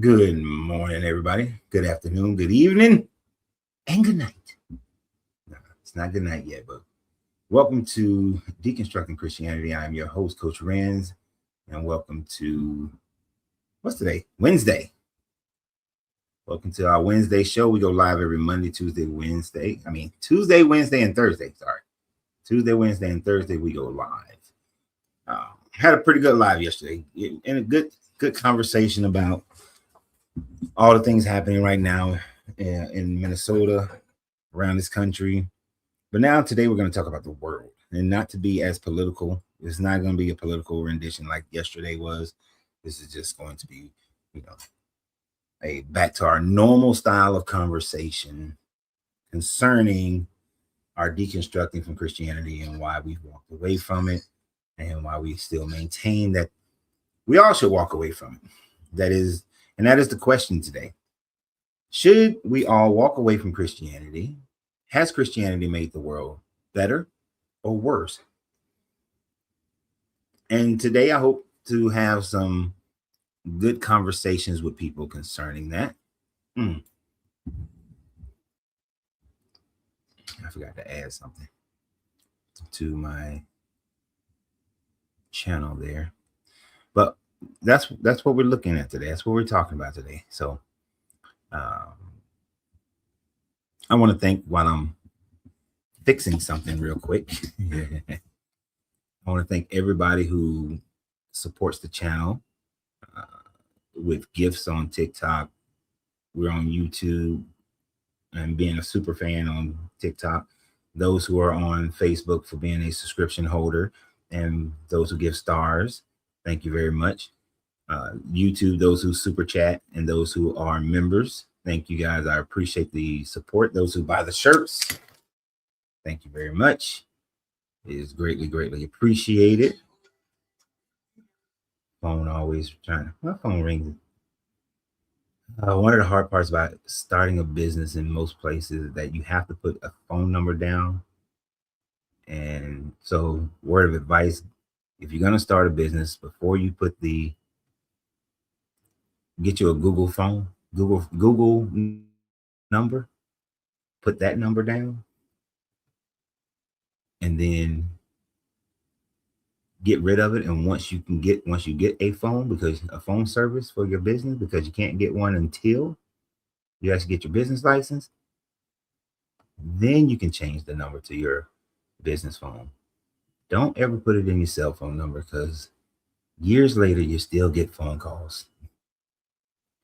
Good morning, everybody. Good afternoon, good evening, and good night. No, it's not good night yet, but welcome to Deconstructing Christianity. I'm your host, Coach Renz, and welcome to what's today? Wednesday. Welcome to our Wednesday show. We go live every Monday, Tuesday, Wednesday. Tuesday, Wednesday, and Thursday. Sorry. Tuesday, Wednesday, and Thursday, we go live. Had a pretty good live yesterday and a good conversation about all the things happening right now in Minnesota, around this country. But now today we're going to talk about the world, and not to be as political. It's not going to be a political rendition like yesterday was. This is just going to be, a back to our normal style of conversation concerning our deconstructing from Christianity and why we've walked away from it and why we still maintain that we all should walk away from it. That is the question today. Should we all walk away from Christianity? Has Christianity made the world better or worse? And today I hope to have some good conversations with people concerning that. I forgot to add something to my channel there. But that's what we're looking at today. That's what we're talking about today. So I want to thank, while I'm fixing something real quick, I want to thank everybody who supports the channel with gifts on TikTok. We're on YouTube and being a super fan on TikTok. Those who are on Facebook for being a subscription holder, and those who give stars, thank you very much. YouTube, those who super chat, and those who are members, thank you guys. I appreciate the support. Those who buy the shirts, thank you very much. It is greatly appreciated. Phone always trying. My phone rings. One of the hard parts about starting a business in most places is that you have to put a phone number down. And so, word of advice: if you're gonna start a business, before you get you a Google phone, Google number, put that number down, and then get rid of it. And once you get a phone, because a phone service for your business, because you can't get one until you actually get your business license, then you can change the number to your business phone. Don't ever put it in your cell phone number, because years later you still get phone calls.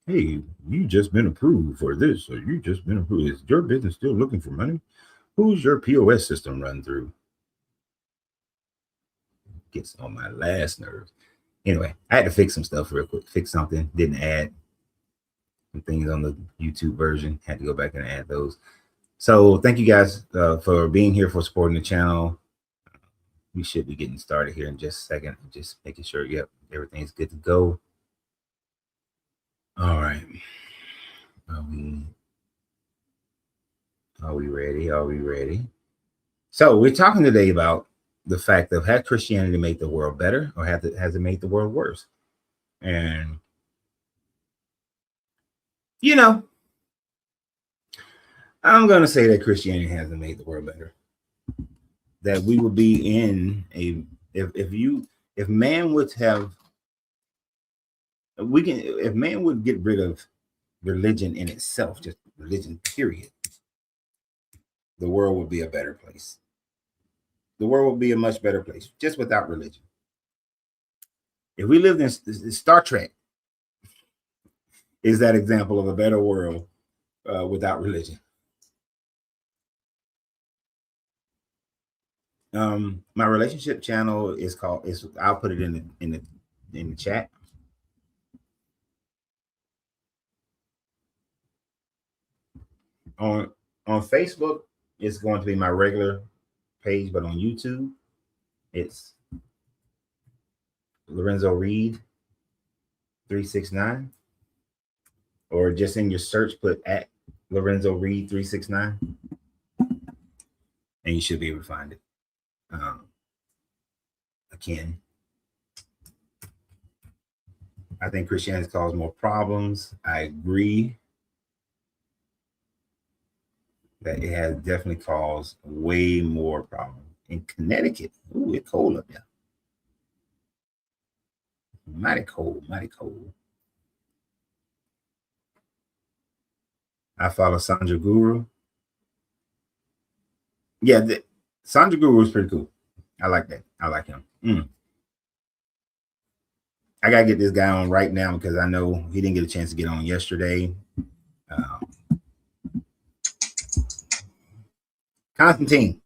Hey, you just been approved for this, or you just been approved. Is your business still looking for money? Who's your POS system run through? Gets on my last nerves. Anyway, I had to fix some stuff real quick. Fix something. Didn't add some things on the YouTube version. Had to go back and add those. So thank you guys for being here, for supporting the channel. We should be getting started here in just a second. Just making sure, yep, everything's good to go. All right. Are we ready? Are we ready? So we're talking today about the fact of, has Christianity made the world better, or has it made the world worse? And I'm going to say that Christianity hasn't made the world better. That we would be in a, if man would get rid of religion in itself, just religion period, the world would be a better place. The world would be a much better place just without religion. If we lived in Star Trek, is that example of a better world without religion. My relationship channel is I'll put it in the chat. On Facebook, it's going to be my regular page, but on YouTube, it's Lorenzo Reed 369, or just in your search, put at Lorenzo Reed 369, and you should be able to find it. Again, I think Christianity has caused more problems. I agree that it has definitely caused way more problems. In Connecticut, ooh, it's cold up there. Mighty cold, mighty cold. I follow Sandra Guru. Yeah, Sandra Guru is pretty cool. I like that. I like him. I gotta get this guy on right now because I know he didn't get a chance to get on yesterday. Constantine.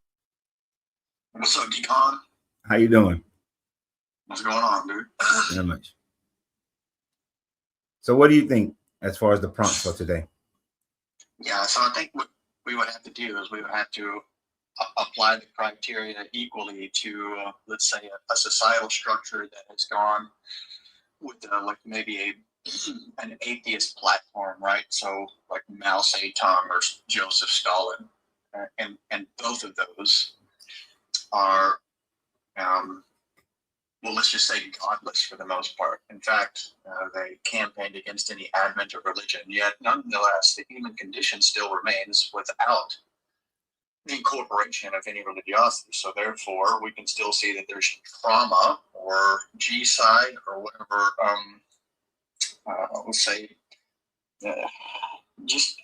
What's up, Deacon? How you doing? What's going on, dude? Not much. So what do you think as far as the prompt for today? Yeah, so I think what we would have to do is we would have to apply the criteria equally to, let's say, a societal structure that has gone with like maybe an atheist platform, right? So like Mao Zedong or Joseph Stalin, and both of those are, well, let's just say godless for the most part. In fact, they campaigned against any advent of religion, yet nonetheless, the human condition still remains without the incorporation of any religiosity. So therefore, we can still see that there's trauma or G-side or whatever, let's say, just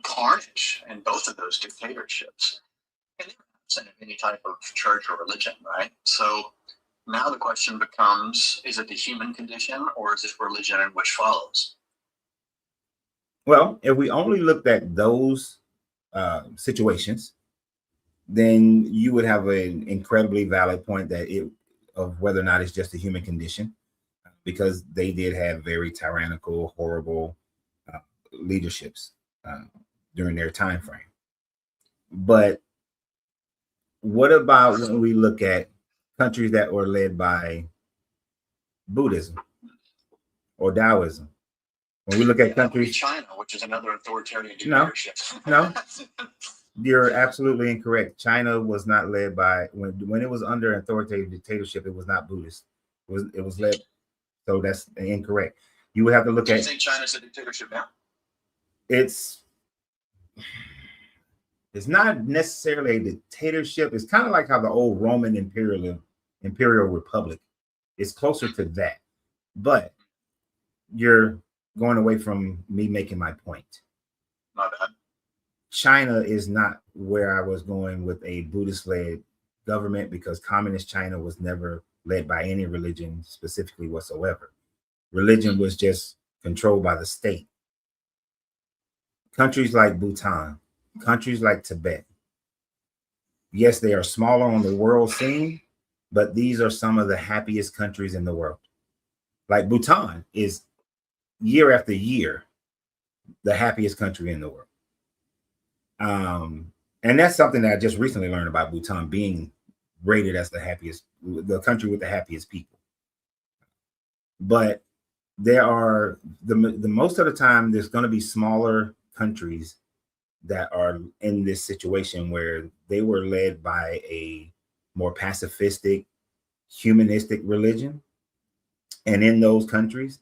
carnage in both of those dictatorships. And they're absent of any type of church or religion, right? So now the question becomes, is it the human condition or is it religion in which follows? Well, if we only looked at those situations, then you would have an incredibly valid point that of whether or not it's just a human condition, because they did have very tyrannical, horrible leaderships during their time frame. But what about when we look at countries that were led by Buddhism or Taoism? When we look at countries, China, which is another authoritarian dictatorship. No, you're absolutely incorrect. China was not led by, when it was under authoritative dictatorship, it was not Buddhist. It was led. So that's incorrect. You would have to look at. Do you think China's a dictatorship now? It's not necessarily a dictatorship. It's kind of like how the old Roman Imperial Republic is closer to that. But you're going away from me making my point. My bad. China is not where I was going with a Buddhist-led government, because communist China was never led by any religion specifically whatsoever. Religion was just controlled by the state. Countries like Bhutan, countries like Tibet, yes, they are smaller on the world scene, but these are some of the happiest countries in the world. Like Bhutan is, year after year, the happiest country in the world. And that's something that I just recently learned about Bhutan being rated as the country with the happiest people. But there are the most of the time there's going to be smaller countries that are in this situation where they were led by a more pacifistic, humanistic religion. And in those countries,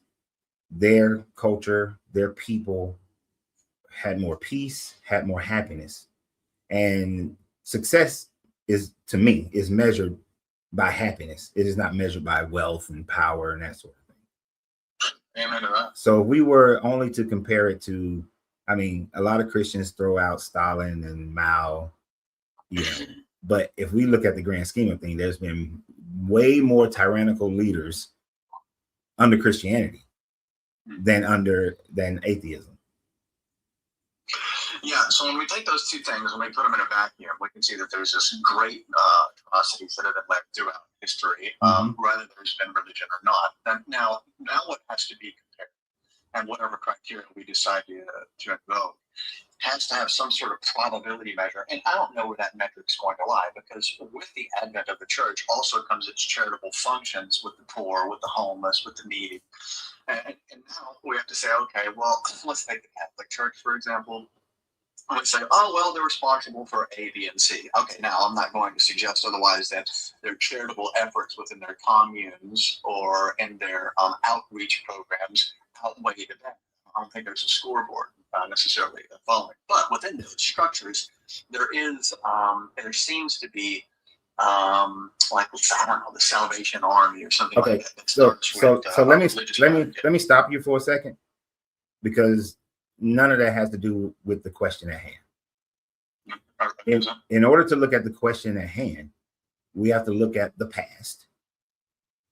their culture, their people had more peace, had more happiness. And success to me, is measured by happiness. It is not measured by wealth and power and that sort of thing. Amen to that. So if we were only to compare it to, I mean, a lot of Christians throw out Stalin and Mao, but if we look at the grand scheme of things, there's been way more tyrannical leaders under Christianity than atheism. Yeah, so when we take those two things and we put them in a vacuum, we can see that there's just great atrocities that have been led throughout history, whether there's been religion or not. Now what has to be compared, and whatever criteria we decide to invoke, has to have some sort of probability measure. And I don't know where that metric's going to lie, because with the advent of the church also comes its charitable functions with the poor, with the homeless, with the needy. And now we have to say, okay, well, let's take the Catholic Church, for example. would say, oh, well, they're responsible for A, B, and C. Okay, now I'm not going to suggest otherwise that their charitable efforts within their communes or in their outreach programs outweigh the bad. I don't think there's a scoreboard necessarily following. But within those structures, there seems to be like, I don't know, the Salvation Army or something Okay, like that. So let me stop you for a second, because none of that has to do with the question at hand. In order to look at the question at hand, we have to look at the past.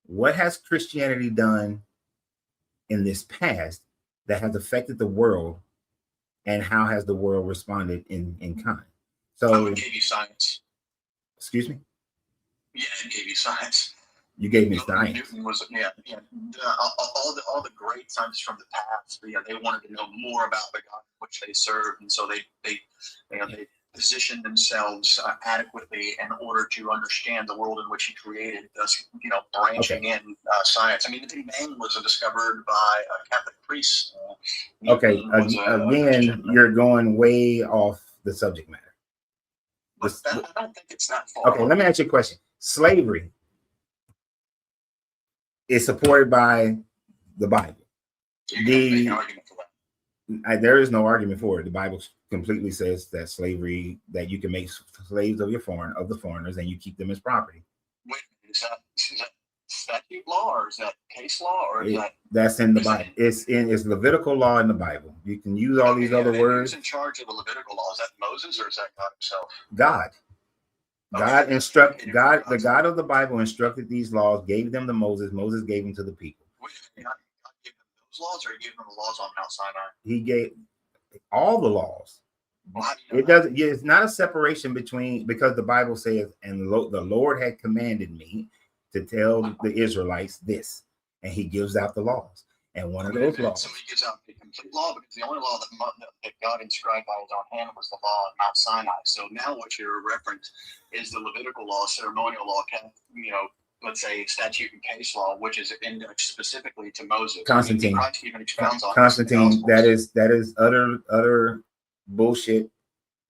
What has Christianity done in this past that has affected the world, and how has the world responded in kind? So, I gave you science. Excuse me? Yeah, I gave you science. You gave me science. Newton was, all the great scientists from the past. They wanted to know more about the God which they served, and so they positioned themselves adequately in order to understand the world in which He created. Thus, branching in science. I mean, the Big Bang was discovered by a Catholic priest. Okay, again, you're going way off the subject matter. I don't think it's that far. Okay, let me ask you a question. Slavery is supported by the Bible. There is no argument for it. The Bible completely says that slavery, that you can make slaves of the foreigners, and you keep them as property. Wait, is that statute law, or is that case law, or is that's in the Bible? It's Levitical law in the Bible. You can use all these other words. Who's in charge of the Levitical law? Is that Moses, or is that God Himself? God. The God of the Bible instructed these laws, gave them to Moses. Moses gave them to the people. Wait, God gave them those laws, or He gave them the laws on Mount Sinai? He gave all the laws. Well, It's not a separation between, because the Bible says, and the Lord had commanded me to tell the Israelites this, and He gives out the laws. And one of those laws. So He gives out the complete law, because the only law that God inscribed by His own hand was the law on Mount Sinai. So now what you're referencing is the Levitical law, ceremonial law, let's say statute and case law, which is indexed specifically to Moses. Constantine. Christ even expounds on Constantine. That is utter bullshit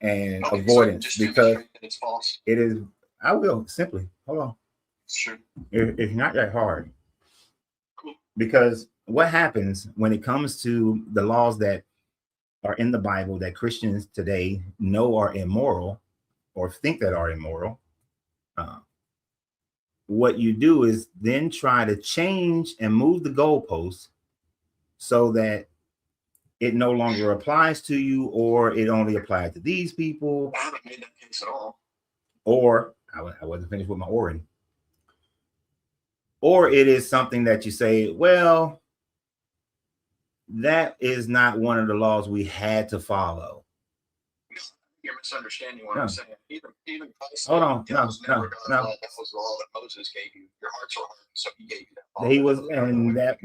and avoidance, because it's false. It is. I will simply hold on. Sure. It's not that hard. Cool. Because what happens when it comes to the laws that are in the Bible that Christians today know are immoral, or think that are immoral, what you do is then try to change and move the goalposts so that it no longer applies to you, or it only applies to these people. I haven't made that case at all. Or I wasn't finished with my orin. Or it is something that you say, well, that is not one of the laws we had to follow. You're misunderstanding what I'm saying. Even Christ. Hold on. No. That was the law that Moses gave you. Your hearts are hard, so He gave you that law. He was, and that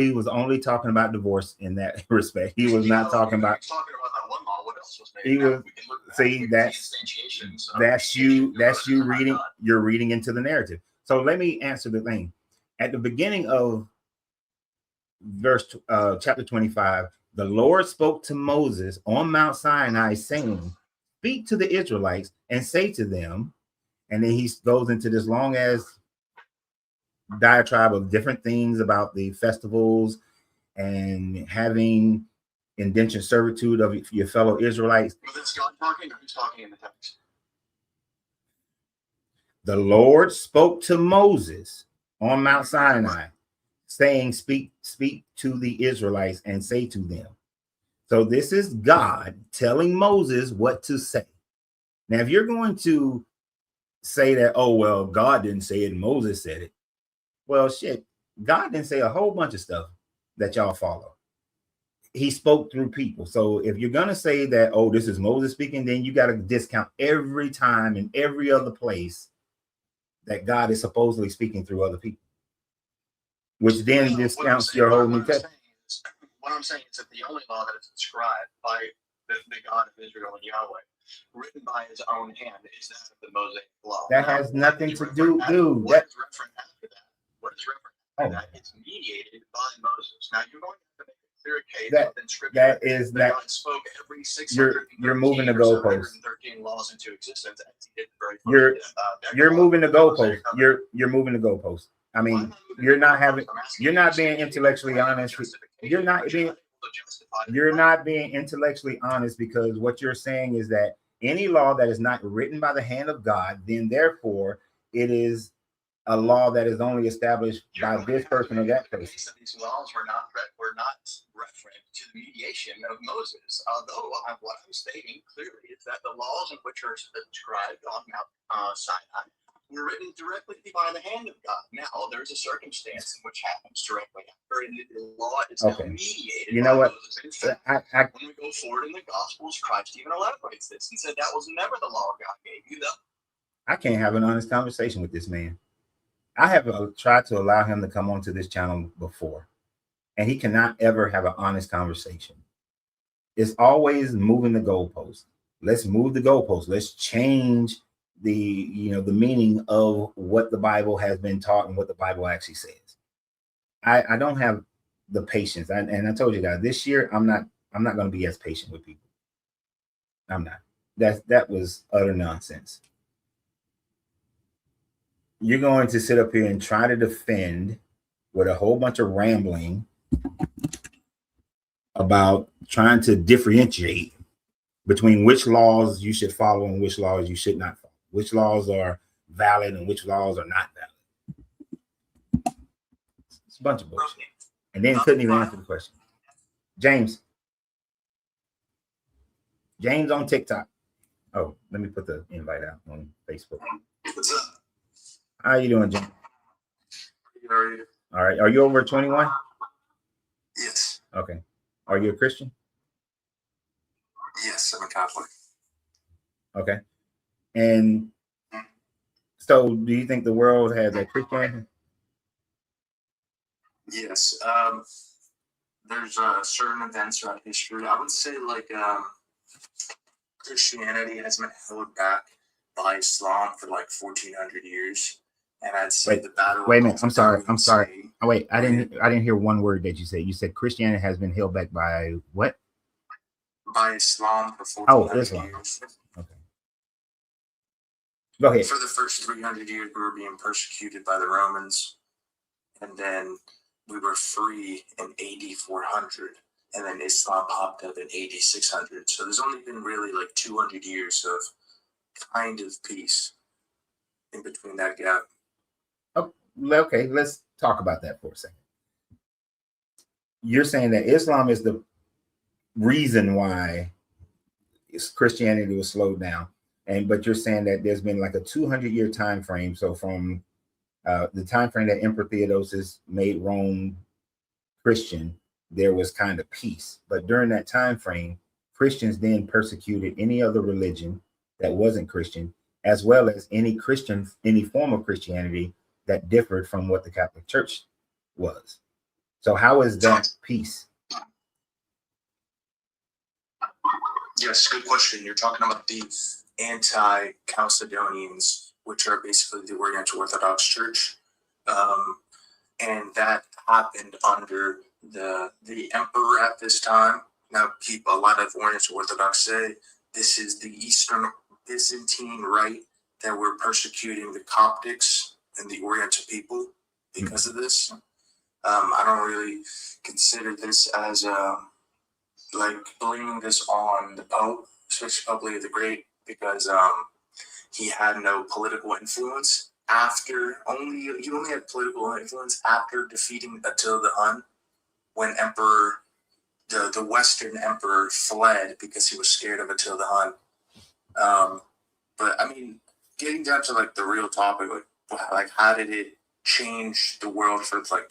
he was only talking about divorce in that respect. He was not talking about. Talking about that one law. What else was made? He was. See, that's you reading. You're reading into the narrative. So let me answer the thing. At the beginning of chapter 25, the Lord spoke to Moses on Mount Sinai, saying, "Speak to the Israelites and say to them," and then he goes into this long ass diatribe of different things about the festivals and having indentured servitude of your fellow Israelites. But it's God talking, or who's talking in the text? The Lord spoke to Moses on Mount Sinai, saying, speak to the Israelites and say to them. So this is God telling Moses what to say. Now, if you're going to say that, oh, well, God didn't say it, Moses said it. Well, shit, God didn't say a whole bunch of stuff that y'all follow. He spoke through people. So if you're going to say that, oh, this is Moses speaking, then you got to discount every time and every other place that God is supposedly speaking through other people, which then discounts your whole New Testament. What I'm saying is that the only law that is inscribed by the God of Israel and Yahweh, written by His own hand, is that of the Mosaic law. That has nothing to do, dude. What is referenced after that? What is referenced after that? It's mediated by Moses. Now you're going to have to make a that is that God spoke every you're moving the goalpost. 13 laws into existence. You're moving the goalpost. You're moving the goalpost. I mean, you're not being intellectually honest. You're not being intellectually honest, because what you're saying is that any law that is not written by the hand of God, then therefore it is a law that is only established by this person or that person. These laws were not referent to the mediation of Moses. Although what I'm stating clearly is that the laws in which are inscribed on Mount Sinai were written directly by the hand of God. Now, there's a circumstance in which happens directly after, and the law is now mediated. You know what? When we go forward in the Gospels, Christ even elaborates this and said that was never the law God gave you. I can't have an honest conversation with this man. I have tried to allow him to come onto this channel before, and he cannot ever have an honest conversation. It's always moving the goalpost. Let's move the goalpost. Let's change the meaning of what the Bible has been taught and what the Bible actually says. I don't have the patience. And I told you guys, this year I'm not going to be as patient with people. I'm not. That was utter nonsense. You're going to sit up here and try to defend with a whole bunch of rambling about trying to differentiate between which laws you should follow and which laws you should not follow, which laws are valid and which laws are not valid. It's a bunch of bullshit. And then couldn't even answer the question. James on TikTok. Oh, let me put the invite out on Facebook. What's up? How you doing, James? How are you? All right. Are you over 21? Yes. Okay. Are you a Christian? Yes, I'm a Catholic. Okay. And so do you think the world has a Christianity? Yes. There's certain events throughout history. I would say Christianity has been held back by Islam for 1,400 years. And I'd say the battle. Wait a minute. I'm sorry. Oh, wait. I didn't hear one word that you said. You said Christianity has been held back by what? By Islam for 1,400 years. Okay. Go ahead. For the first 300 years, we were being persecuted by the Romans, and then we were free in AD 400, and then Islam popped up in AD 600. So there's only been really 200 years of kind of peace in between that gap. Okay, let's talk about that for a second. You're saying that Islam is the reason why Christianity was slowed down, but you're saying that there's been a 200-year time frame. So from the time frame that Emperor Theodosius made Rome Christian, there was kind of peace. But during that time frame, Christians then persecuted any other religion that wasn't Christian, as well as any form of Christianity that differed from what the Catholic Church was. So how is that peace? Yes, good question. You're talking about the anti-Chalcedonians, which are basically the Oriental Orthodox Church. And that happened under the emperor at this time. Now, a lot of Oriental Orthodox say this is the Eastern Byzantine Rite that were persecuting the Coptics and the Oriental people because of this. I don't really consider this as blaming this on the Pope, especially Pope Leo the Great, because he had no political influence he only had political influence after defeating Attila the Hun, when the Western emperor fled because he was scared of Attila the Hun. But I mean, getting down to the real topic, how did it change the world for how did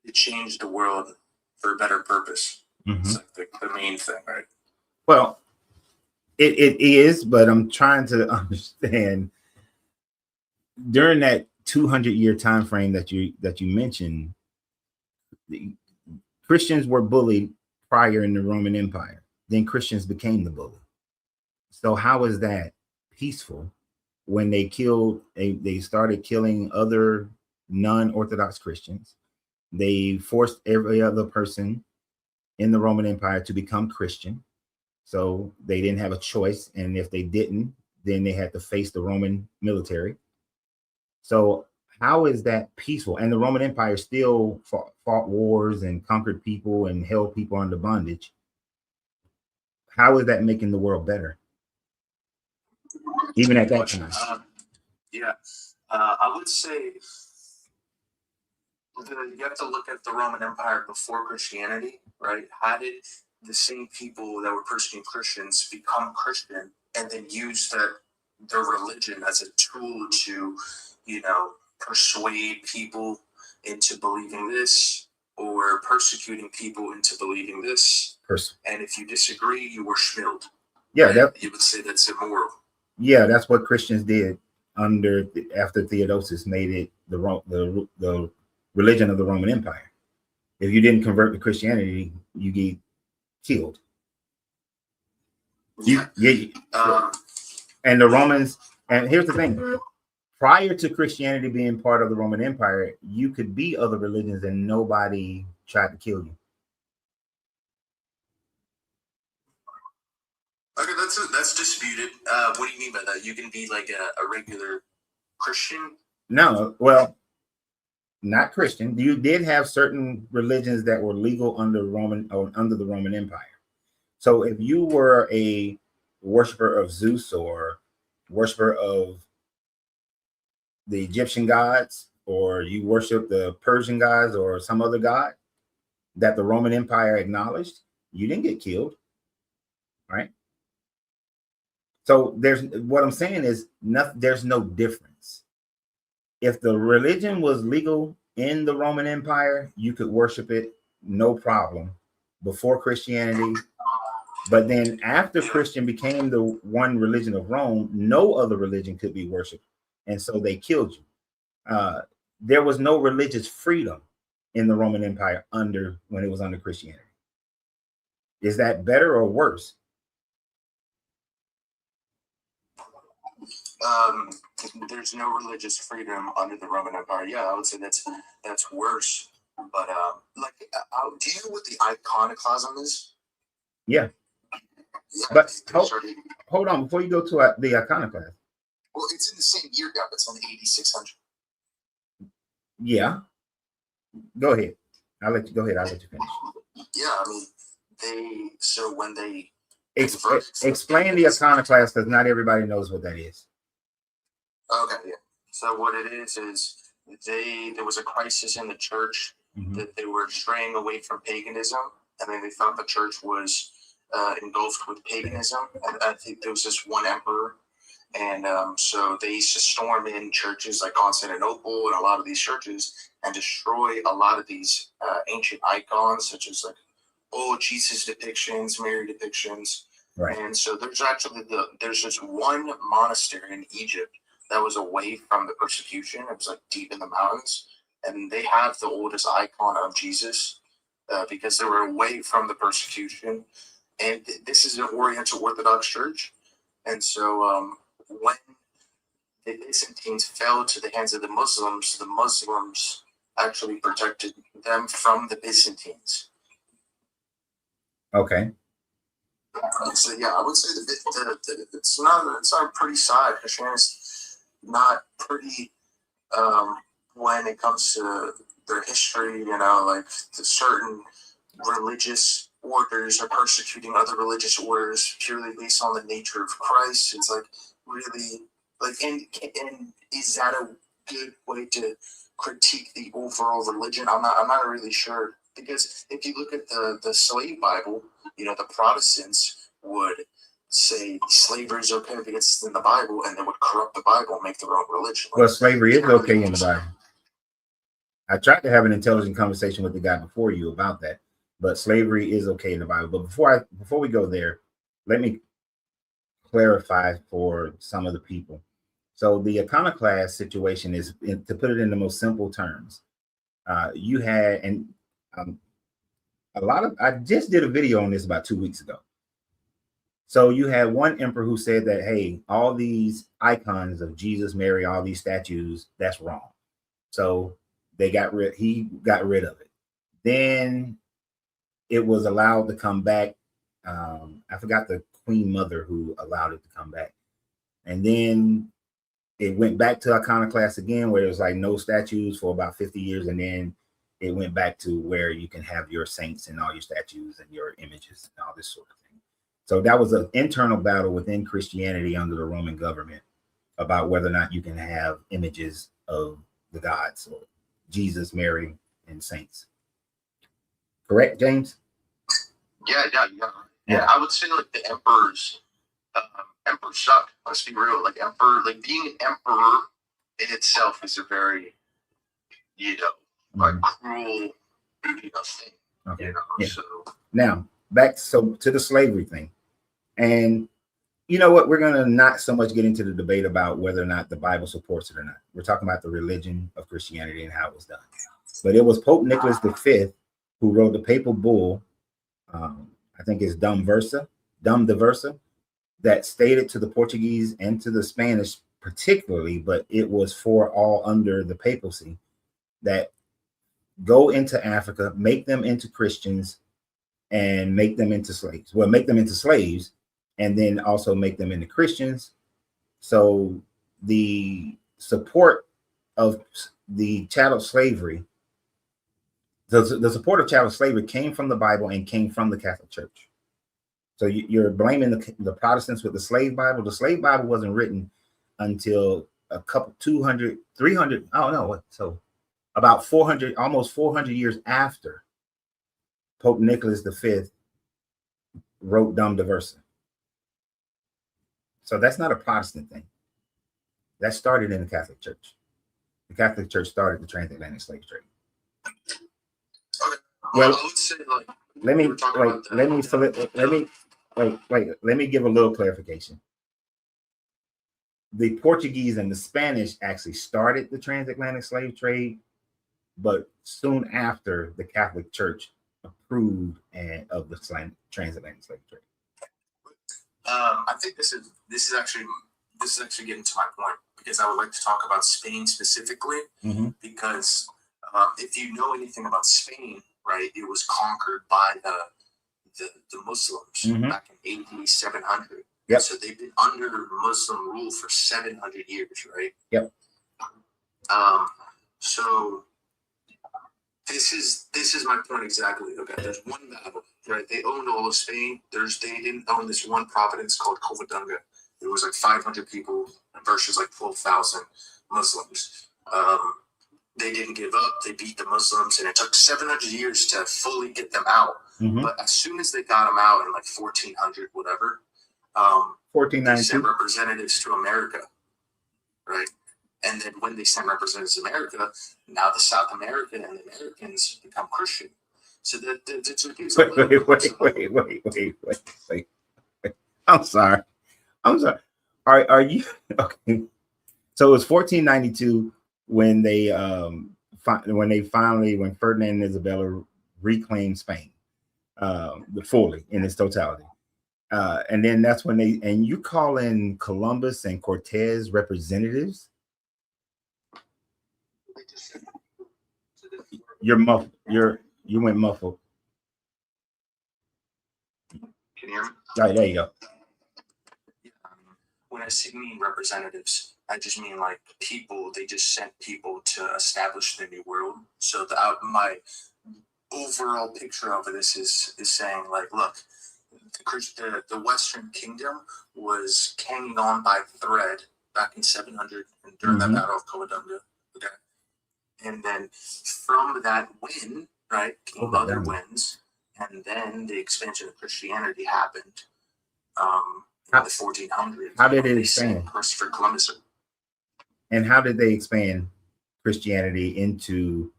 it change the world for a better purpose? Mm-hmm. It's the main thing, right? Well, it is, but I'm trying to understand during that 200-year time frame that you mentioned, the Christians were bullied prior in the Roman Empire. Then Christians became the bully. So how is that peaceful when they started killing other non-Orthodox Christians? They forced every other person in the Roman Empire to become Christian. So they didn't have a choice. And if they didn't, then they had to face the Roman military. So how is that peaceful? And the Roman Empire still fought wars and conquered people and held people under bondage. How is that making the world better? Even at that time. I would say you have to look at the Roman Empire before Christianity, right? How did the same people that were persecuting Christians become Christian and then use their religion as a tool to, persuade people into believing this, or persecuting people into believing this? And if you disagree, you were shmilled. Yeah, right? You would say that's immoral. Yeah, that's what Christians did after Theodosius made it the religion of the Roman Empire. If you didn't convert to Christianity, you get killed. And the Romans, and here's the thing, prior to Christianity being part of the Roman Empire, you could be other religions and nobody tried to kill you. Okay, that's disputed. What do you mean by that? You can be like a regular Christian? No, well, not Christian. You did have certain religions that were legal under the Roman Empire. So if you were a worshiper of Zeus or worshiper of the Egyptian gods, or you worship the Persian gods or some other god that the Roman Empire acknowledged, you didn't get killed, right? So what I'm saying is there's no difference. If the religion was legal in the Roman Empire, you could worship it, no problem, before Christianity. But then after Christian became the one religion of Rome, no other religion could be worshipped. And so they killed you. There was no religious freedom in the Roman Empire when it was under Christianity. Is that better or worse? There's no religious freedom under the Roman Empire. Yeah, I would say that's worse. But do you know what the iconoclasm is? Yeah. But hold on, before you go to the iconoclasm. Well, it's in the same year gap. It's on 8600. Yeah. Go ahead. I'll let you finish. Yeah, I mean, when they explain the iconoclast, because not everybody knows what that is. Okay, yeah. So what it is there was a crisis in the church, that they were straying away from paganism, and then they thought the church was engulfed with paganism. And I think there was this one emperor, and so they used to storm in churches like Constantinople and a lot of these churches and destroy a lot of these ancient icons, such as like Jesus depictions, Mary depictions. Right. And so there's just one monastery in Egypt that was away from the persecution. It was like deep in the mountains, and they have the oldest icon of Jesus because they were away from the persecution. And this is an Oriental Orthodox church, and so when the Byzantines fell to the hands of the Muslims actually protected them from the Byzantines. Okay. So yeah, I would say that it's not a pretty side. Christianity's not pretty when it comes to their history. Like the certain religious orders are persecuting other religious orders purely based on the nature of Christ. It's like really like, and is that a good way to critique the overall religion? I'm not really sure, because if you look at the slave Bible, the Protestants would say slavery is okay because it's in the Bible, and they would corrupt the Bible and make their own religion. Well, slavery is okay in the Bible. I tried to have an intelligent conversation with the guy before you about that, but slavery is okay in the Bible. But before we go there, let me clarify for some of the people. So the iconoclast situation is, to put it in the most simple terms, you had, and I just did a video on this about 2 weeks ago. So you had one emperor who said that, hey, all these icons of Jesus, Mary, all these statues, that's wrong. So he got rid of it. Then it was allowed to come back. I forgot the Queen Mother who allowed it to come back. And then it went back to iconoclast again, where it was like no statues for about 50 years. And then it went back to where you can have your saints and all your statues and your images and all this sort of thing. So that was an internal battle within Christianity under the Roman government about whether or not you can have images of the gods, or Jesus, Mary, and saints. Correct, James? Yeah. And I would say like the emperors suck. Let's be real. Like being an emperor in itself is a very, cruel, thing. Okay. Yeah. So Now back to the slavery thing. And you know what? We're going to not so much get into the debate about whether or not the Bible supports it or not. We're talking about the religion of Christianity and how it was done. But it was Pope Nicholas V who wrote the papal bull, I think it's Dum Diversa, that stated to the Portuguese and to the Spanish particularly, but it was for all under the papacy, that go into Africa, make them into Christians, and make them into slaves. Well, make them into slaves, and then also make them into Christians. So the support of the chattel slavery, the support of chattel slavery came from the Bible and came from the Catholic Church. So you're blaming the Protestants with the slave Bible. The slave Bible wasn't written until a couple, 200, 300, I don't know. So about 400, almost 400 years after Pope Nicholas V wrote Dum Diversa. So that's not a Protestant thing. That started in the Catholic Church. The Catholic Church started the transatlantic slave trade. Okay. Well, I would say like let me give a little clarification. The Portuguese and the Spanish actually started the transatlantic slave trade, but soon after the Catholic Church approved of the transatlantic slave trade. I think this is actually getting to my point, because I would like to talk about Spain specifically, because if you know anything about Spain, right, it was conquered by the Muslims back in AD 700. Yep. So they've been under Muslim rule for 700 years, right? Yep. So this is my point exactly. Okay, there's one battle, right? They owned all of Spain. They didn't own this one province called Covadonga. It was like 500 people versus like 12,000 Muslims. They didn't give up. They beat the Muslims, and it took 700 years to fully get them out. But as soon as they got them out in like 1400, whatever, 1492, they sent representatives to America, right? And then when they send representatives to America, now the South American and the Americans become Christian. So wait. I'm sorry. Are you okay? So it was 1492 when Ferdinand and Isabella reclaimed Spain, fully in its totality. And then that's when you call in Columbus and Cortez representatives. You're muffled. You went muffled. Can you hear me? All right, there you go. When I mean representatives, I just mean like people. They just sent people to establish the new world. So my overall picture of this is saying like, look, the Western Kingdom was hanging on by thread back in 700 and during that battle of Covadonga. Okay, and then from that win, right, came other wins, and then the expansion of Christianity happened. In the 1400s. How did it expand? Christopher Columbus. And how did they expand Christianity into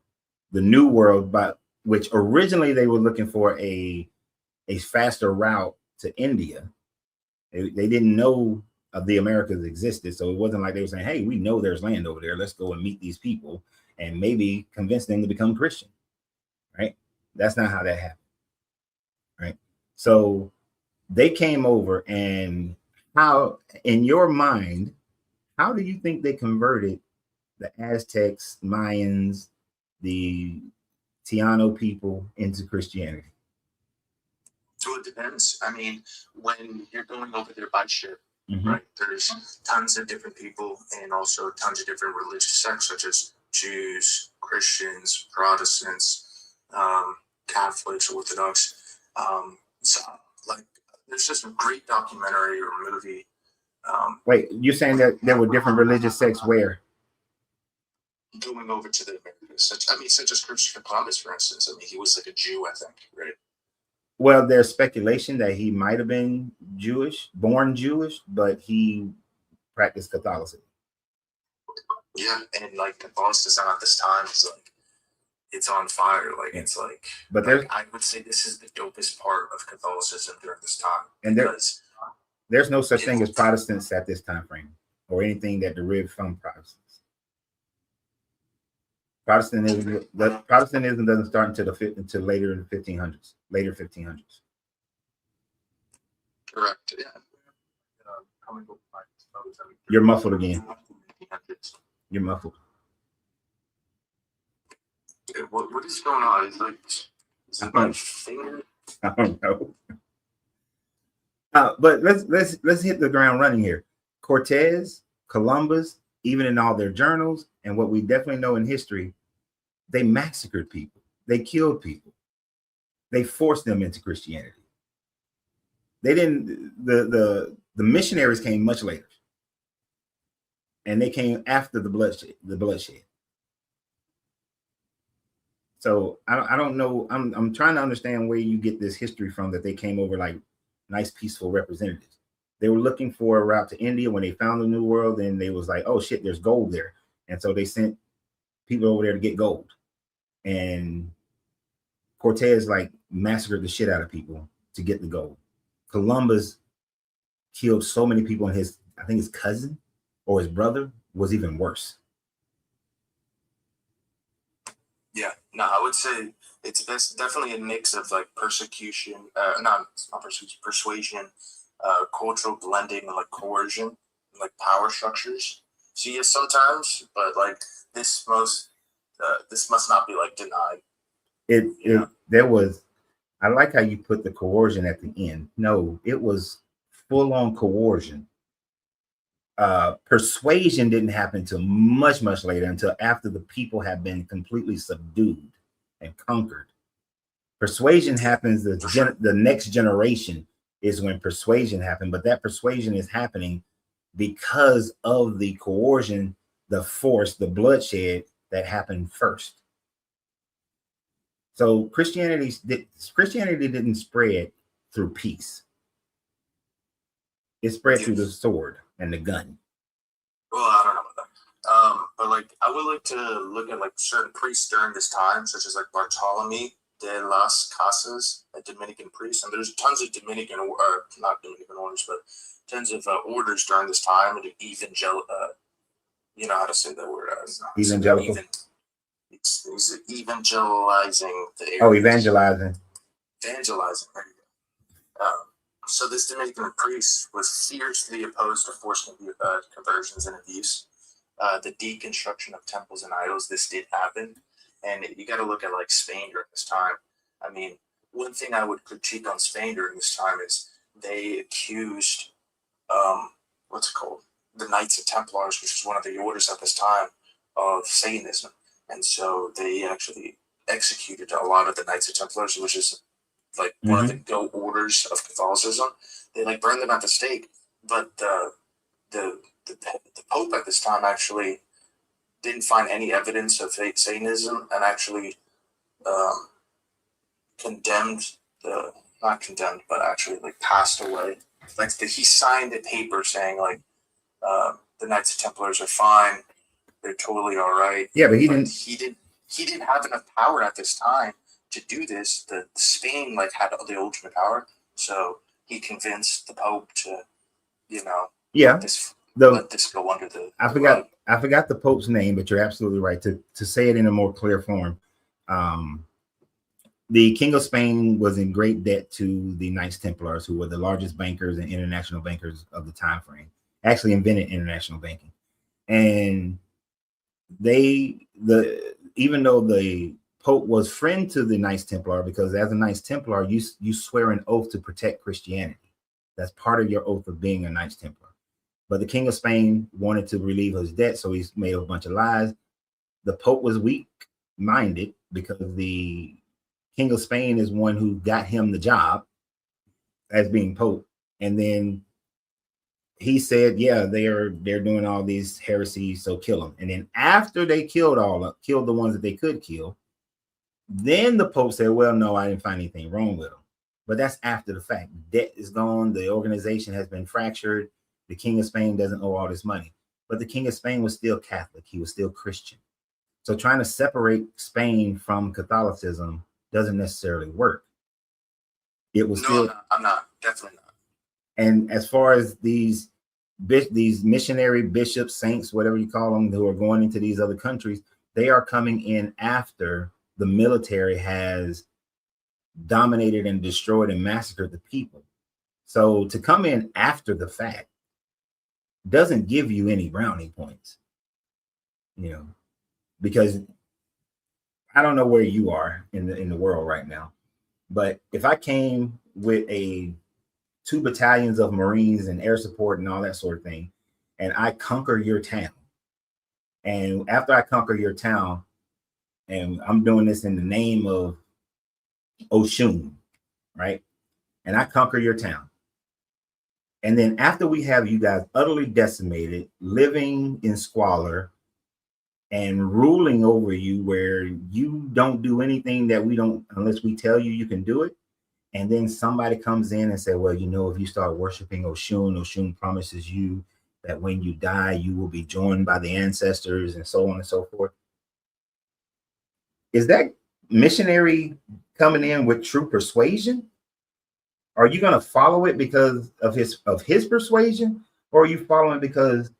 the New World? But which originally they were looking for a faster route to India. They didn't know of the Americas existed, so it wasn't like they were saying, "Hey, we know there's land over there. Let's go and meet these people and maybe convince them to become Christian." Right? That's not how that happened. Right? So they came over, and how, in your mind, how do you think they converted the Aztecs, Mayans, the Taino people into Christianity? So it depends. I mean, when you're going over there by ship, Mhm. right, there's tons of different people and also tons of different religious sects, such as Jews, Christians, Protestants, Catholics, Orthodox. So, like, there's just a great documentary or movie. Wait, you're saying that there were different religious sects where? Going over to the Americas, such as Christopher Columbus, for instance. I mean, he was like a Jew, I think, right? Well, there's speculation that he might have been Jewish, born Jewish, but he practiced Catholicism. Yeah, and like Catholicism at this time is like it's on fire. Like Yeah. it's like, But there's I would say this is the dopest part of Catholicism during this time. And there's no such thing as it- Protestants at this time frame, or anything that derived from Protestants. Protestantism doesn't start until later in the 1500s, later 1500s. correct. Yeah. You're muffled again. You're muffled. What is going on? It's like, is it my finger? I don't know. But let's hit the ground running here. Cortez, Columbus, even in all their journals and what we definitely know in history, they massacred people. They killed people. They forced them into Christianity. They didn't. The missionaries came much later, and they came after the bloodshed. So I don't know. I'm trying to understand where you get this history from that they came over like nice, peaceful representatives. They were looking for a route to India when they found the New World, and they was like, oh shit, there's gold there. And so they sent people over there to get gold. And Cortez like massacred the shit out of people to get the gold. Columbus killed so many people, and I think his cousin or his brother was even worse. Yeah, no, I would say it's definitely a mix of like persecution, not persecution, persuasion, cultural blending, and like coercion, and, like power structures. So yes, sometimes, but like this must not be like denied. There was. I like how you put the coercion at the end. No, it was full on coercion. Persuasion didn't happen until much later, until after the people have been completely subdued and conquered. Persuasion happens the next generation is when persuasion happened, but that persuasion is happening because of the coercion, the force, the bloodshed that happened first. So Christianity didn't spread through peace. It spread through the sword and the gun. Well, I don't know about that. But like I would like to look at like certain priests during this time, such as like Bartolome de las Casas, a Dominican priest, and there's tons of Dominican, or not Dominican orders, but tons of orders during this time, and you know how to say that word? Evangelical. He's evangelizing the area. Oh, evangelizing. Evangelizing. There you go. So this Dominican priest was fiercely opposed to forced conversions and abuse. The deconstruction of temples and idols, this did happen. And you got to look at like Spain during this time. I mean, one thing I would critique on Spain during this time is they accused, what's it called? The Knights of Templars, which was one of the orders at this time, of Satanism. And so they actually executed a lot of the Knights of Templars, which is like one of the go orders of Catholicism. They like burned them at the stake. But the Pope at this time actually didn't find any evidence of Satanism and actually not condemned, but actually like passed away. Like he signed a paper saying like the Knights of Templars are fine. They're totally all right. Yeah, but he didn't have enough power at this time to do this. The Spain like had the ultimate power, so he convinced the Pope to, let this go under the. I forgot the Pope's name, but you're absolutely right to say it in a more clear form. The King of Spain was in great debt to the Knights Templars, who were the largest bankers and international bankers of the time frame. Actually invented international banking, and even though the Pope was friend to the Knights Templar, because as a Knights Templar, you swear an oath to protect Christianity. That's part of your oath of being a Knights Templar. But the King of Spain wanted to relieve his debt, so he's made a bunch of lies. The Pope was weak-minded because the King of Spain is one who got him the job as being Pope. And then he said, yeah, they're doing all these heresies, so kill them. And then after they killed the ones that they could kill, then the Pope said, well, no, I didn't find anything wrong with them. But that's after the fact. Debt is gone. The organization has been fractured. The King of Spain doesn't owe all this money. But the King of Spain was still Catholic. He was still Christian. So trying to separate Spain from Catholicism doesn't necessarily work. It was still. No, I'm not. Definitely not. And as far as these missionary bishops, saints, whatever you call them, who are going into these other countries, they are coming in after the military has dominated and destroyed and massacred the people. So to come in after the fact doesn't give you any brownie points, because I don't know where you are in the world right now, but if I came with 2 battalions of Marines and air support and all that sort of thing, and I conquer your town, and after I conquer your town, and I'm doing this in the name of Oshun, right? And I conquer your town. And then after we have you guys utterly decimated, living in squalor and ruling over you, where you don't do anything that we don't, unless we tell you you can do it. And then somebody comes in and say, well, if you start worshiping Oshun promises you that when you die, you will be joined by the ancestors and so on and so forth. Is that missionary coming in with true persuasion? Are you going to follow it because of his persuasion, or are you following because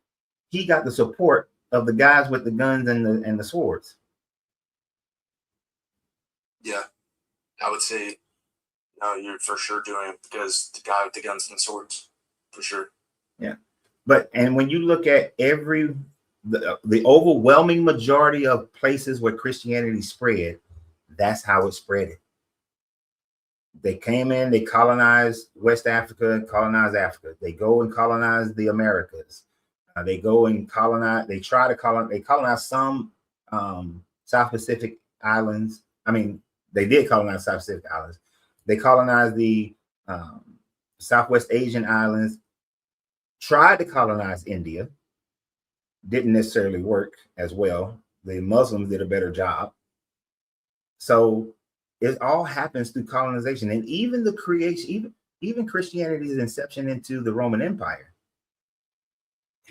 he got the support of the guys with the guns and the swords? Yeah, I would say no. You're for sure doing it because the guy with the guns and the swords, for sure. Yeah, and when you look at the overwhelming majority of places where Christianity spread, that's how it spread. They came in, they colonized West Africa, colonized Africa. They go and colonize the Americas. They go and colonize, they colonize some South Pacific islands. I mean, they did colonize South Pacific islands. They colonized the Southwest Asian islands, tried to colonize India. Didn't necessarily work as well. The Muslims did a better job. So it all happens through colonization, and even the creation, even Christianity's inception into the Roman Empire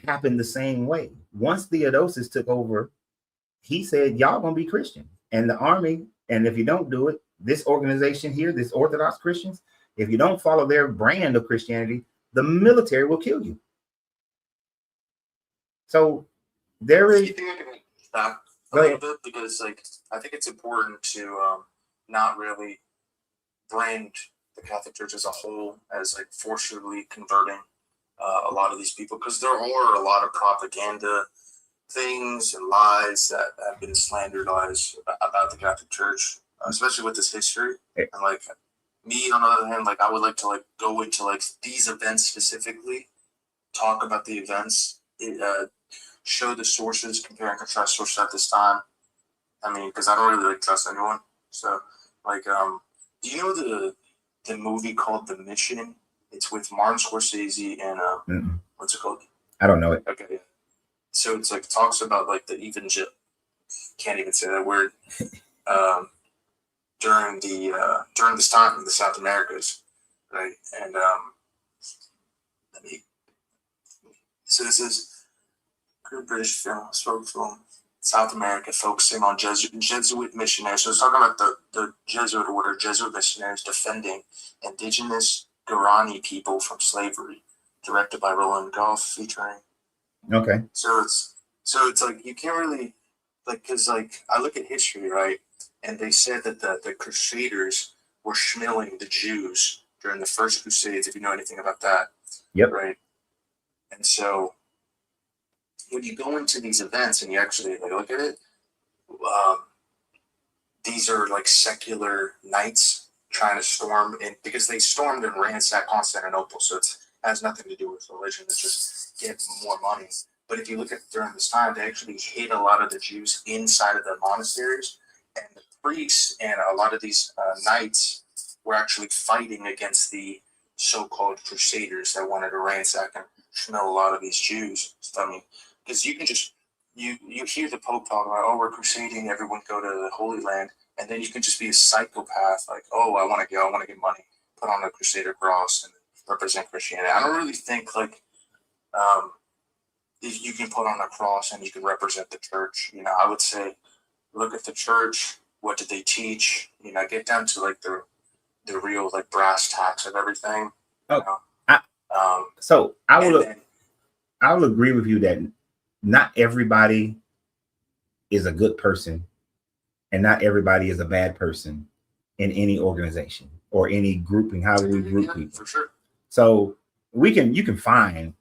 happened the same way. Once Theodosius took over, he said, y'all gonna be Christian, and the army, and if you don't do it, this organization here, this Orthodox Christians, if you don't follow their brand of Christianity, the military will kill you. So there is. You think I can stop a little bit, because I think it's important to not really brand the Catholic Church as a whole as forcibly converting a lot of these people, because there are a lot of propaganda things and lies that have been slanderized about the Catholic Church, especially with this history. And me, on the other hand, I would like to go into these events specifically, talk about the events, show the sources, compare and contrast sources at this time. I mean, because I don't really trust anyone. So, do you know the movie called The Mission? It's with Martin Scorsese and what's it called? I don't know it. Okay, yeah. So it's talks about the evangel. Can't even say that word. During this time in the South Americas, right? And so this is British film, spoke film, South America, focusing on Jesuit missionaries. So it's talking about the Jesuit order, Jesuit missionaries defending indigenous Guarani people from slavery, directed by Roland Goff, featuring. Okay. So it's you can't really because I look at history, right, and they said that the Crusaders were schmilling the Jews during the First Crusades. If you know anything about that, yep. Right. And so when you go into these events and you actually look at it, these are like secular knights trying to storm in, because they stormed and ransacked Constantinople. So it has nothing to do with religion. It's just get more money. But if you look at during this time, they actually hid a lot of the Jews inside of the monasteries, and the priests and a lot of these knights were actually fighting against the so-called crusaders that wanted to ransack and smell a lot of these Jews. I mean, because you can just you hear the Pope talk about, oh, we're crusading, everyone go to the Holy Land, and then you can just be a psychopath, like, oh, I want to get money, put on a crusader cross and represent Christianity. I don't really think like if you can put on a cross and you can represent the church. You know, I would say look at the church. What did they teach? You know, get down to like the real like brass tacks of everything. Oh, you know? So I will then, agree with you that not everybody is a good person, and not everybody is a bad person in any organization or any grouping. How do we group people? For sure. So you can find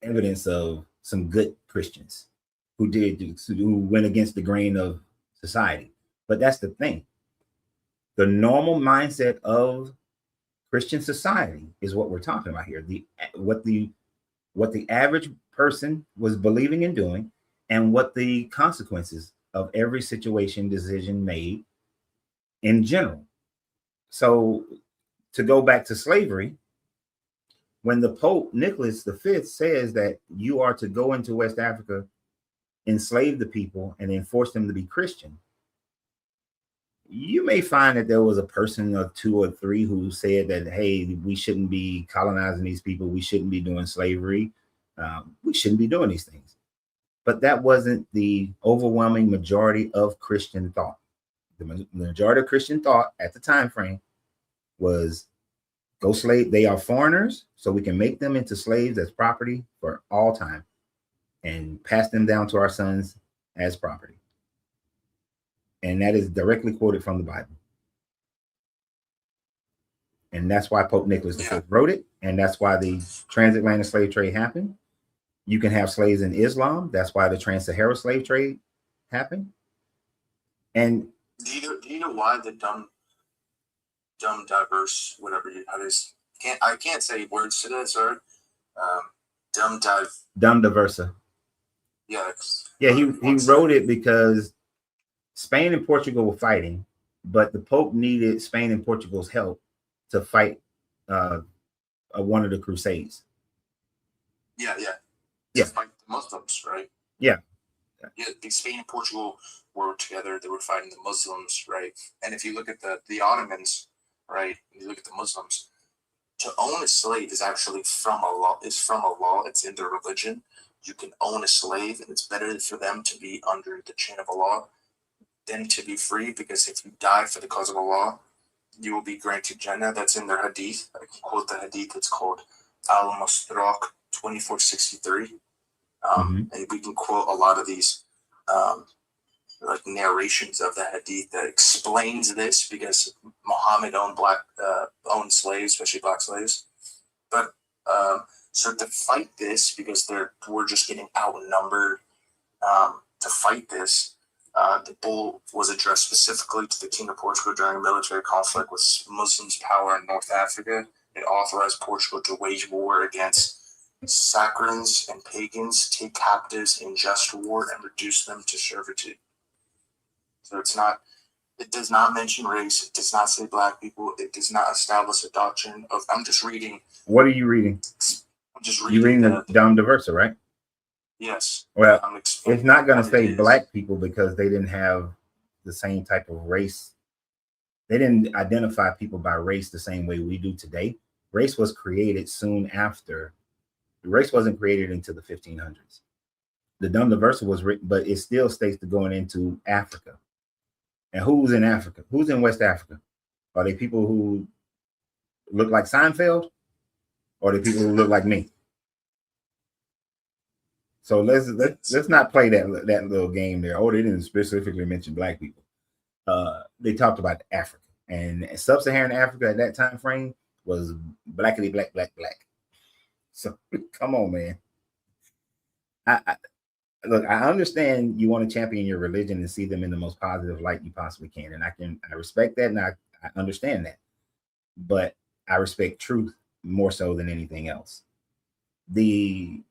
evidence of some good Christians who went against the grain of society. But that's the thing. The normal mindset of Christian society is what we're talking about here. What the average person was believing and doing, and what the consequences of every situation, decision made in general. So to go back to slavery, when the Pope Nicholas V says that you are to go into West Africa, enslave the people, and then force them to be Christian, you may find that there was a person or two or three who said that, hey, we shouldn't be colonizing these people. We shouldn't be doing slavery. We shouldn't be doing these things. But that wasn't the overwhelming majority of Christian thought. The majority of Christian thought at the time frame was go slave. They are foreigners, so we can make them into slaves as property for all time and pass them down to our sons as property. And that is directly quoted from the Bible. And that's why Pope Nicholas V wrote it. And that's why the transatlantic slave trade happened. You can have slaves in Islam. That's why the trans-Sahara slave trade happened. And do you know why the dumb diverse, whatever how it is, I can't say words today, sorry. Dumb diversa. Yeah. Yeah, he wrote it because Spain and Portugal were fighting, but the Pope needed Spain and Portugal's help to fight one of the Crusades. Yeah. To fight the Muslims, right? Yeah. Spain and Portugal were together. They were fighting the Muslims, right? And if you look at the Ottomans, right? You look at the Muslims. To own a slave is actually from a law. It's in their religion. You can own a slave, and it's better for them to be under the chain of a law than to be free, because if you die for the cause of Allah, you will be granted Jannah. That's in their hadith. I can quote the hadith. It's called Al-Mustadrak 2463. And we can quote a lot of these like narrations of the hadith that explains this, because Muhammad owned slaves, especially black slaves. But so to fight this, because we're just getting outnumbered, to fight this, the bull was addressed specifically to the King of Portugal during a military conflict with Muslims' power in North Africa. It authorized Portugal to wage war against Saracens and pagans, take captives in just war, and reduce them to servitude. So it does not mention race. It does not say black people. It does not establish a doctrine of, I'm just reading. What are you reading? I'm just reading. You're reading the Dom Diversa, right? Yes. Well, it's not going to say black people because they didn't have the same type of race. They didn't identify people by race the same way we do today. Race was created soon after. The race wasn't created until the 1500s. The Dom Diversa was written, but it still states to going into Africa. And who's in Africa? Who's in West Africa? Are they people who look like Seinfeld? Or are they people who look like me? So let's not play that little game there. Oh, they didn't specifically mention black people. They talked about Africa, and sub-Saharan Africa at that time frame was blackity black. So come on, man. look, I understand you want to champion your religion and see them in the most positive light you possibly can, and I respect that, and I understand that, but I respect truth more so than anything else. I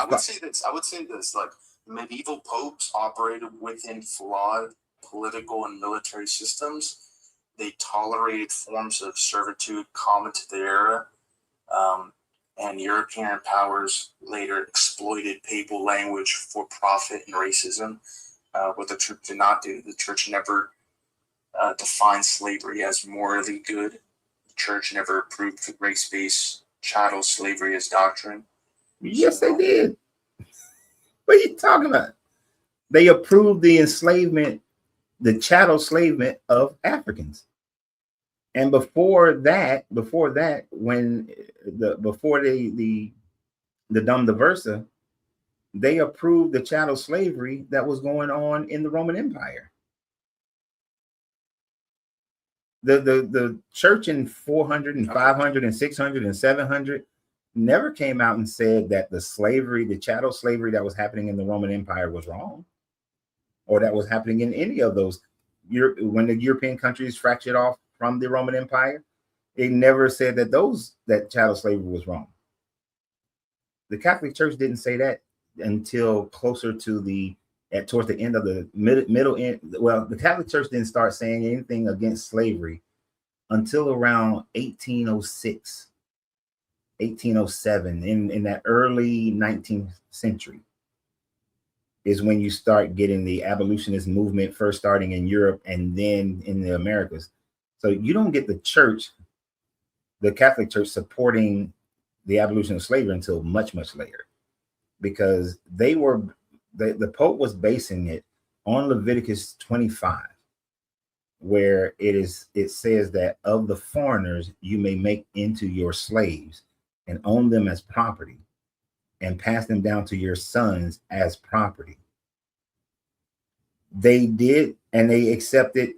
would say this: like medieval popes operated within flawed political and military systems. They tolerated forms of servitude common to the era. And European powers later exploited papal language for profit and racism. What the church did not do, the church never defined slavery as morally good. The church never approved the race-based chattel slavery as doctrine. Yes, they did. What are you talking about? They approved the enslavement, the chattel enslavement of Africans. And before that, when before the Dum Diversa, they approved the chattel slavery that was going on in the Roman Empire. The church in 400 and 500 and 600 and 700 never came out and said that the slavery, the chattel slavery that was happening in the Roman Empire was wrong, or that was happening in any of those. When the European countries fractured off from the Roman Empire, it never said that chattel slavery was wrong. The Catholic Church didn't say that until closer to towards the end of the middle end. Well, the Catholic Church didn't start saying anything against slavery until around 1806, 1807, in that early 19th century is when you start getting the abolitionist movement first starting in Europe and then in the Americas. So you don't get the church, the Catholic Church, supporting the abolition of slavery until much, much later, because the Pope was basing it on Leviticus 25, where it says that of the foreigners you may make into your slaves and own them as property and pass them down to your sons as property. They did, and they accepted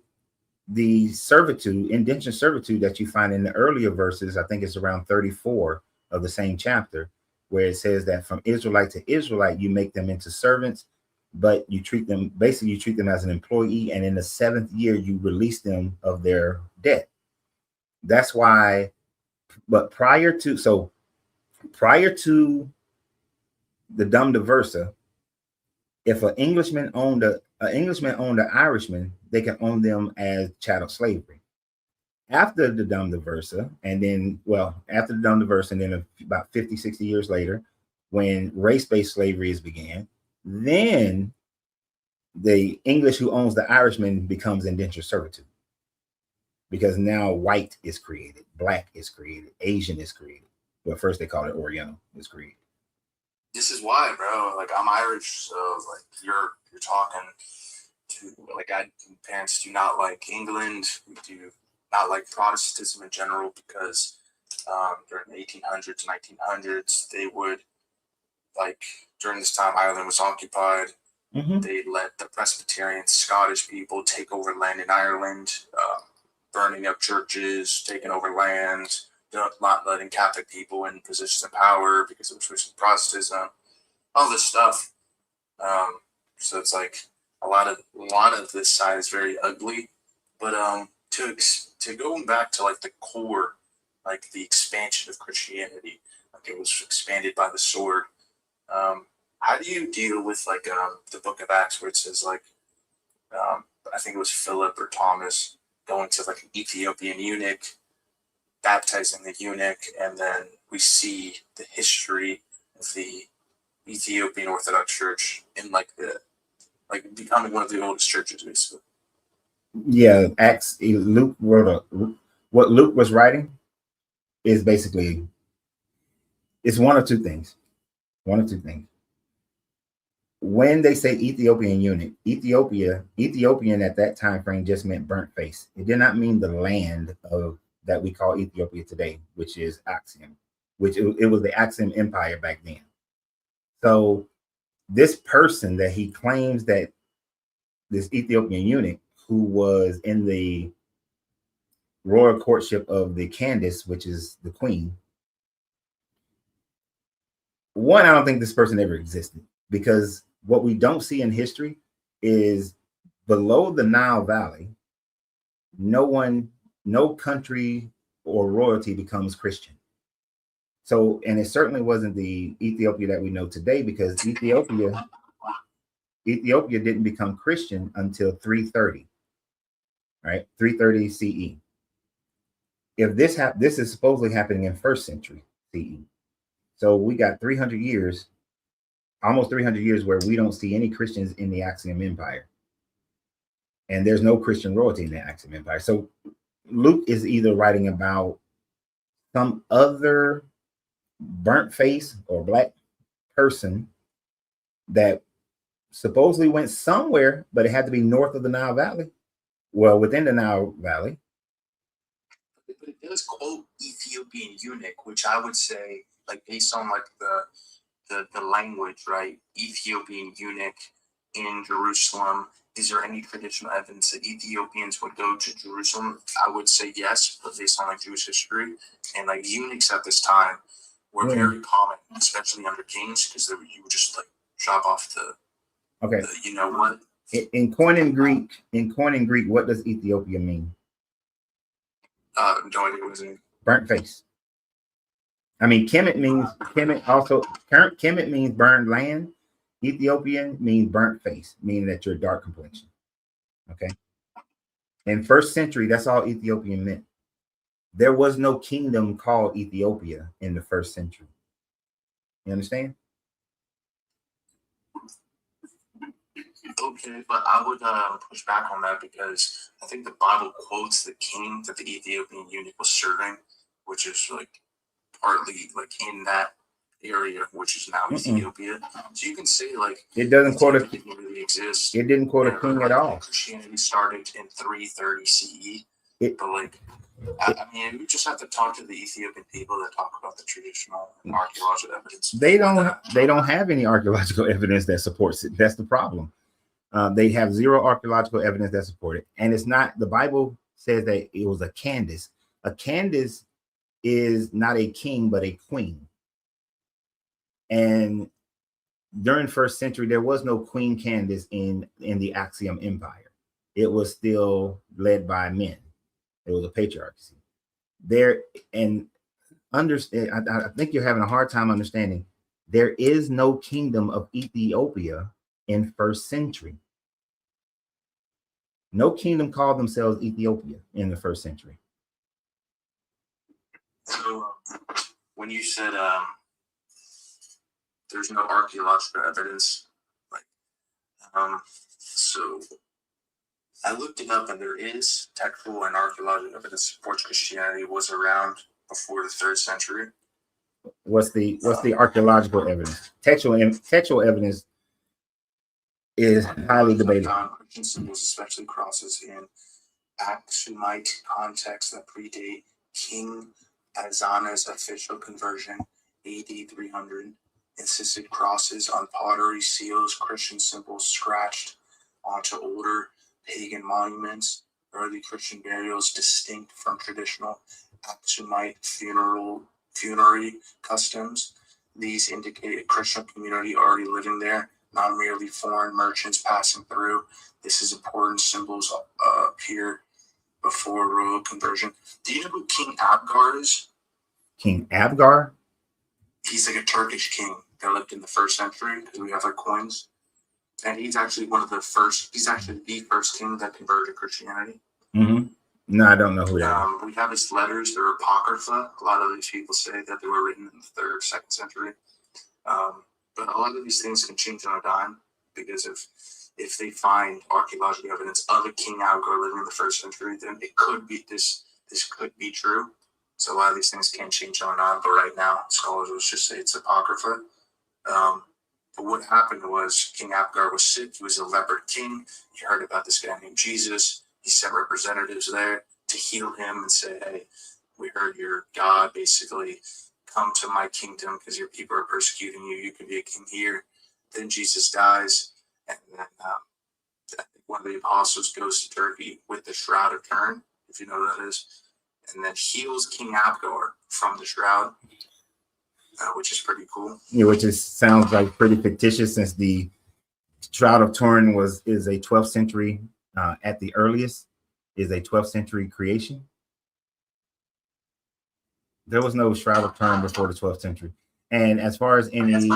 the servitude, indentured servitude that you find in the earlier verses. I think it's around 34 of the same chapter, where it says that from Israelite to Israelite, you make them into servants, but you treat them as an employee. And in the 7th year, you release them of their debt. That's why, but prior to the Dum Diversa, if an Englishman owned an Irishman, they can own them as chattel slavery. After the Dum Diversa, and then about 50, 60 years later, when race-based slavery began, then the English who owns the Irishman becomes indentured servitude, because now white is created, black is created, Asian is created. Well, first they called it Oriental is created. This is why, bro. Like, I'm Irish, so like you're talking to, like, parents do not like England. We do not like Protestantism in general, because during the 1800s, 1900s, they would, like, during this time Ireland was occupied. Mm-hmm. They let the Presbyterian Scottish people take over land in Ireland, burning up churches, taking over land, not letting Catholic people in positions of power because it was switching to Protestantism, all this stuff. So it's like a lot of this side is very ugly. But to going back to like the core, like the expansion of Christianity, like it was expanded by the sword. How do you deal with like the Book of Acts, where it says like I think it was Philip or Thomas going to like an Ethiopian eunuch, baptizing the eunuch, and then we see the history of the Ethiopian Orthodox Church in like becoming one of the oldest churches, basically. Yeah, Acts. Luke wrote what Luke was writing is basically, it's one of two things. When they say Ethiopian eunuch, Ethiopian at that time frame just meant burnt face. It did not mean the land of that we call Ethiopia today, which is Axiom, which it was the Axiom Empire back then. So this person that he claims, that this Ethiopian eunuch who was in the royal courtship of the Candace, which is the queen. One, I don't think this person ever existed, because what we don't see in history is below the Nile Valley, no country or royalty becomes Christian. So, and it certainly wasn't the Ethiopia that we know today, because Ethiopia didn't become Christian until 330, right? 330 CE. If this is supposedly happening in 1st century CE. So we got 300 years, almost 300 years where we don't see any Christians in the Axiom Empire. And there's no Christian royalty in the Axiom Empire. So Luke is either writing about some other burnt face or black person that supposedly went somewhere, but it had to be north of the Nile Valley. Well, within the Nile Valley. But it does quote Ethiopian eunuch, which I would say, like, based on like the language, right? Ethiopian eunuch in Jerusalem. Is there any traditional evidence that Ethiopians would go to Jerusalem? I would say yes, but based on like Jewish history, and like eunuchs at this time were very common, especially under kings, because you would just like chop off the you know what? In Koine Greek, what does Ethiopia mean? No idea what it was. Burnt face. I mean, Kemet means burned land. Ethiopian means burnt face, meaning that you're dark complexion. Okay. In 1st century, that's all Ethiopian meant. There was no kingdom called Ethiopia in the 1st century. You understand? Okay, but I would push back on that, because I think the Bible quotes the king that the Ethiopian eunuch was serving, which is like partly like in that area, which is now Ethiopia. So you can say like it doesn't quote a didn't really exist. It didn't quote a king at all. Christianity started in 330 CE. But like, I mean, we just have to talk to the Ethiopian people that talk about the traditional and archaeological evidence. They don't have any archaeological evidence that supports it. That's the problem. They have zero archaeological evidence that support it. And it's not, the Bible says that it was a Candace. A Candace is not a king, but a queen. And during 1st century, there was no Queen Candace in the Axiom Empire. It was still led by men. It was a patriarchy. There, and understand, I think you're having a hard time understanding. There is no kingdom of Ethiopia in 1st century. No kingdom called themselves Ethiopia in the 1st century. So when you said there's no archaeological evidence, like so I looked it up, and there is textual and archaeological evidence supports Christianity was around before the 3rd century. What's the archaeological evidence? Textual evidence is highly debated. Christian symbols, especially crosses, in Aksumite contexts that predate King Azana's official conversion, AD 300. Insisted crosses on pottery, seals, Christian symbols scratched onto older pagan monuments, early Christian burials distinct from traditional Aksumite funerary customs. These indicate a Christian community already living there, not merely foreign merchants passing through. This is important. Symbols appear before royal conversion. Do you know who King Abgar is? King Abgar? He's like a Turkish king that lived in the 1st century, because we have our coins. And he's actually he's actually the first king that converted to Christianity. Mm-hmm. No, I don't know who that is. We have his letters. They're apocrypha. A lot of these people say that they were written in the 3rd, 2nd century. But a lot of these things can change on a dime, because if they find archaeological evidence of a King Abgar living in the 1st century, then it could be this could be true. So a lot of these things can change on a dime. But right now, scholars will just say it's apocrypha. But what happened was King Abgar was sick. He was a leopard king. He heard about this guy named Jesus. He sent representatives there to heal him and say, hey, we heard your God basically come to my kingdom because your people are persecuting you. You can be a king here. Then Jesus dies. And then I think one of the apostles goes to Turkey with the Shroud of Turin, if you know what that is, and then heals King Abgar from the shroud. Which is pretty cool. Yeah, which sounds like pretty fictitious, since the Shroud of Turin is a 12th century at the earliest, is a 12th century creation. There was no Shroud of Turin before the 12th century. And as far as any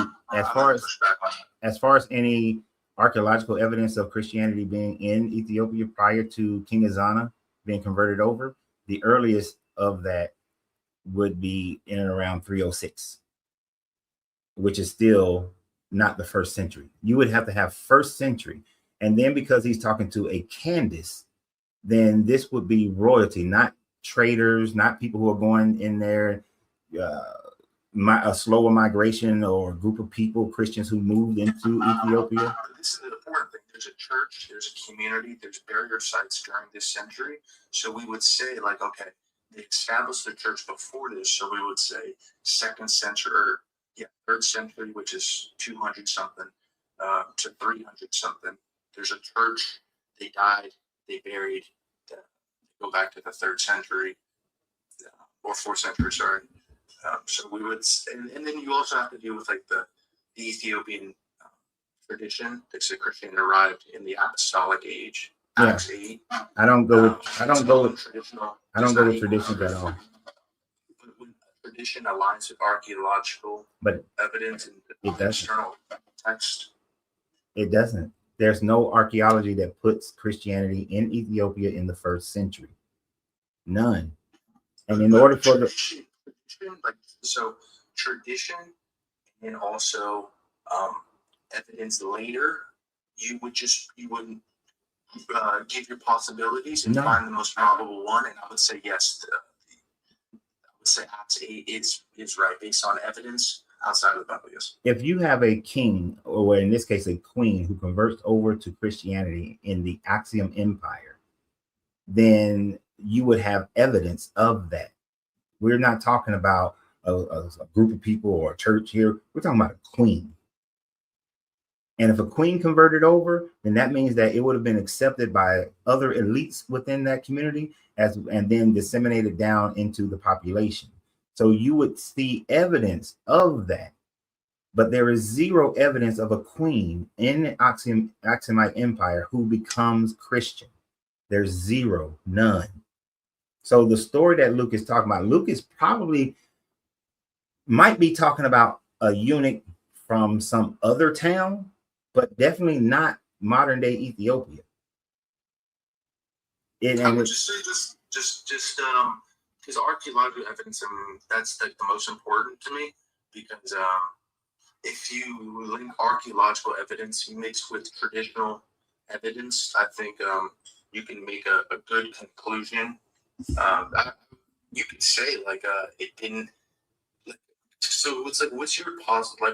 archaeological evidence of Christianity being in Ethiopia prior to King Ezana being converted over, the earliest of that would be in and around 306, which is still not the first century. You would have to have first century. And then because he's talking to a Candace, then this would be royalty, not traders, not people who are going in there, a slower migration or a group of people, Christians who moved into Ethiopia. This is the important thing. There's a church, there's a community, there's barrier sites during this century. So we would say, like, okay, they established the church before this. So we would say second century, or third century, which is 200 something to 300 something. There's a church, they died, they buried, they go back to the third century or fourth century, sorry. So we would, and then you also have to deal with like the Ethiopian tradition that said Christianity arrived in the apostolic age. Yeah. Acts 8. I don't go with traditional. traditions at all. When tradition aligns with archaeological evidence and external text, it doesn't. There's no archaeology that puts Christianity in Ethiopia in the first century. None. And in order for tradition, tradition and also evidence later, you wouldn't give your possibilities and find the most probable one. And I would say yes. I would say Acts 8 is right based on evidence outside of the Bible. Yes. If you have a king, or in this case a queen, who converts over to Christianity in the Axiom Empire, then you would have evidence of that. We're not talking about a group of people or a church here. We're talking about a queen. And if a queen converted over, then that means that it would have been accepted by other elites within that community and then disseminated down into the population. So you would see evidence of that. But there is zero evidence of a queen in the Aksumite Empire who becomes Christian. There's zero, none. So the story that Luke is talking about, Luke is probably might be talking about a eunuch from some other town, but definitely not modern day Ethiopia. I would just say just because archaeological evidence, I mean, that's like the most important to me, because if you link archaeological evidence mixed with traditional evidence, I think you can make a good conclusion. You could say like it didn't. So it's like, what's your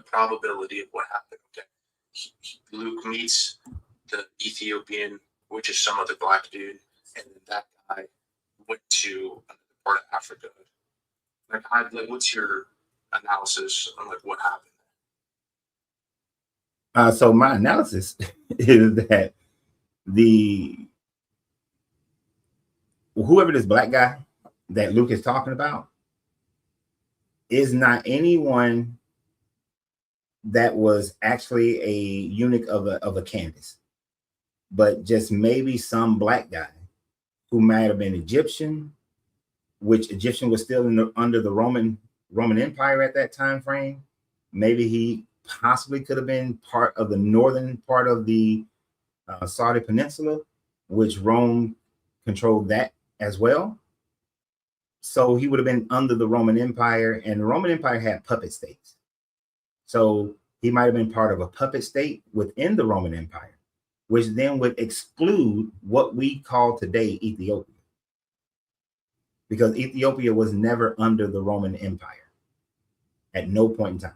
probability of what happened? Okay, Luke meets the Ethiopian, which is some other black dude, and then that guy went to another part of Africa. Like, what's your analysis on like what happened? So my analysis is that whoever this black guy that Luke is talking about is not anyone that was actually a eunuch of a Candace, but just maybe some black guy who might have been Egyptian, which Egyptian was still under the Roman Empire at that time frame. Maybe he possibly could have been part of the northern part of the Saudi Peninsula, which Rome controlled that as well. So he would have been under the Roman Empire, and the Roman Empire had puppet states. So he might have been part of a puppet state within the Roman Empire, which then would exclude what we call today Ethiopia. Because Ethiopia was never under the Roman Empire at no point in time.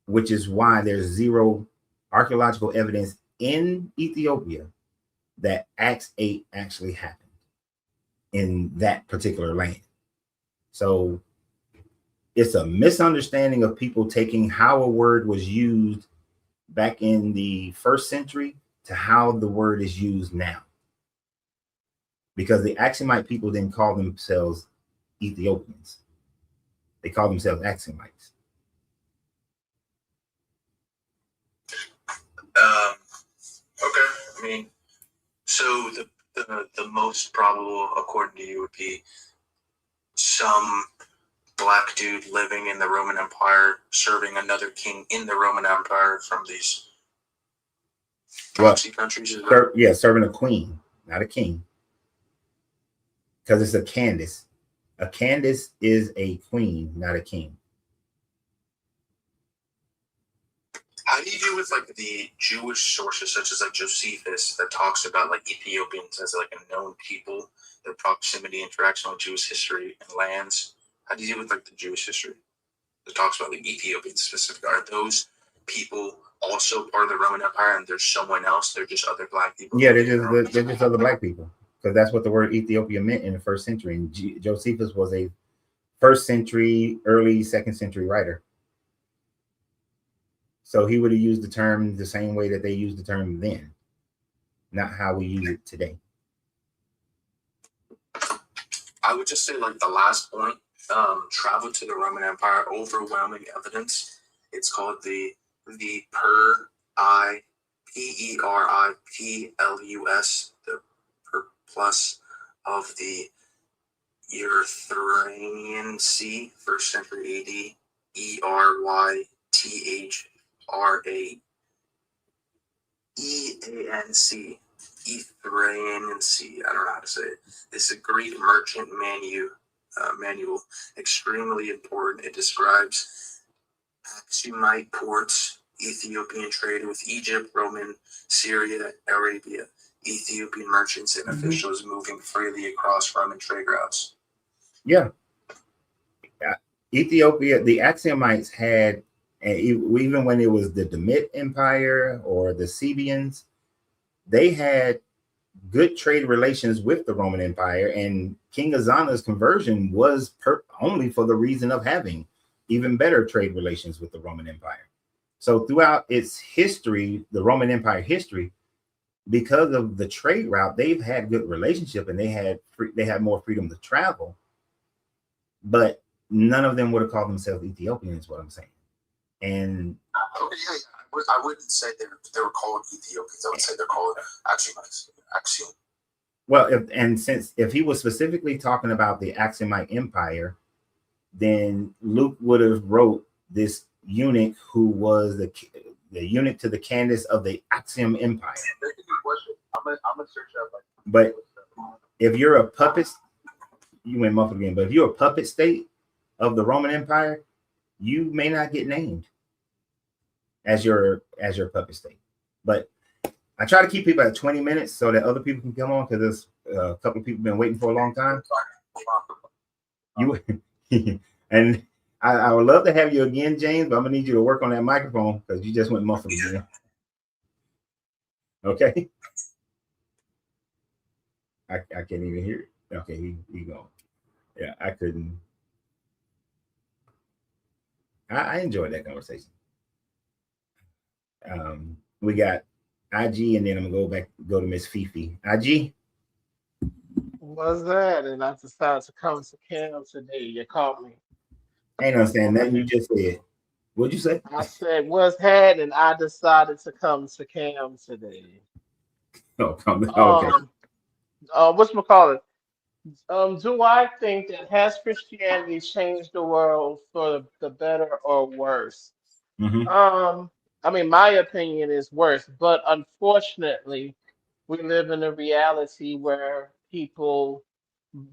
Which is why there's zero archaeological evidence in Ethiopia that Acts 8 actually happened in that particular land. So it's a misunderstanding of people taking how a word was used back in the first century to how the word is used now. Because the Aksumite people didn't call themselves Ethiopians. They called themselves Aksumites. Okay. I mean, so the most probable, according to you, would be some black dude living in the Roman Empire, serving another king in the Roman Empire from these proxy countries. Yeah, serving a queen, not a king, because it's a Candace. A Candace is a queen, not a king. How do you do with like the Jewish sources such as like Josephus that talks about like Ethiopians as like a known people, their proximity, interaction with Jewish history and lands? How do you deal with like the Jewish history that talks about like Ethiopians specifically? Are those people also part of the Roman Empire and there's someone else? They're just other black people? Yeah, they're just other black people, because that's what the word Ethiopia meant in the first century. And Josephus was a first century, early second century writer. So he would have used the term the same way that they used the term then, not how we use it today. I would just say like the last point, travel to the Roman Empire, overwhelming evidence. It's called the Peripplus, the Perplus of the Erythraean Sea, 1st century AD, ERYTHRAEANC, Erythraean Sea. I don't know how to say it. This is a Greek merchant manual, extremely important. It describes Aksumite ports, Ethiopian trade with Egypt, Roman, Syria, Arabia, Ethiopian merchants and officials moving freely across Roman trade routes. Yeah. Ethiopia, the Axumites had, even when it was the Demit Empire or the Sabians, they had good trade relations with the Roman Empire, and King Azana's conversion was only for the reason of having even better trade relations with the Roman Empire. So throughout its history, the Roman Empire history, because of the trade route, they've had good relationship, and they had more freedom to travel, but none of them would have called themselves Ethiopian, is what I'm saying. And I wouldn't say they were called Ethiopians. I would say they're called Axumites. Well, if he was specifically talking about the Axumite Empire, then Luke would have wrote this eunuch who was the eunuch to the Candace of the Axiom Empire. I'm gonna search up. But if you're a puppet, you went muffled again. But if you're a puppet state of the Roman Empire, you may not get named as your puppet state. But I try to keep people at 20 minutes so that other people can come on, because there's a couple of people been waiting for a long time. And I would love to have you again, James, but I'm gonna need you to work on that microphone because you just went muffled again. Okay. I can't even hear it. Okay, he gone. Yeah, I couldn't. I enjoyed that conversation. We got IG, and then I'm gonna go to Miss Fifi. IG. What's that? And I decided to come to camp today. You caught me. I ain't understand nothing you just said. What'd you say? I said, what's that? And I decided to come to camp today. Oh, okay. Whatchamacallit? Do I think that has Christianity changed the world for the better or worse? Mm-hmm. I mean, my opinion is worse, but unfortunately, we live in a reality where people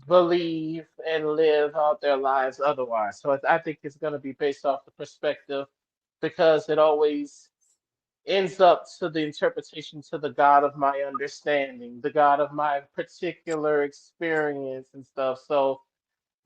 believe and live out their lives otherwise. So I think it's going to be based off the perspective, because it always ends up to the interpretation to the God of my understanding, the God of my particular experience and stuff. So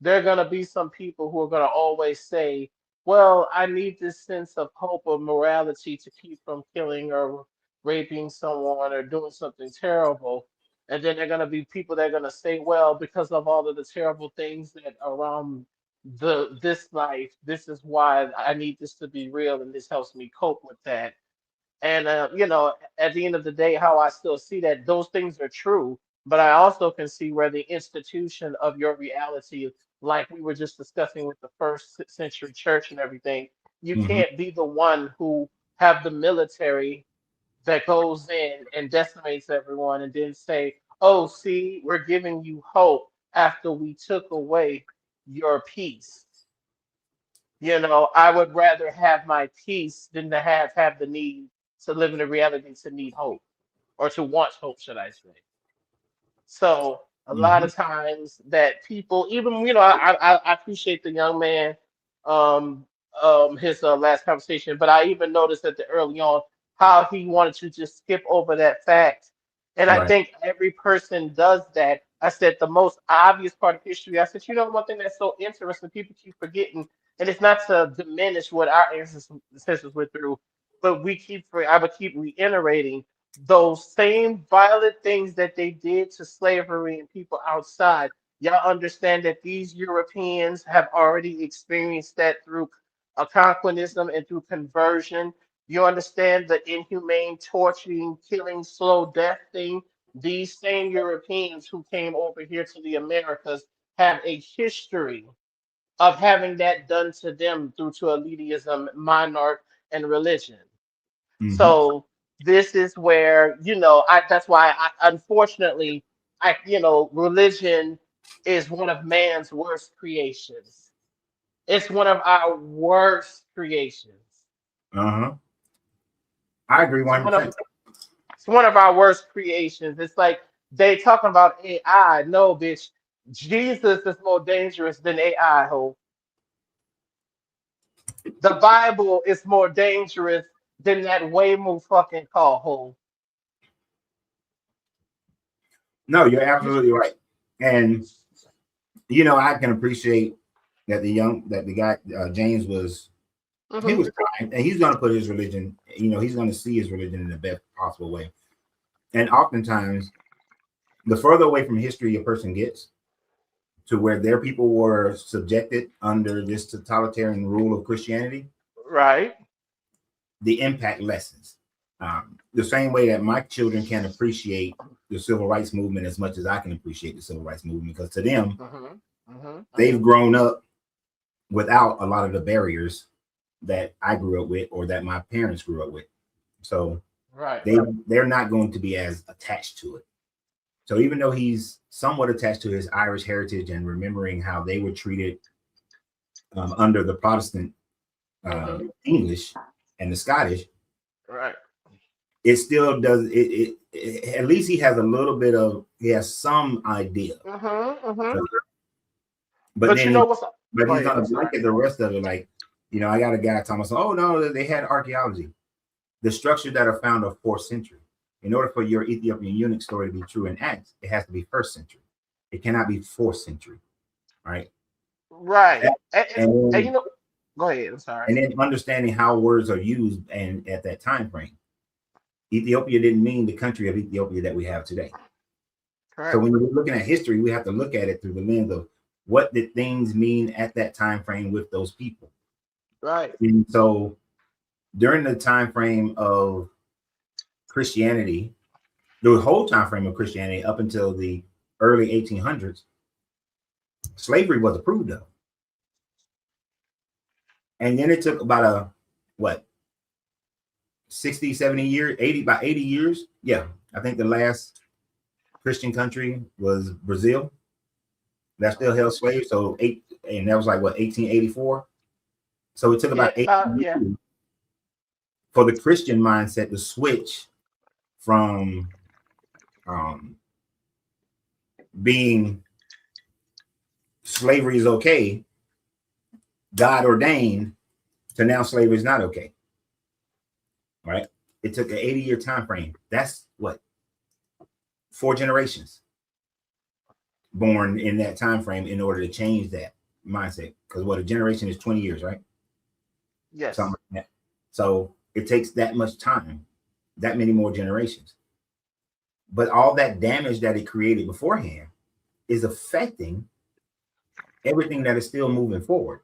there are going to be some people who are going to always say, well, I need this sense of hope or morality to keep from killing or raping someone or doing something terrible. And then there are going to be people that are going to say, well, because of all of the terrible things that are around this life, this is why I need this to be real, and this helps me cope with that. And at the end of the day, how I still see that those things are true, but I also can see where the institution of your reality, like we were just discussing with the first century church and everything, you Mm-hmm. can't be the one who have the military that goes in and decimates everyone and then say, oh, see, we're giving you hope after we took away your peace. You know, I would rather have my peace than to have the need to live in the reality to need hope or to want hope, should I say. So a lot Mhm. of times that people, even I appreciate the young man, um, his last conversation, but I even noticed that the early on how he wanted to just skip over that fact, and I Right. think every person does that. I said the most obvious part of history. I said, you know, one thing that's so interesting, people keep forgetting, and it's not to diminish what our ancestors went through, but I would keep reiterating those same violent things that they did to slavery and people outside. Y'all understand that these Europeans have already experienced that through a conquistism and through conversion. You understand the inhumane, torturing, killing, slow death thing. These same Europeans who came over here to the Americas have a history of having that done to them due to elitism, monarch, and religion. Mhm. So this is where, you know, that's why unfortunately, religion is one of man's worst creations. It's one of our worst creations. Uh-huh. I agree It's one of 100%. it's one of our worst creations. It's like they talking about AI. No, bitch, Jesus is more dangerous than AI. Ho, the Bible is more dangerous than that Waymo fucking call. Ho, No, you're you. absolutely right. And I can appreciate that the guy James was he Mhm. was trying, and he's going to put his religion. He's going to see his religion in the best possible way. And oftentimes, the further away from history a person gets to where their people were subjected under this totalitarian rule of Christianity, Right. the impact lessens. The same way that my children can appreciate the civil rights movement as much as I can appreciate the civil rights movement, because to them, Mhm. Mhm. they've Mhm. grown up without a lot of the barriers that I grew up with or that my parents grew up with. So Right. they're not going to be as attached to it. So even though he's somewhat attached to his Irish heritage and remembering how they were treated under the Protestant Mhm. English and the Scottish, Right. it still does it. At least he has some idea. Mhm. Mhm. But But you then know what's up? but Go he's ahead. gonna I'm sorry. blanket the rest of it. Like, I got a guy telling us, oh no, they had archaeology. The structures that are found are 4th century. In order for your Ethiopian eunuch story to be true in Acts, it has to be 1st century. It cannot be 4th century, right? Right. That- And and you know, go ahead. I'm sorry. and then understanding how words are used and at that time frame. Ethiopia didn't mean the country of Ethiopia that we have today. So Correct. when we're looking at history, we have to look at it through the lens of what did things mean at that time frame with those people. Right. And so during the time frame of Christianity, the whole time frame of Christianity up until the early 1800s, slavery was approved of. And then it took about what, 60, 70 years, about 80 years. Yeah, I think the last Christian country was Brazil that still held slaves. So and that was like what, 1884. So it took Yeah. about 80 Yeah. years for the Christian mindset to switch from um, being slavery is okay, God ordained, to now slavery is not okay. Right? It took an 80-year time frame. That's what, 4 generations born in that time frame in order to change that mindset. Because what, a generation is 20 years, right? Something Yes. like that. So it takes that much time, that many more generations. But all that damage that it created beforehand is affecting everything that is still moving forward.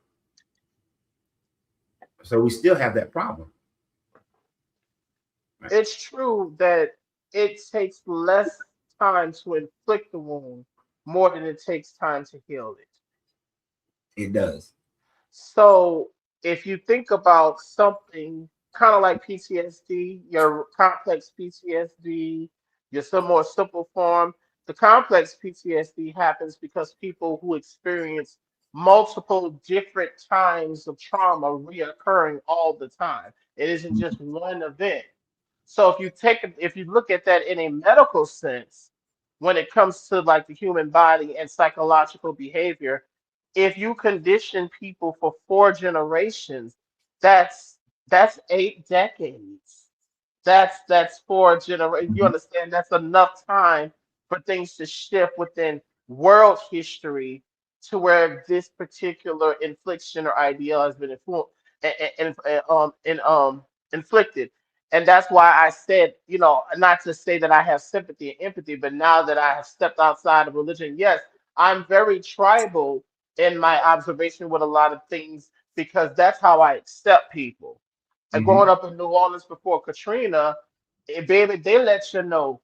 So we still have that problem. Right? It's true that it takes less time to inflict the wound more than it takes time to heal it. It does. So if you think about something kind of like PTSD, your complex PTSD, your some more simple form. The complex PTSD happens because people who experience multiple different times of trauma reoccurring all the time. It isn't just one event. So if you look at that in a medical sense, when it comes to like the human body and psychological behavior, if you condition people for 4 generations, that's that's 8 decades. That's 4 generations. You Mhm. understand? That's enough time for things to shift within world history to where this particular infliction or ideal has been inflicted. And that's why I said, not to say that I have sympathy and empathy, but now that I have stepped outside of religion, yes, I'm very tribal in my observation with a lot of things because that's how I accept people. Growing Mhm. up in New Orleans before Katrina, baby, they let you know.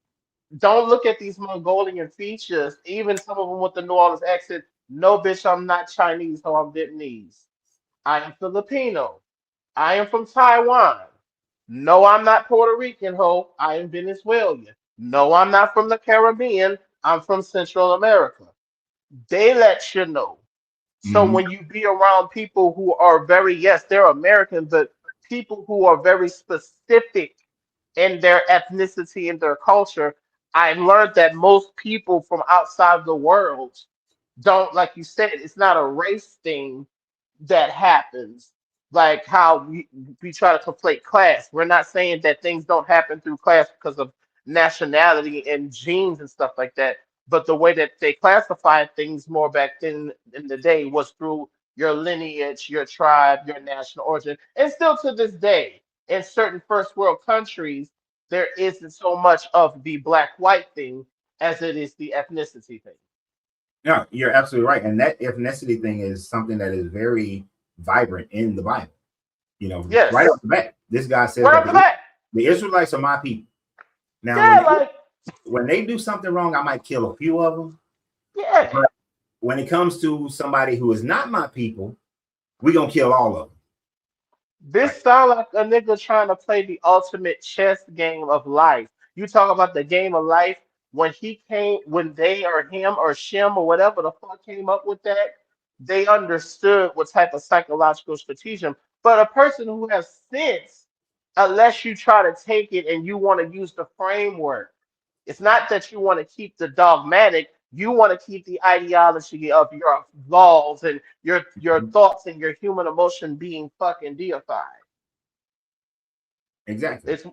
Don't look at these Mongolian features, even some of them with the New Orleans accent. No, bitch, I'm not Chinese, so I'm Vietnamese. I am Filipino. I am from Taiwan. No, I'm not Puerto Rican, ho. I am Venezuelan. No, I'm not from the Caribbean. I'm from Central America. They let you know. So Mhm. when you be around people who are very, yes, they're American, but people who are very specific in their ethnicity and their culture, I learned that most people from outside the world don't, like you said, it's not a race thing that happens. Like how we try to conflate class. We're not saying that things don't happen through class because of nationality and genes and stuff like that. But the way that they classified things more back then in the day was through your lineage, your tribe, your national origin. And still to this day, in certain first world countries, there isn't so much of the black white thing as it is the ethnicity thing. Yeah, you're absolutely right. And that ethnicity thing is something that is very vibrant in the Bible. Right off Yes. the bat, this guy says Right that off the bat. the Israelites are my people. Now, Yeah, like, when they do something wrong, I might kill a few of them. yeah. But when it comes to somebody who is not my people, we're gonna kill all of them. Right. This sound like a nigga trying to play the ultimate chess game of life. You talk about the game of life when they or him or Shem or whatever the fuck came up with that, they understood what type of psychological strategy. But a person who has sense, unless you try to take it and you want to use the framework, it's not that you want to keep the dogmatic, you want to keep the ideology of your laws and your Mhm. thoughts and your human emotion being fucking deified. Exactly. It's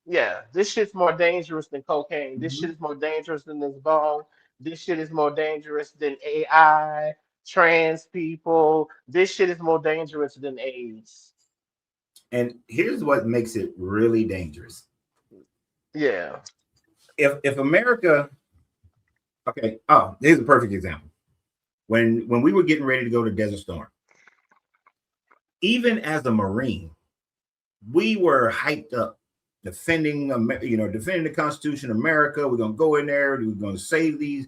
yeah, this shit's more dangerous than cocaine. This shit Mhm. is more dangerous than this bone. This shit is more dangerous than AI, trans people. This shit is more dangerous than AIDS. And here's what makes it really dangerous. Yeah. If America, okay, oh, here's a perfect example. When we were getting ready to go to Desert Storm, even as a Marine, we were hyped up, defending, defending the Constitution of America. We're gonna go in there. We're gonna save these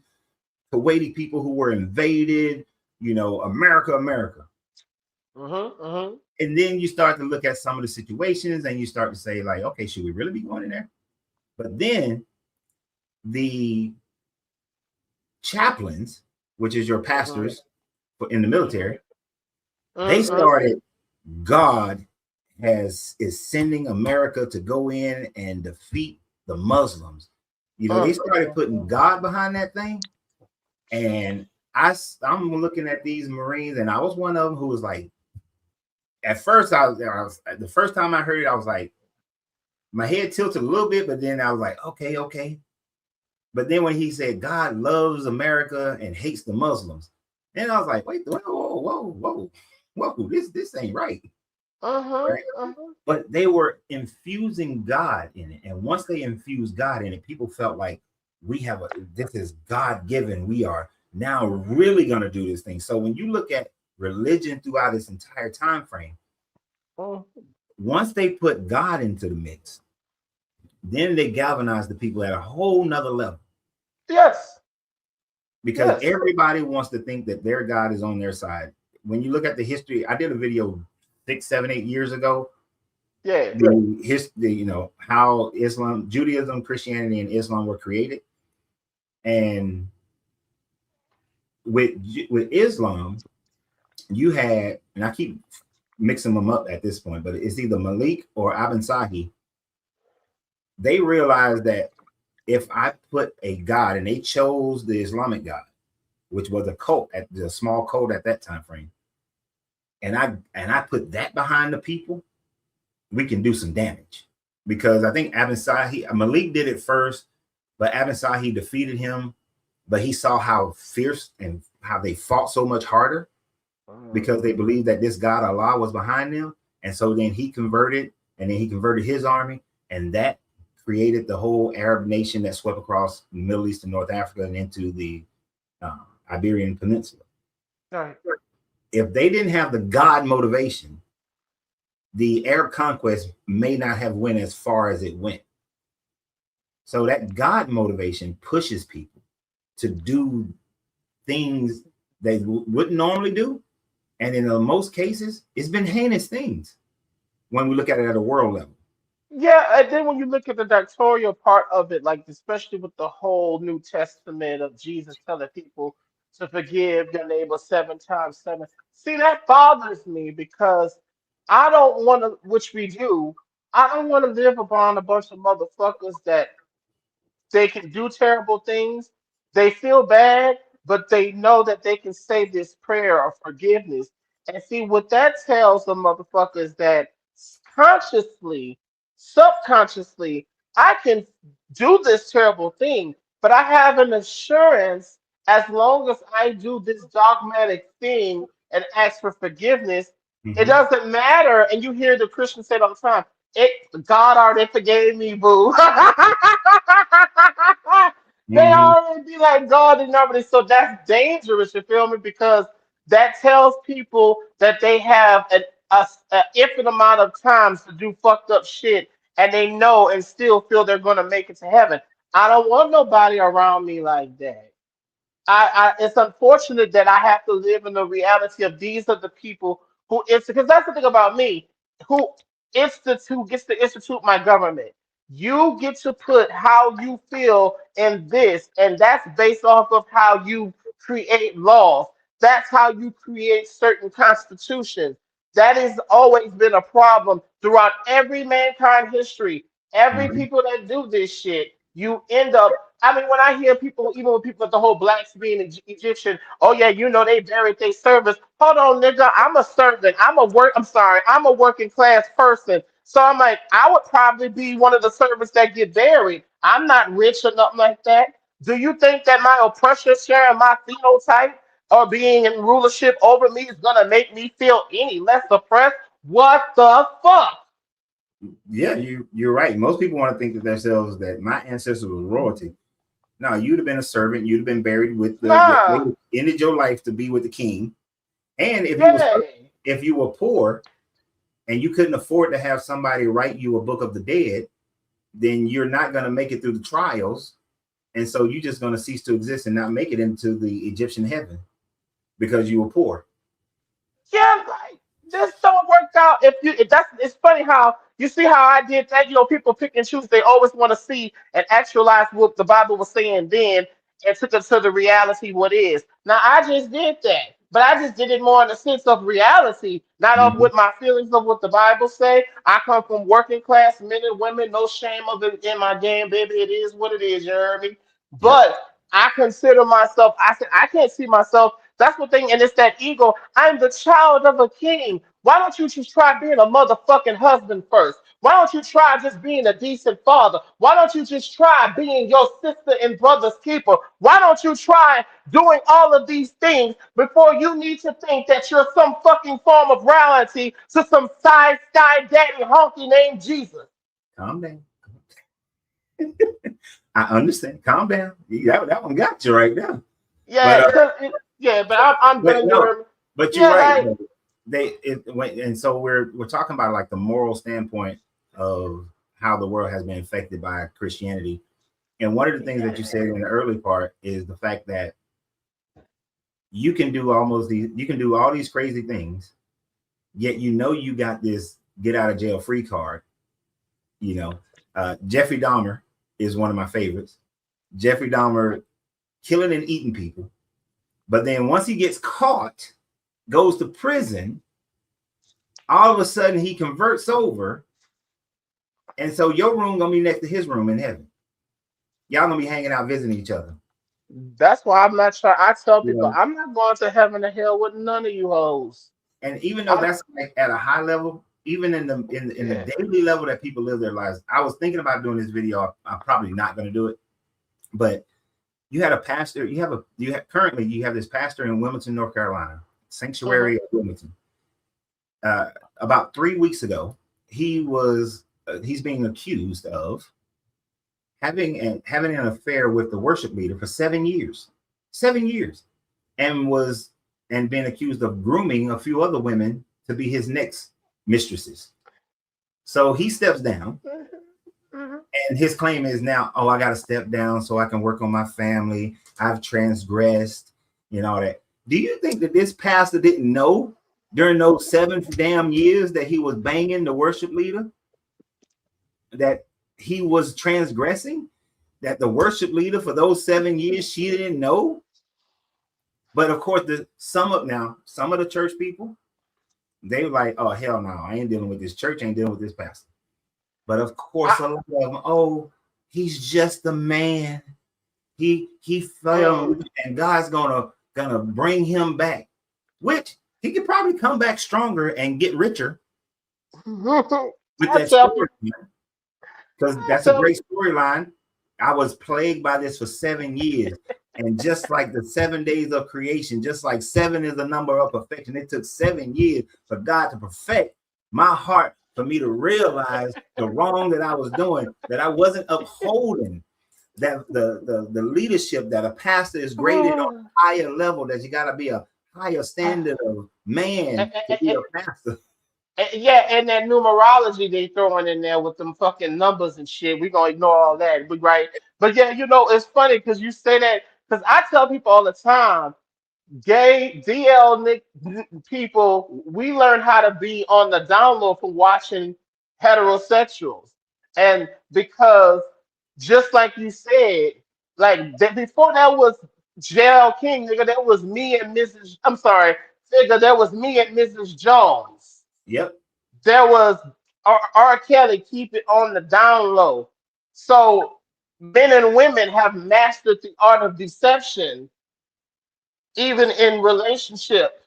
Kuwaiti people who were invaded. America, America. Mm-hmm. And then you start to look at some of the situations, and you start to say, like, okay, should we really be going in there? But then the chaplains, which is your Mm-hmm. pastors in the military, they Mm-hmm. started. God is sending America to go in and defeat the Muslims. They started putting God behind that thing, and I'm looking at these Marines, and I was one of them who was like, at first the first time I heard it, I was like, my head tilted a little bit, but then I was like, okay. But then when he said God loves America and hates the Muslims, then I was like, wait, whoa, this ain't right. Mm-hmm. Right? Mm-hmm. But they were infusing God in it. And once they infused God in it, people felt like this is God given. We are now really going to do this thing. So when you look at religion throughout this entire time frame, Mm-hmm. once they put God into the mix, then they galvanized the people at a whole nother level Yes. because Yes. everybody wants to think that their God is on their side. When you look at the history, I did a video 6, 7, 8 years ago Yeah. the how Islam, Judaism, Christianity, and Islam were created. And with Islam, you had, and I keep mixing them up at this point, but it's either Malik or Ibn Sahi. They realized that if I put a god, and they chose the Islamic god, which was a cult, at the small cult at that time frame, and I put that behind the people, we can do some damage. Because I think Ibn Sahi, Malik did it first, but Ibn Sahi defeated him, but he saw how fierce and how they fought so much harder because they believed that this God Allah was behind them. And so then he converted, and then he converted his army, and that created the whole Arab nation that swept across the Middle East and North Africa and into the Iberian Peninsula. Right. If they didn't have the God motivation, the Arab conquest may not have went as far as it went. So that God motivation pushes people to do things they wouldn't normally do. And in most cases, it's been heinous things when we look at it at a world level. Yeah, and then when you look at the doctorial part of it, like especially with the whole New Testament of Jesus telling people to forgive your neighbor 7 times 7. See, that bothers me because I don't want to, which we do, I don't want to live upon a bunch of motherfuckers that they can do terrible things. They feel bad, but they know that they can say this prayer of forgiveness. And see, what that tells the motherfuckers that consciously, subconsciously, I can do this terrible thing, but I have an assurance as long as I do this dogmatic thing and ask for forgiveness, it doesn't matter. And you hear the Christians say it all the time, God already forgave me, boo. They already be like, God didn't already. So that's dangerous, you feel me? Because that tells people that they have an infinite amount of times to do fucked up shit, and they know and still feel they're going to make it to heaven. I don't want nobody around me like that. It's unfortunate that I have to live in the reality of these are the people who because that's the thing about me, who gets to institute my government. You get to put how you feel in this, and that's based off of how you create laws. That's how you create certain constitutions. That has always been a problem throughout every mankind history. Every people that do this shit, you end up. I mean, when I hear people, even with people with the whole blacks being Egyptian, oh yeah, they buried their servants. Hold on, nigga, I'm a servant. I'm a working class person. So I'm like, I would probably be one of the servants that get buried. I'm not rich or nothing like that. Do you think that my oppression sharing my phenotype or being in rulership over me is gonna make me feel any less oppressed? What the fuck? Yeah, you're right. Most people want to think to themselves that my ancestors were royalty. No, you'd have been a servant. You'd have been buried with Nah. ended your life to be with the king. And if you were poor and you couldn't afford to have somebody write you a book of the dead, then you're not going to make it through the trials. And so you're just going to cease to exist and not make it into the Egyptian heaven because you were poor. Yeah, like this don't work out. It's funny how you see how I did that. People pick and choose. They always want to see and actualize what the Bible was saying then and took it to the reality what is. Now I just did that, but I just did it more in the sense of reality, not of what my feelings of what the Bible say. I come from working class men and women, no shame of it in my game, baby. It is what it is, you heard me? But I consider myself, I said, I can't see myself. That's the thing, and it's that ego. I'm the child of a king. Why don't you just try being a motherfucking husband first? Why don't you try just being a decent father? Why don't you just try being your sister and brother's keeper? Why don't you try doing all of these things before you need to think that you're some fucking form of royalty to some side sky daddy honky named Jesus? Calm down. I understand. Calm down. That one got you right now. Yeah, but I'm but gonna but you're right. And so we're talking about like the moral standpoint of how the world has been affected by Christianity. And one of the things that you said in the early part is the fact that you can do all these crazy things, yet you got this get out of jail free card. Jeffrey Dahmer is one of my favorites. Jeffrey Dahmer killing and eating people. But then once he gets caught, goes to prison, all of a sudden he converts over. And so your room gonna be next to his room in heaven. Y'all gonna be hanging out visiting each other. That's why I'm not trying. I tell people I'm not going to heaven or hell with none of you hoes. And even though that's like at a high level, even in the daily level that people live their lives, I was thinking about doing this video. I'm probably not going to do it, but you had a pastor. You have this pastor in Wilmington, North Carolina, Sanctuary of Wilmington. About 3 weeks ago, he's being accused of having an affair with the worship leader for 7 years, and being accused of grooming a few other women to be his next mistresses. So he steps down, and his claim is now, I got to step down so I can work on my family. I've transgressed, all that. Do you think that this pastor didn't know during those 7 damn years that he was banging the worship leader that he was transgressing? That the worship leader for those 7 years, she didn't know? But of course, some of the church people, they were like, oh, hell no, I ain't dealing with this church, I ain't dealing with this pastor. But of course, a lot of them, he's just a man. He fell, and God's gonna bring him back, which he could probably come back stronger and get richer with that story. Because that's a great storyline. I was plagued by this for 7 years. And just like the 7 days of creation, just like 7 is the number of perfection, it took 7 years for God to perfect my heart, for me to realize the wrong that I was doing, that I wasn't upholding that the leadership that a pastor is graded on a higher level, that you got to be a higher standard of man to be a pastor. Yeah, and that numerology they throwing in there with them fucking numbers and shit. We're gonna ignore all that, right? But yeah, it's funny because you say that, because I tell people all the time, gay DL people, we learn how to be on the download from watching heterosexuals. And because just like you said, before that was JL King, nigga, that was me and Mrs. I'm sorry, figure, that was me and Mrs. Jones. Yep. There was R. Kelly, keep it on the down low. So men and women have mastered the art of deception, even in relationship.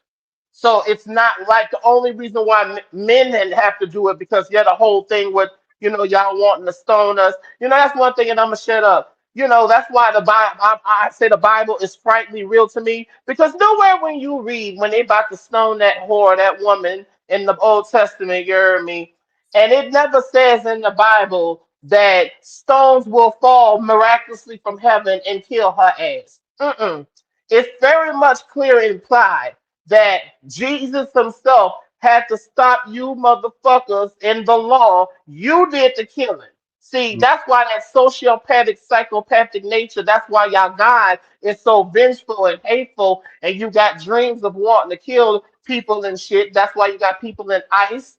So it's not like the only reason why men have to do it, because the whole thing with, y'all wanting to stone us. That's one thing, and I'm going to shut up. That's why the Bible, I say the Bible is frightfully real to me, because nowhere when you read, when they about to stone that whore, that woman in the Old Testament, you hear me? And it never says in the Bible that stones will fall miraculously from heaven and kill her ass. It's very much clear and implied that Jesus himself had to stop you motherfuckers in the law. You did the killing. See, that's why that sociopathic, psychopathic nature, that's why y'all God is so vengeful and hateful, and you got dreams of wanting to kill people and shit. That's why you got people in ICE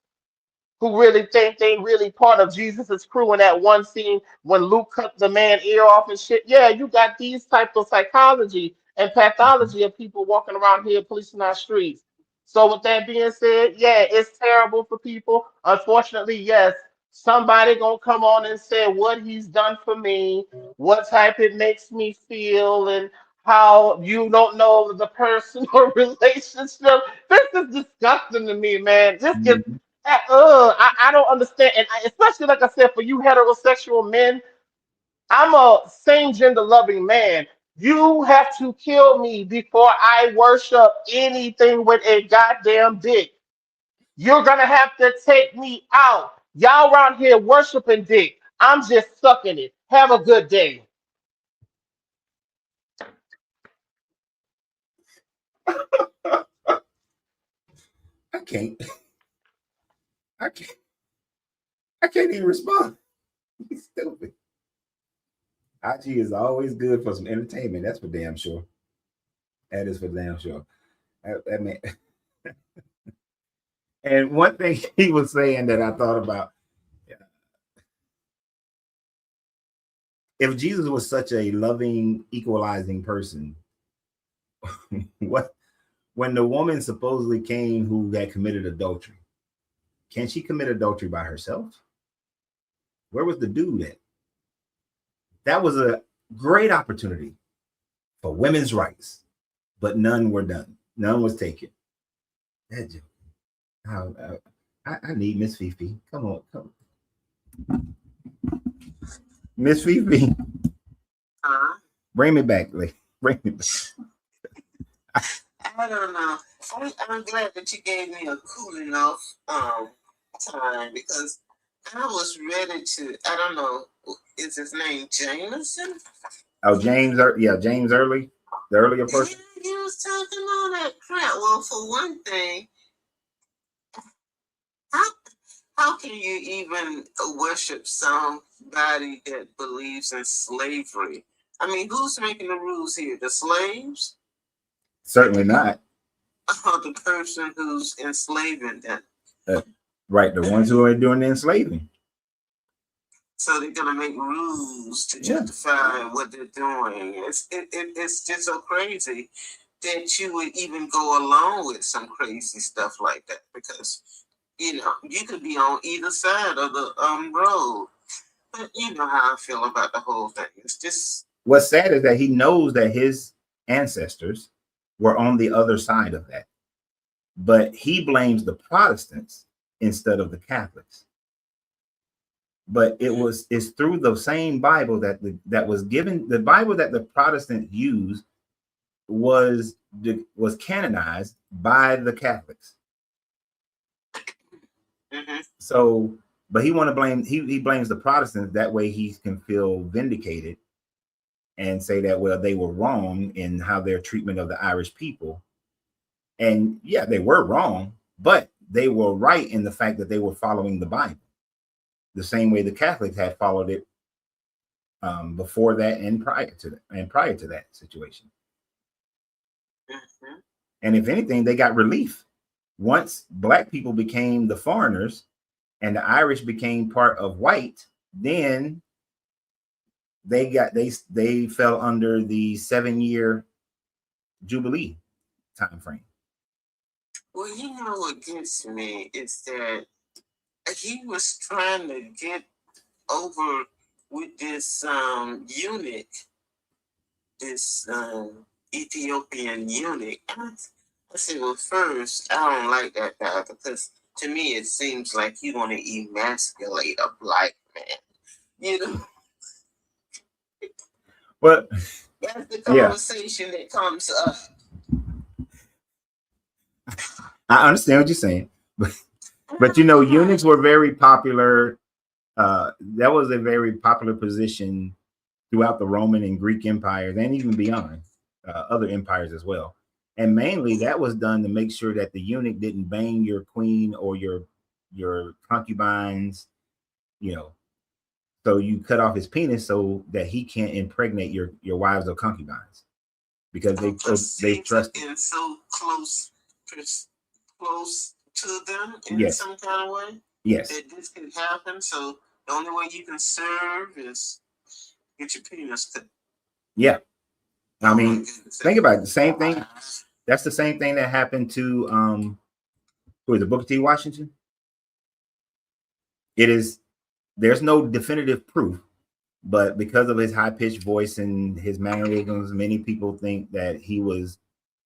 who really think they really part of Jesus's crew in that one scene when Luke cut the man ear off and shit. Yeah, you got these type of psychology and pathology of people walking around here policing our streets. So with that being said, yeah, it's terrible for people. Unfortunately, yes, somebody gonna come on and say what he's done for me, what type it makes me feel, and how you don't know the person or relationship. This is disgusting to me, man. This is I don't understand, and especially like I said, for you heterosexual men, I'm a same gender loving man. You have to kill me before I worship anything with a goddamn dick. You're gonna have to take me out. Y'all around here worshiping dick. I'm just sucking it. Have a good day. I can't even respond. He's stupid. IG is always good for some entertainment. That's for damn sure. That is for damn sure. That man. And one thing he was saying that I thought about, if Jesus was such a loving, equalizing person, what when the woman supposedly came who had committed adultery, can she commit adultery by herself? Where was the dude at? That was a great opportunity for women's rights, but none were done. None was taken. That joke. I need Miss Fifi. Come on. Miss Fifi. Bring me back, like, bring me back. I don't know. I'm glad that you gave me a cooling off time because I was ready to. I don't know. Is his name Jameson? Oh, James Early, the earlier person. Yeah, he was talking all that crap. Well, for one thing, how can you even worship somebody that believes in slavery? I mean, who's making the rules here? The slaves? Certainly not. Or the person who's enslaving them? Right, the ones who are doing the enslaving. So they're gonna make rules to justify what they're doing. It's just so crazy that you would even go along with some crazy stuff like that because you could be on either side of the road. But you know how I feel about the whole thing. It's just what's sad is that he knows that his ancestors were on the other side of that, but he blames the Protestants instead of the Catholics. But it's through the same Bible that was given. The Bible that the Protestants used was canonized by the Catholics. mm-hmm. So, but he want to blame. He blames the Protestants. That way, he can feel vindicated and say that, well, they were wrong in how their treatment of the Irish people. And yeah, they were wrong, but they were right in the fact that they were following the Bible the same way the Catholics had followed it before that and prior to that situation. Mm-hmm. And if anything, they got relief. Once Black people became the foreigners and the Irish became part of white, then they fell under the 7-year Jubilee time frame. Well, you know what gets me is that he was trying to get over with this eunuch, this Ethiopian eunuch. I said, well, first, I don't like that guy because to me it seems like you want to emasculate a Black man. You know? But that's the conversation that comes up. I understand what you're saying, but eunuchs were very popular. That was a very popular position throughout the Roman and Greek empires, and even beyond other empires as well. And mainly, that was done to make sure that the eunuch didn't bang your queen or your concubines. So you cut off his penis so that he can't impregnate your wives or concubines, because they trust him so close to them in some kind of way. Yes, that this can happen. So the only way you can serve is get your penis cut. Yeah, I mean, think about it. The same thing. That's the same thing that happened to who is it, Booker T. Washington. There's no definitive proof, but because of his high-pitched voice and his mannerisms, many people think that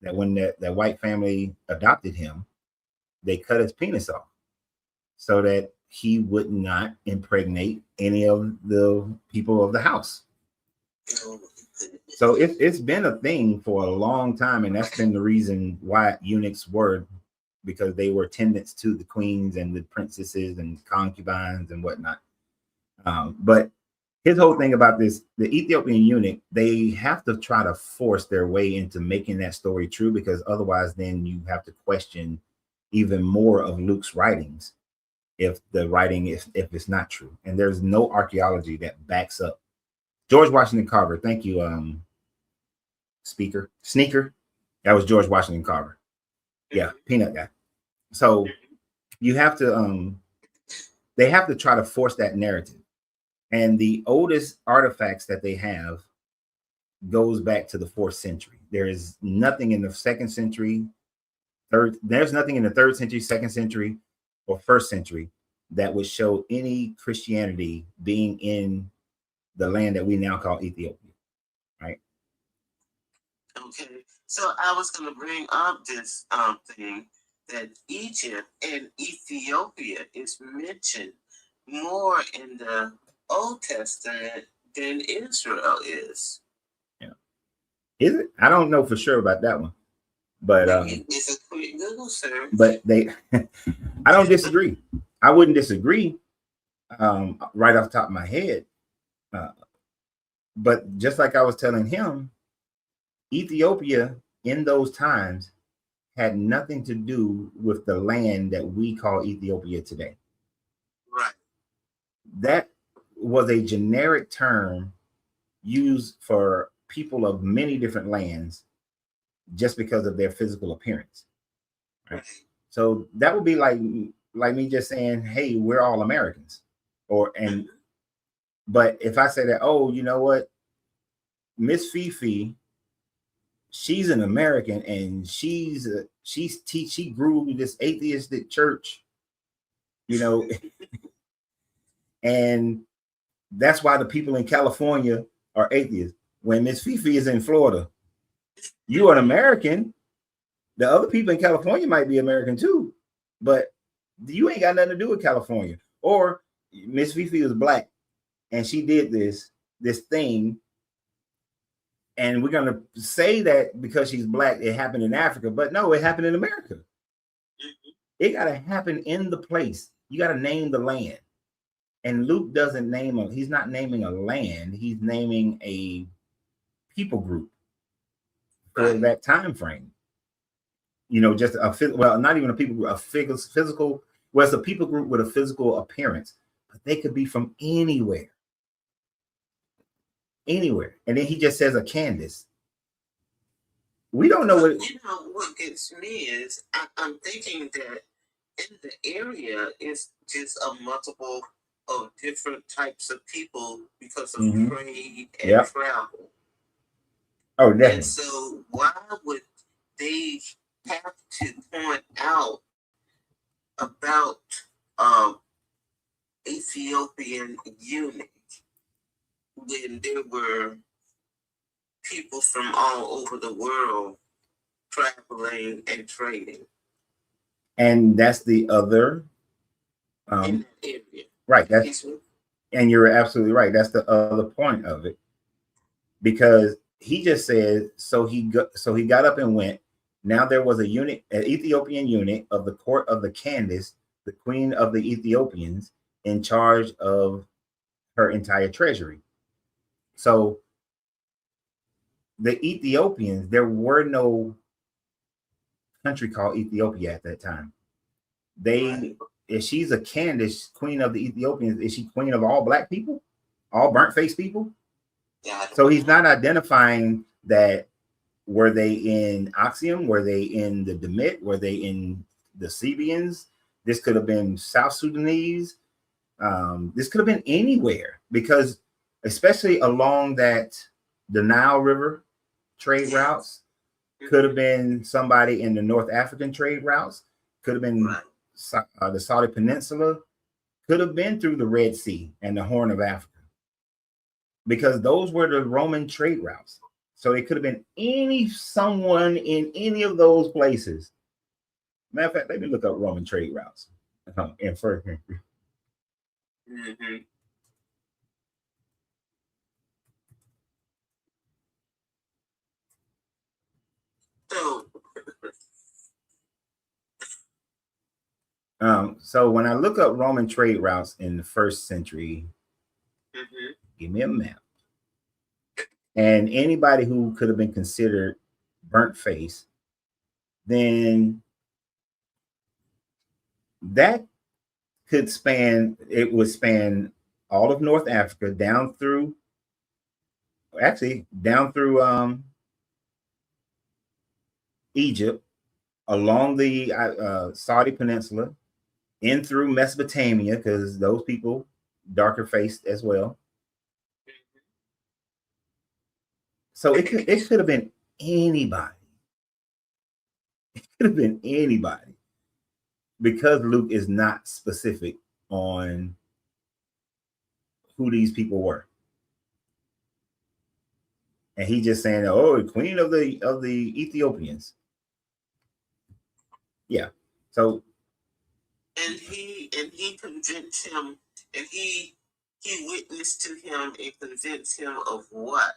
when that white family adopted him, they cut his penis off so that he would not impregnate any of the people of the house. So it's been a thing for a long time, and that's been the reason why eunuchs were, because they were attendants to the queens and the princesses and concubines and whatnot. But his whole thing about this, the Ethiopian eunuch, they have to try to force their way into making that story true, because otherwise then you have to question even more of Luke's writings if the writing if it's not true. And there's no archaeology that backs up. George Washington Carver, thank you, Sneaker. That was George Washington Carver. Yeah, peanut guy. So you have to they have to try to force that narrative. And the oldest artifacts that they have goes back to the 4th century. There is nothing in the 2nd century, there's nothing in the 3rd century, 2nd century, or 1st century that would show any Christianity being in the land that we now call Ethiopia, right? Okay, so I was going to bring up this thing that Egypt and Ethiopia is mentioned more in the Old Testament than Israel is. Yeah, is it? I don't know for sure about that one, but it's a quick Google search. But they, I don't disagree. I wouldn't disagree right off the top of my head. But just like I was telling him, Ethiopia in those times had nothing to do with the land that we call Ethiopia today. Right. That was a generic term used for people of many different lands just because of their physical appearance. Right? So that would be like me just saying, hey, we're all Americans. But if I say that, oh, you know what, Miss Fifi, she's an American and she grew this atheistic church, you know, and that's why the people in California are atheists. When Miss Fifi is in Florida, you are an American. The other people in California might be American too, but you ain't got nothing to do with California. Or Miss Fifi was black and she did this thing, and we're gonna say that because she's black, it happened in Africa, but no, it happened in America. It gotta happen in the place. You gotta name the land. And Luke doesn't he's not naming a land, he's naming a people group for that time frame. You know, just not even a people group, a physical, well, it's a people group with a physical appearance, but they could be from anywhere. Anywhere. And then he just says a Candace. We don't know what. You know, what gets me is I'm thinking that in the area is just a multiple of different types of people because of trade and travel. Oh, definitely. And so why would they have to point out about Ethiopian eunuch when there were people from all over the world traveling and trading? And that's the other in that area. Right. And you're absolutely right. That's the other point of it. Because he just said, so he got up and went. Now there was an Ethiopian eunuch of the court of the Candace, the queen of the Ethiopians, in charge of her entire treasury. So the Ethiopians, there were no country called Ethiopia at that time. If she's a Candace, queen of the Ethiopians, is she queen of all black people, all burnt face people? Yeah. So he's not identifying that. Were they in Axiom? Were they in the Demit? Were they in the Sebians? This could have been South Sudanese. This could have been anywhere, because especially along the Nile River trade routes, could have been somebody in the North African trade routes, could have been the Saudi Peninsula, could have been through the Red Sea and the Horn of Africa, because those were the Roman trade routes. So it could have been someone in any of those places. Matter of fact, let me look up Roman trade routes in first. So when I look up Roman trade routes in the 1st century, give me a map. And anybody who could have been considered burnt face, then that would span all of North Africa down through Egypt, along the Saudi Peninsula, in through Mesopotamia, because those people darker faced as well. So it could have been anybody. It could have been anybody, because Luke is not specific on who these people were. And he just saying, "Oh, queen of the Ethiopians." Yeah. So and he convinced him, and he witnessed to him and convinced him of what?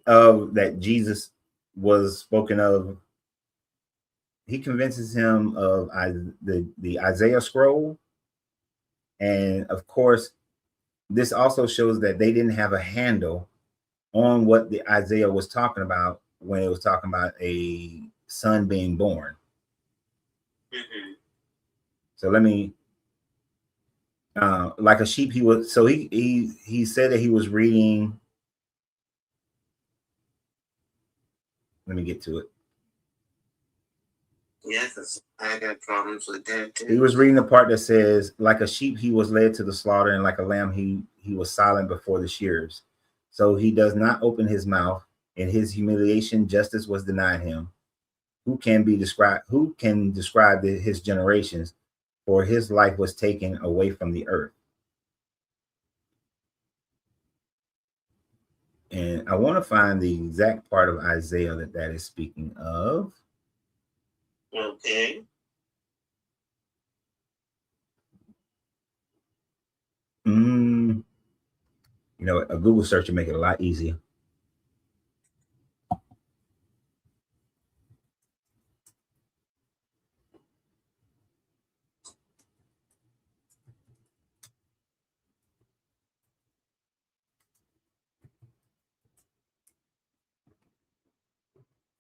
That Jesus was spoken of. He convinces him of the Isaiah scroll, and of course, this also shows that they didn't have a handle on what the Isaiah was talking about when it was talking about a son being born. Mm-hmm. So let me, like a sheep, he was. So he said that he was reading. Let me get to it. Yeah, because I got problems with that too. He was reading the part that says, "Like a sheep, he was led to the slaughter, and like a lamb, he was silent before the shearers. So he does not open his mouth. In his humiliation, justice was denied him. Who can describe his generations? For his life was taken away from the earth." And I want to find the exact part of Isaiah that is speaking of. Okay. You know, a Google search would make it a lot easier.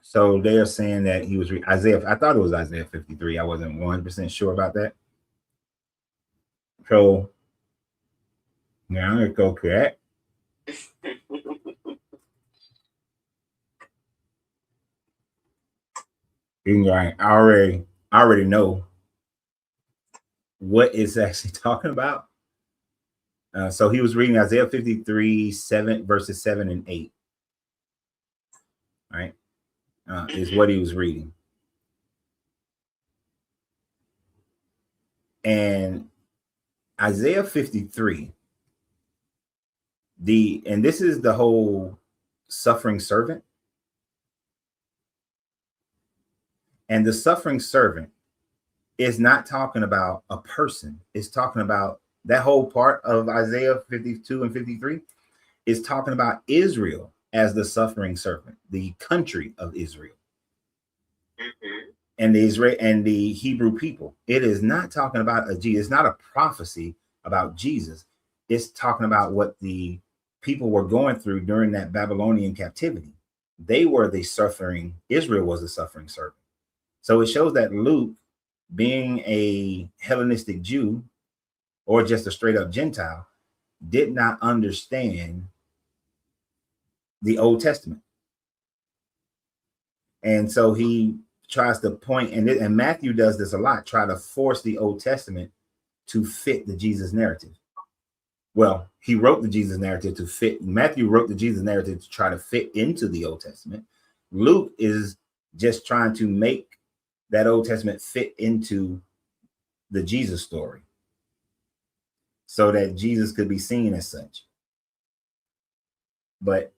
So they are saying that he was Isaiah. I thought it was Isaiah 53. I wasn't 100% sure about that. So now let's go correct. I already know what it's actually talking about. So he was reading Isaiah 53, 7 verses 7 and 8. Right? Is what he was reading. And Isaiah 53, and this is the whole suffering servant. And the suffering servant is not talking about a person. It's talking about that whole part of Isaiah 52 and 53 is talking about Israel as the suffering servant, the country of Israel. Mm-hmm. And the Israel and the Hebrew people. It is not talking about it's not a prophecy about Jesus. It's talking about what the people were going through during that Babylonian captivity. They were the suffering. Israel was the suffering servant. So it shows that Luke, being a Hellenistic Jew or just a straight up Gentile, did not understand the Old Testament. And so he tries to point, and Matthew does this a lot, try to force the Old Testament to fit the Jesus narrative. Well, he wrote the Jesus narrative to fit. Matthew wrote the Jesus narrative to try to fit into the Old Testament. Luke is just trying to make that Old Testament fit into the Jesus story so that Jesus could be seen as such. But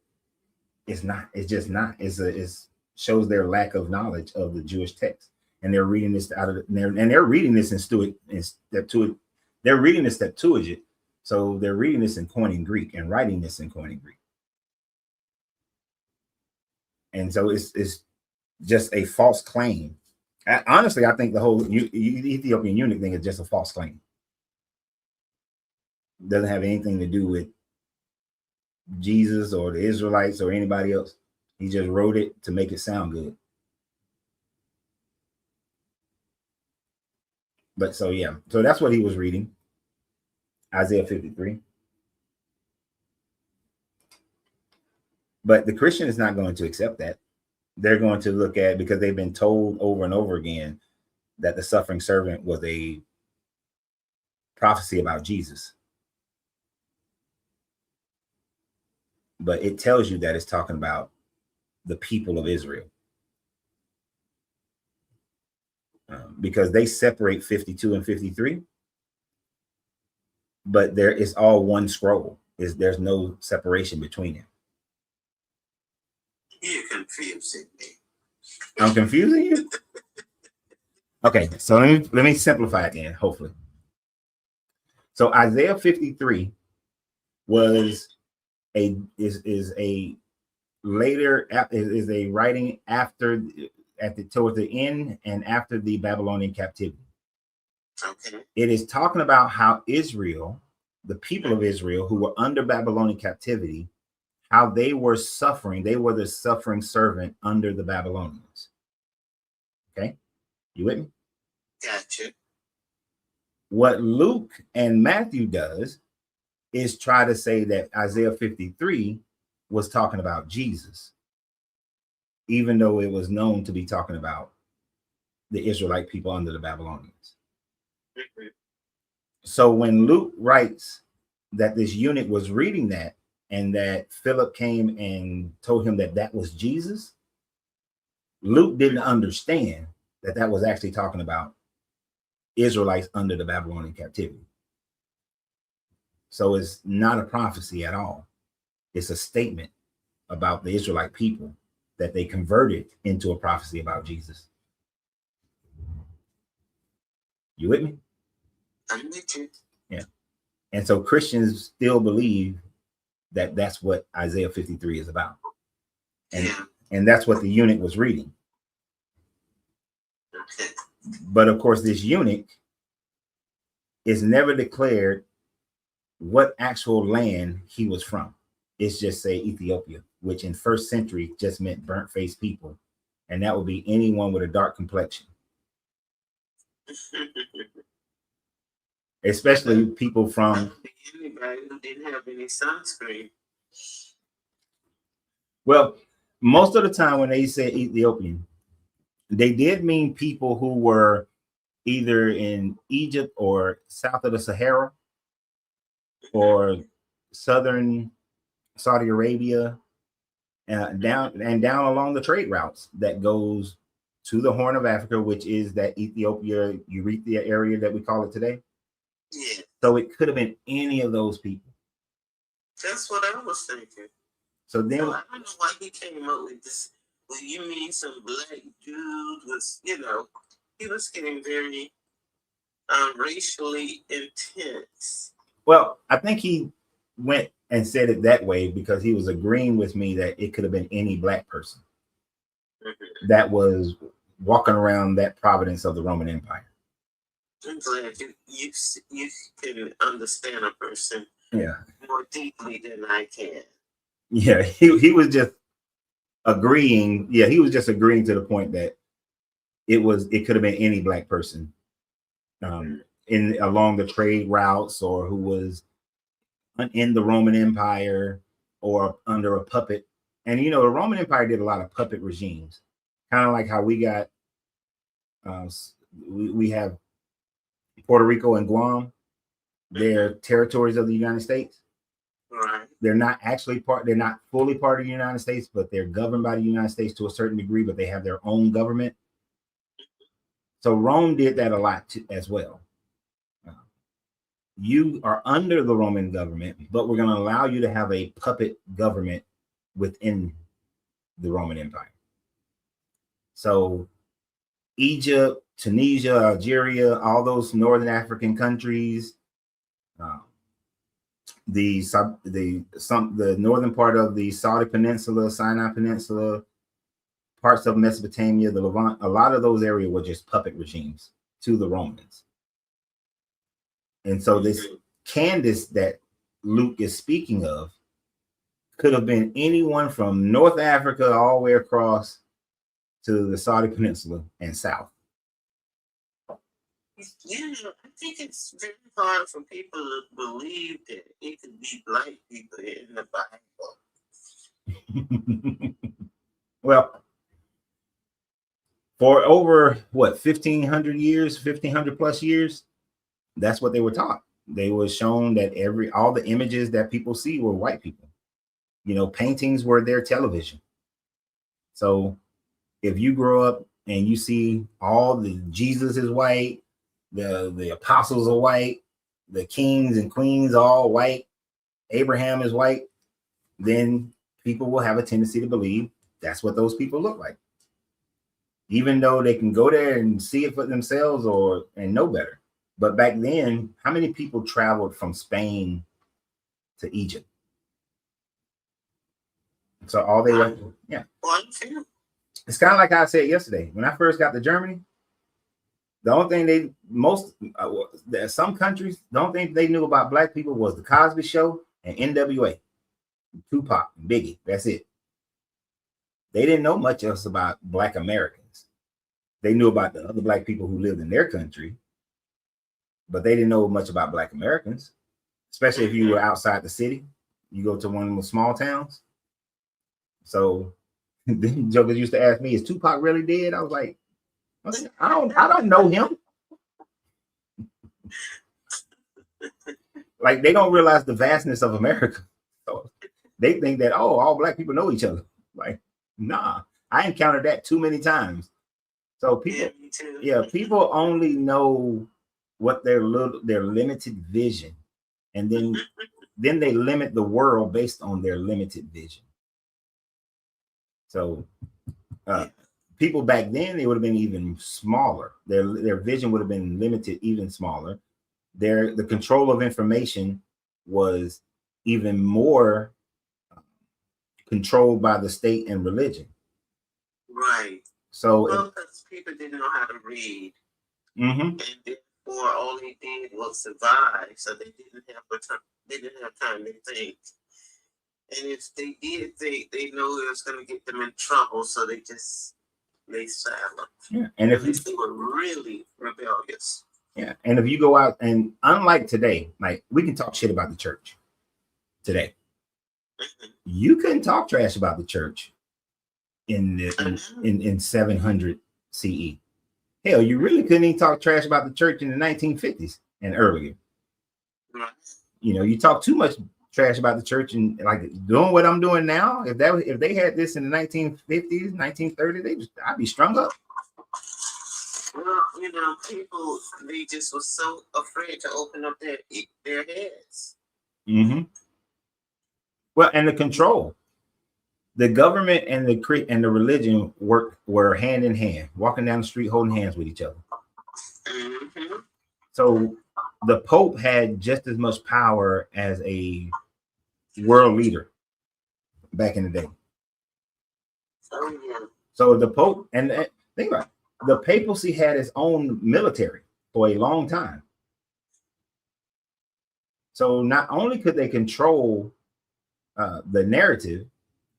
it's not. It's just not. It's shows their lack of knowledge of the Jewish text, and they're reading this out of they're reading this they're reading this Septuagint, so they're reading this in Koine Greek and writing this in Koine Greek, and so it's just a false claim. Honestly, I think the whole Ethiopian eunuch thing is just a false claim. It doesn't have anything to do with Jesus or the Israelites or anybody else. He just wrote it to make it sound good. But so, yeah. So that's what he was reading. Isaiah 53. But the Christian is not going to accept that. They're going to look at, because they've been told over and over again that the suffering servant was a prophecy about Jesus. But it tells you that it's talking about the people of Israel. Because they separate 52 and 53, but there is all one scroll. There's no separation between it. You're confusing me. I'm confusing you? Okay, so let me simplify it then, hopefully. So Isaiah 53 was a writing after towards the end and after the Babylonian captivity. Okay. It is talking about how Israel, the people of Israel who were under Babylonian captivity, how they were suffering. They were the suffering servant under the Babylonians. Okay, you with me? Gotcha. What Luke and Matthew does is try to say that Isaiah 53 was talking about Jesus, even though it was known to be talking about the Israelite people under the Babylonians. Mm-hmm. So when Luke writes that this eunuch was reading that and that Philip came and told him that that was Jesus, Luke didn't understand that that was actually talking about Israelites under the Babylonian captivity. So it's not a prophecy at all. It's a statement about the Israelite people that they converted into a prophecy about Jesus. You with me? I'm with you. Yeah. And so Christians still believe that that's what Isaiah 53 is about. And that's what the eunuch was reading. Okay. But of course, this eunuch is never declared what actual land he was from. It's just say Ethiopia, which in first century just meant burnt-faced people. And that would be anyone with a dark complexion. Especially people from... Anybody who didn't have any sunscreen. Well, most of the time when they say Ethiopian, they did mean people who were either in Egypt or south of the Sahara or southern Saudi Arabia, down along the trade routes that goes to the Horn of Africa, which is that Ethiopia, Eritrea area that we call it today. Yeah. So it could have been any of those people. That's what I was thinking. So then I don't know why he came up with this. Well, you mean some black dude was, he was getting very racially intense. Well, I think he went and said it that way because he was agreeing with me that it could have been any black person that was walking around that province of the Roman Empire. I'm glad you can understand a person more deeply than I can. Yeah, he was just agreeing. Yeah, he was just agreeing to the point that it could have been any black person in along the trade routes, or who was in the Roman Empire or under a puppet. And the Roman Empire did a lot of puppet regimes, kind of like how we got we have Puerto Rico and Guam. They're territories of the United States. Right. They're not actually they're not fully part of the United States, but they're governed by the United States to a certain degree, but they have their own government. So Rome did that a lot too, as well. You are under the Roman government, but we're going to allow you to have a puppet government within the Roman Empire. So Egypt, Tunisia, Algeria, all those northern African countries, the northern part of the Saudi Peninsula, Sinai Peninsula, parts of Mesopotamia, the Levant, a lot of those areas were just puppet regimes to the Romans. And so this Candace that Luke is speaking of could have been anyone from North Africa all the way across to the Saudi Peninsula and south. Yeah, I think it's very hard for people to believe that it could be black people in the Bible. Well, for over what 1500 years, 1500 plus years, that's what they were taught. They were shown that all the images that people see were white people. You know, paintings were their television. So if you grow up and you see all the Jesus is white, the apostles are white, the kings and queens all white, Abraham is white, then people will have a tendency to believe that's what those people look like, even though they can go there and see it for themselves and know better. But back then, how many people traveled from Spain to Egypt? So all they were, yeah. It's kind of like I said yesterday. When I first got to Germany, the only thing some countries, the only thing they knew about black people was the Cosby Show and NWA, Tupac, Biggie. That's it. They didn't know much else about black Americans. They knew about the other black people who lived in their country, but they didn't know much about black Americans, especially if you were outside the city. You go to one of the small towns. So then jokers used to ask me, "Is Tupac really dead?" I was like, I don't know him. Like, they don't realize the vastness of America. So they think that, oh, all black people know each other. Like, nah, I encountered that too many times. So people only know what their limited vision, and then they limit the world based on their limited vision. So people back then, they would have been even smaller. Their vision would have been limited, even smaller. The control of information was even more controlled by the state and religion. Right. So because people didn't know how to read, mm-hmm. and therefore all they did was survive. So they didn't have time to think. And if they did think, they know it was going to get them in trouble, so they silent. Yeah, and if they were really rebellious. Yeah, and if you go out, and unlike today, like, we can talk shit about the church today. You couldn't talk trash about the church in 700 CE. Hell, you really couldn't even talk trash about the church in the 1950s and earlier. Right. You know, you talk too much trash about the church, and like doing what I'm doing now. If they had this in the 1950s, 1930s, I'd be strung up. Well, you know, people, they just were so afraid to open up their heads. Mm-hmm. Well, and the control, the government and the religion were hand in hand, walking down the street holding hands with each other. Mm-hmm. So the Pope had just as much power as a world leader back in the day. Oh, yeah. So the Pope, and think about it, the papacy had its own military for a long time. So not only could they control the narrative,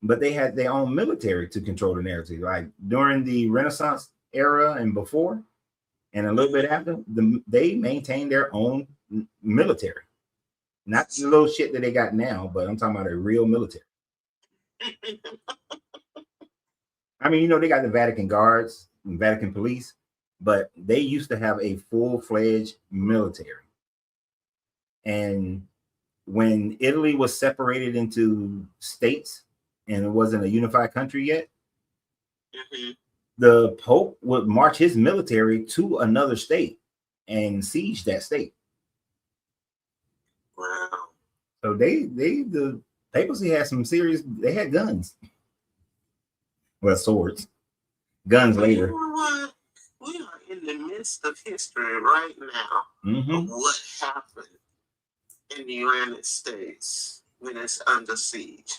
but they had their own military to control the narrative. Like during the Renaissance era and before, and a little bit after, they maintained their own military. Not the little shit that they got now, but I'm talking about a real military. I mean, you know, they got the Vatican Guards and Vatican Police, but they used to have a full-fledged military. And when Italy was separated into states and it wasn't a unified country yet, mm-hmm. the Pope would march his military to another state and siege that state. Wow. So the papacy had some serious, they had guns. Well, swords. Guns later. You know what? We are in the midst of history right now. Mm-hmm. Of what happened in the United States when it's under siege.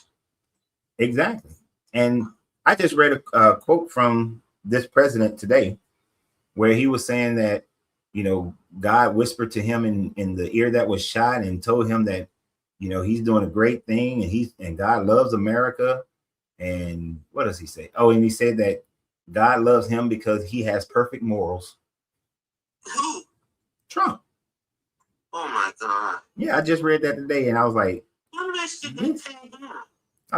Exactly. And I just read a quote from this president today where he was saying that, you know, God whispered to him in the ear that was shot and told him that, you know, he's doing a great thing and God loves America. And what does he say? Oh, and he said that God loves him because he has perfect morals. Who? Trump. Oh my God. Yeah, I just read that today and I was like, I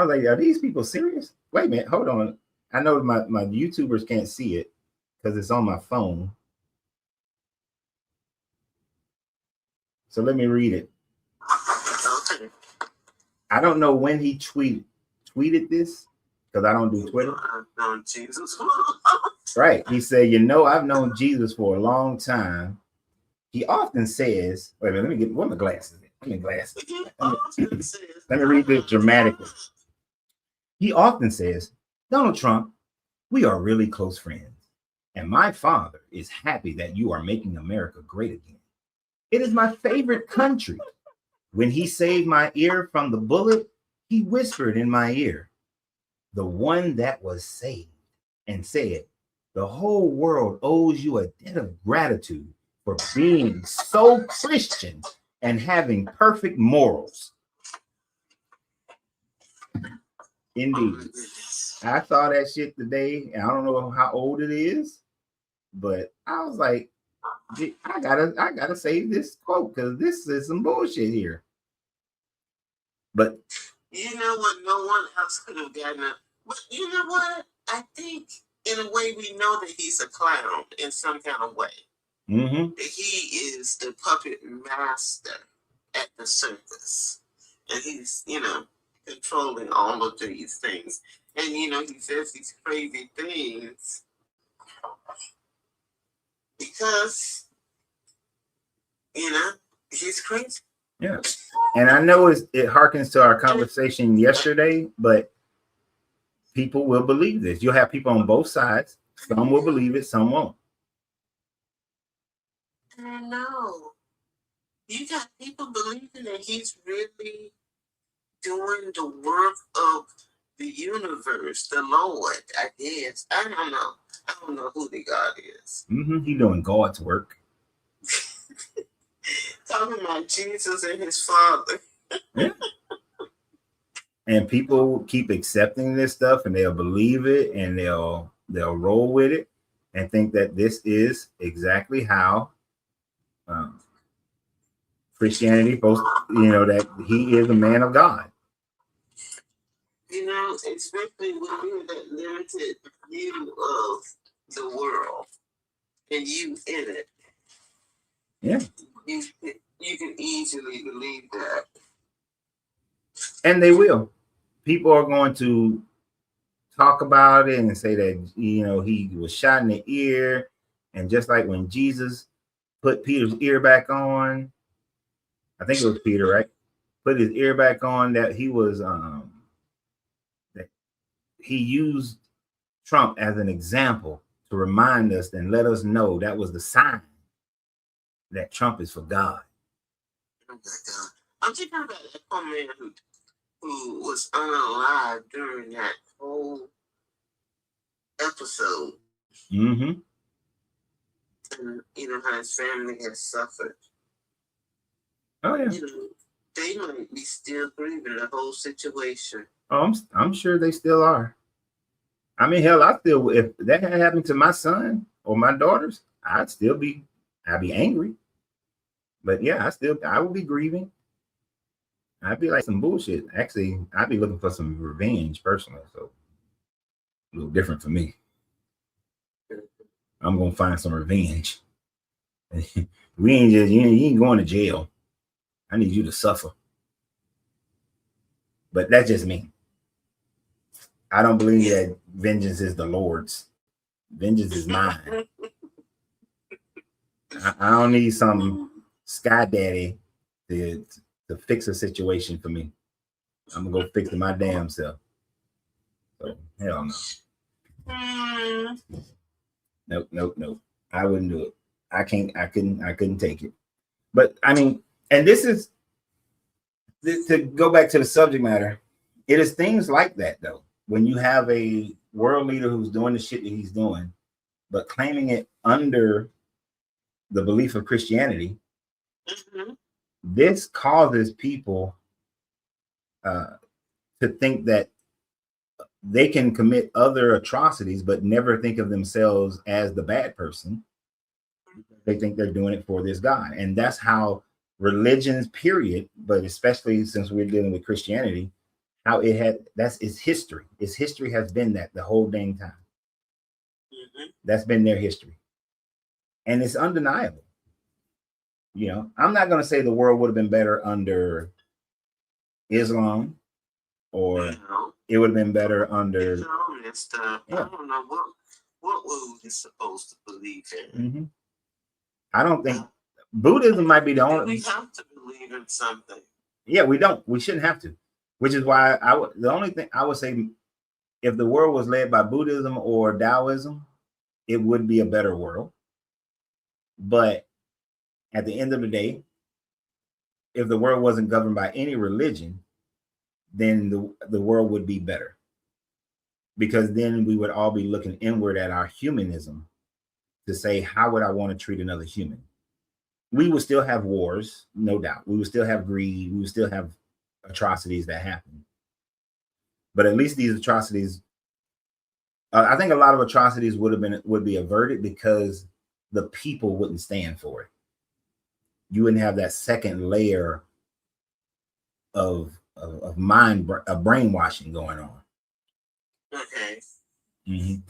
was like, are these people serious? Wait a minute, hold on. I know my YouTubers can't see it because it's on my phone. So let me read it. Okay. I don't know when he tweeted this because I don't do Twitter. I've known Jesus. Right. He said, you know, I've known Jesus for a long time. He often says, wait a minute, let me get one of the glasses. Let me read this dramatically. He often says, Donald Trump, we are really close friends. And my father is happy that you are making America great again. It is my favorite country. When he saved my ear from the bullet, he whispered in my ear, the one that was saved, and said, the whole world owes you a debt of gratitude for being so Christian and having perfect morals. Indeed. I saw that shit today, and I don't know how old it is, but I was like, I gotta save this quote because this is some bullshit here. But you know what? No one else could have gotten it. But you know what? I think in a way we know that he's a clown in some kind of way. mm-hmm. He is the puppet master at the circus, and he's controlling all of these things. And he says these crazy things because he's crazy. Yeah. And I know it harkens to our conversation yesterday, but people will believe this. You'll have people on both sides. Some will believe it, some won't. I know. You got people believing that he's really doing the work of the universe, the Lord, I guess. I don't know. I don't know who the God is. Mm-hmm. He's doing God's work. Talking about Jesus and his Father. Yeah. And people keep accepting this stuff, and they'll believe it, and they'll roll with it, and think that this is exactly how Christianity supposed, that he is a man of God. Especially when you're that limited view of the world and you in it. Yeah. You can easily believe that. And they will. People are going to talk about it and say that, he was shot in the ear. And just like when Jesus put Peter's ear back on, I think it was Peter, right? Put his ear back on, that he was, that he used Trump as an example to remind us and let us know that was the sign that Trump is for God. Oh my God. I'm thinking about that poor man who was unalive during that whole episode. Mm-hmm. And how his family has suffered. Oh yeah. They might be still grieving the whole situation. Oh, I'm sure they still are. I mean, hell, if that had happened to my son or my daughters, I'd be angry. But yeah, I would be grieving. I'd be like some bullshit. Actually, I'd be looking for some revenge personally. So a little different for me. I'm gonna find some revenge. We ain't just you ain't going to jail. I need you to suffer. But that's just me. I don't believe that vengeance is the Lord's. Vengeance is mine. I don't need some sky daddy to fix a situation for me. I'm gonna go fix it my damn self. So hell no. Nope. I wouldn't do it. I couldn't take it. But I mean, and this is to go back to the subject matter. It is things like that though. When you have a world leader who's doing the shit that he's doing, but claiming it under the belief of Christianity, this causes people to think that they can commit other atrocities, but never think of themselves as the bad person. They think they're doing it for this God. And that's how religions, period, but especially since we're dealing with Christianity, how it's history. Its history has been that the whole dang time. That's been their history. And it's undeniable. You know, I'm not going to say the world would have been better under Islam, or You know, it would have been better under. Islam and stuff. Yeah. I don't know what we supposed to believe in. Mhm. I don't think Buddhism might be the Do only. we have to believe in something? Yeah, we don't. We shouldn't have to. Which is why the only thing I would say, if the world was led by Buddhism or Taoism, it would be a better world. But at the end of the day, if the world wasn't governed by any religion, then the world would be better. Because then we would all be looking inward at our humanism to say, how would I want to treat another human? We would still have wars, no doubt. We would still have greed. We would still have atrocities that happen. But at least these atrocities, I think a lot of atrocities would be averted because the people wouldn't stand for it. You wouldn't have that second layer of brainwashing going on. Okay. Mm-hmm.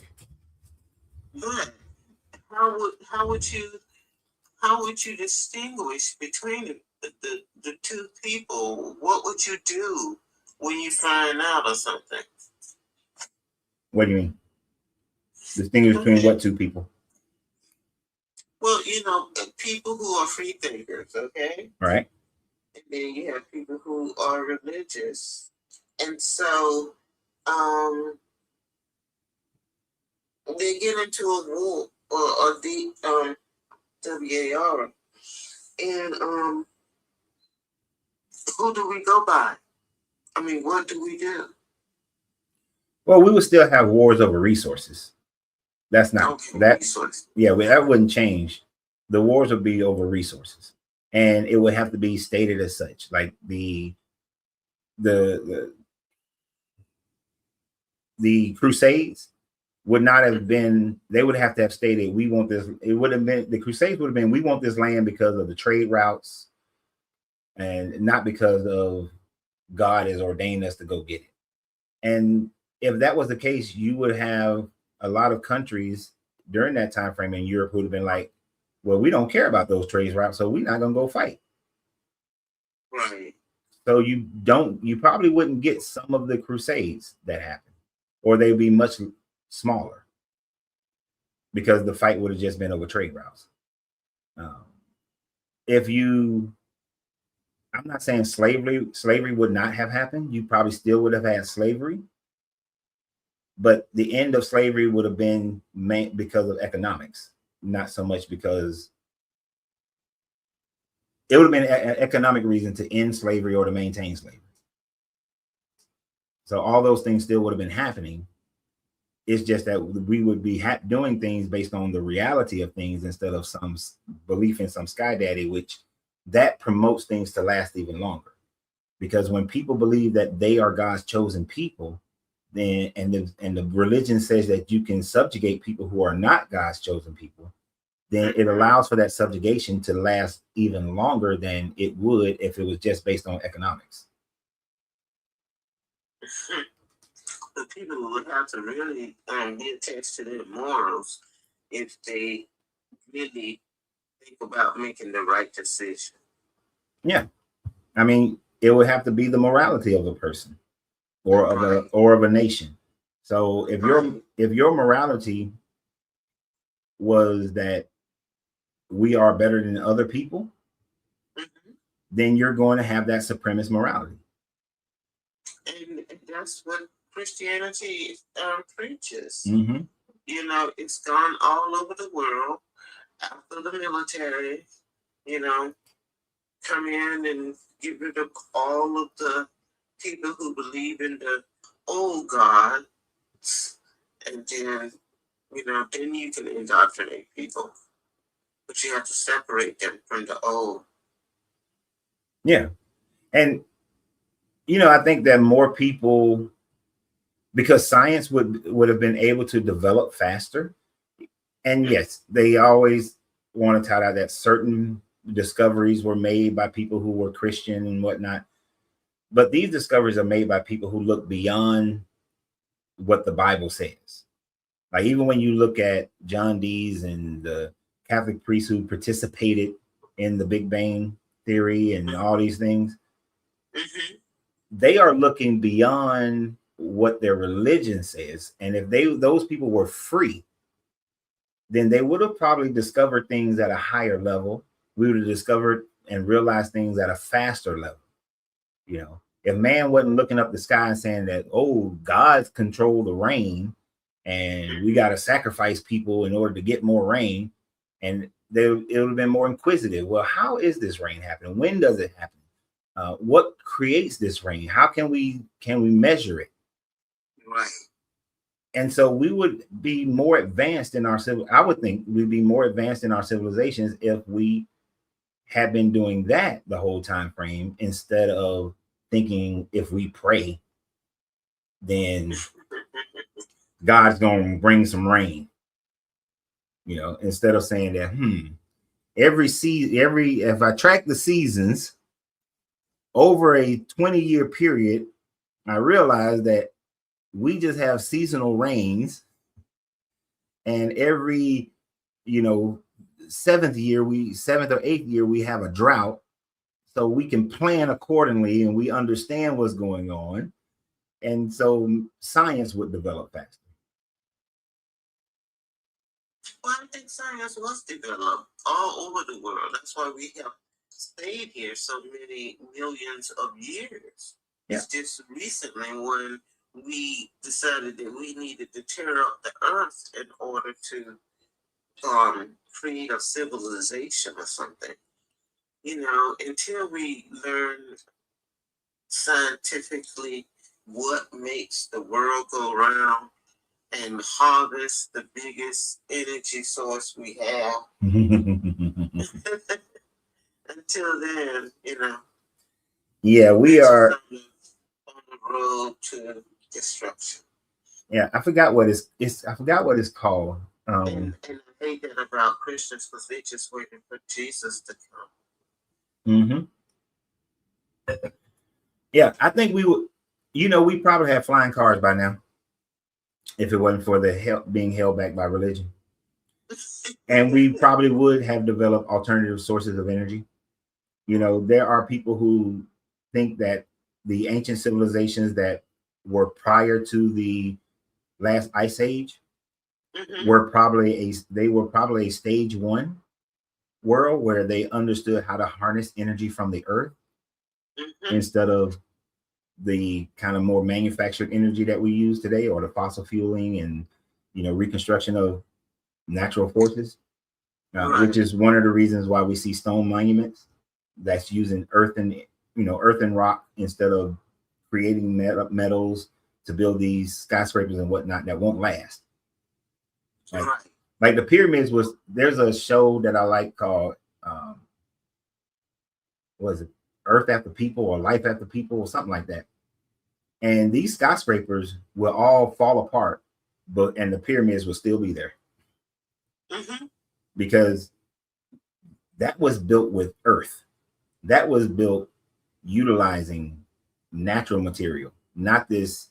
But how would you distinguish between the two people? What would you do when you find out or something? What do you mean? Distinguish between what two people? Well, you know, people who are free thinkers, okay? All right. And then you have people who are religious. And so they get into a war or the WAR. And who do we go by? I mean, what do we do? Well, we would still have wars over resources. That's not Okay, that. resources. Yeah, that wouldn't change. The wars would be over resources, and it would have to be stated as such. Like the Crusades would not have been. They would have to have stated, "We want this." It would have been the Crusades would have been, "We want this land because of the trade routes, and not because of God has ordained us to go get it." And if that was the case, you would have a lot of countries during that time frame in Europe who would have been like, well, we don't care about those trade routes, so we're not going to go fight. Right. So you probably wouldn't get some of the Crusades that happened, or they'd be much smaller because the fight would have just been over trade routes. I'm not saying slavery would not have happened. You probably still would have had slavery. But the end of slavery would have been because of economics, not so much because it would have been an economic reason to end slavery or to maintain slavery. So all those things still would have been happening. It's just that we would be doing things based on the reality of things instead of some belief in some sky daddy, which that promotes things to last even longer. Because when people believe that they are God's chosen people, then and the religion says that you can subjugate people who are not God's chosen people, then it allows for that subjugation to last even longer than it would if it was just based on economics. The people would have to really be attached to their morals if they really think about making the right decision. Yeah, I mean, it would have to be the morality of a person or of a nation. So if your morality was that we are better than other people, then you're going to have that supremacist morality. And that's what Christianity preaches. Mm-hmm. You know, it's gone all over the world after the military, you know, come in and get rid of all of the people who believe in the old God. And then, you know, then you can indoctrinate people. But you have to separate them from the old. Yeah. And, you know, I think that more people, because science would have been able to develop faster. And yes, they always want to tout out that certain discoveries were made by people who were Christian and whatnot. But these discoveries are made by people who look beyond what the Bible says. Like even when you look at John Dees and the Catholic priests who participated in the Big Bang theory and all these things, they are looking beyond what their religion says. And if those people were free, then they would have probably discovered things at a higher level. We would have discovered and realized things at a faster level. You know, if man wasn't looking up the sky and saying that, oh, God's control the rain and we got to sacrifice people in order to get more rain, and it would have been more inquisitive. Well, how is this rain happening? When does it happen? What creates this rain? How can we measure it? Right. And so we would be more advanced in our I would think we'd be more advanced in our civilizations if we had been doing that the whole time frame, instead of thinking if we pray, then God's going to bring some rain. You know, instead of saying that, if I track the seasons over a 20-year period, I realize that we just have seasonal rains, and every, seventh or eighth year, we have a drought. So we can plan accordingly and we understand what's going on. And so science would develop faster. Well, I think science was developed all over the world. That's why we have stayed here so many millions of years. Yeah. It's just recently when we decided that we needed to tear up the earth in order to create a civilization or something. Until we learn scientifically what makes the world go round and harvest the biggest energy source we have. Until then, Yeah, we are on the road to destruction. Yeah, I forgot what it's called. And I hate that about Christians, because they just waiting for Jesus to come. Yeah, I think we would. We probably have flying cars by now, if it wasn't for the being held back by religion. And we probably would have developed alternative sources of energy. There are people who think that the ancient civilizations that were prior to the last ice age were probably a stage 1 world where they understood how to harness energy from the earth instead of the kind of more manufactured energy that we use today, or the fossil fueling and reconstruction of natural forces, which is one of the reasons why we see stone monuments that's using earth and rock instead of creating metals to build these skyscrapers and whatnot that won't last. Like the pyramids there's a show that I like called was it Earth After People or Life After People or something like that. And these skyscrapers will all fall apart, and the pyramids will still be there. Because that was built with earth. That was built utilizing natural material, not this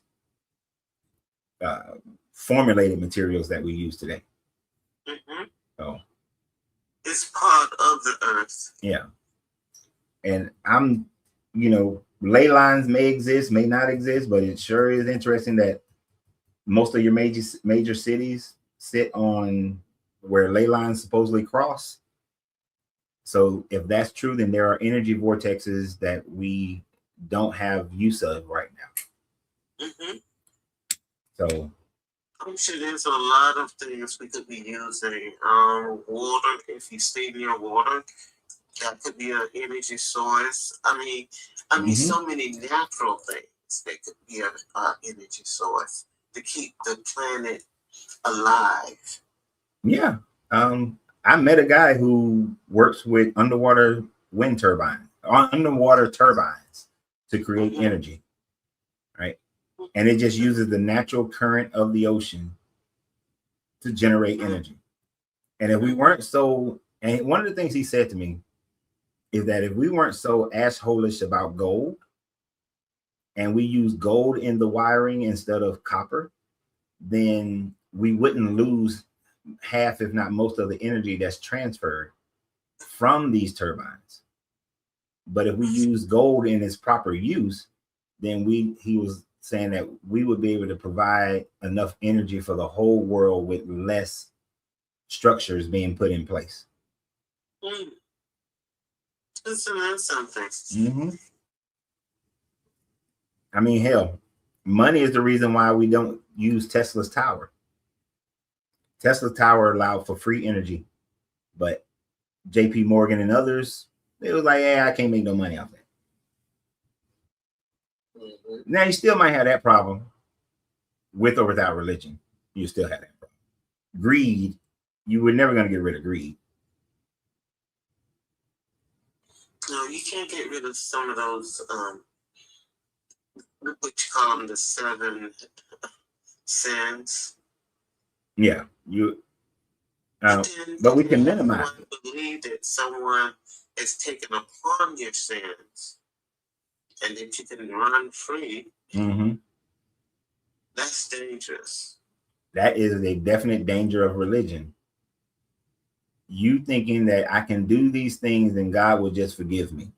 formulated materials that we use today. So it's part of the earth. Yeah. And I'm, ley lines may exist, may not exist, but it sure is interesting that most of your major cities sit on where ley lines supposedly cross. So if that's true, then there are energy vortexes that we don't have use of right now. So I'm sure there's a lot of things we could be using. Water, if you stay near water, that could be an energy source. I mean, so many natural things that could be an energy source to keep the planet alive. Yeah. I met a guy who works with underwater turbines to create energy, right? And it just uses the natural current of the ocean to generate energy. And if we weren't and one of the things he said to me is that if we weren't so assholish about gold, and we use gold in the wiring instead of copper, then we wouldn't lose half, if not most, of the energy that's transferred from these turbines. But if we use gold in its proper use, then he was saying that we would be able to provide enough energy for the whole world with less structures being put in place. Isn't that something? Mm-hmm. I mean, hell, money is the reason why we don't use Tesla's tower. Tesla's tower allowed for free energy, but JP Morgan and others, they was like, yeah, I can't make no money off that. Mm-hmm. Now, you still might have that problem with or without religion. You still have that problem. Greed, you were never going to get rid of greed. No, you can't get rid of some of those, what you call them, the 7 sins. Yeah, but we can minimize it. Believe that someone has taken upon your sins and that you can run free. Mm-hmm. That's dangerous. That is a definite danger of religion. You thinking that I can do these things and God will just forgive me.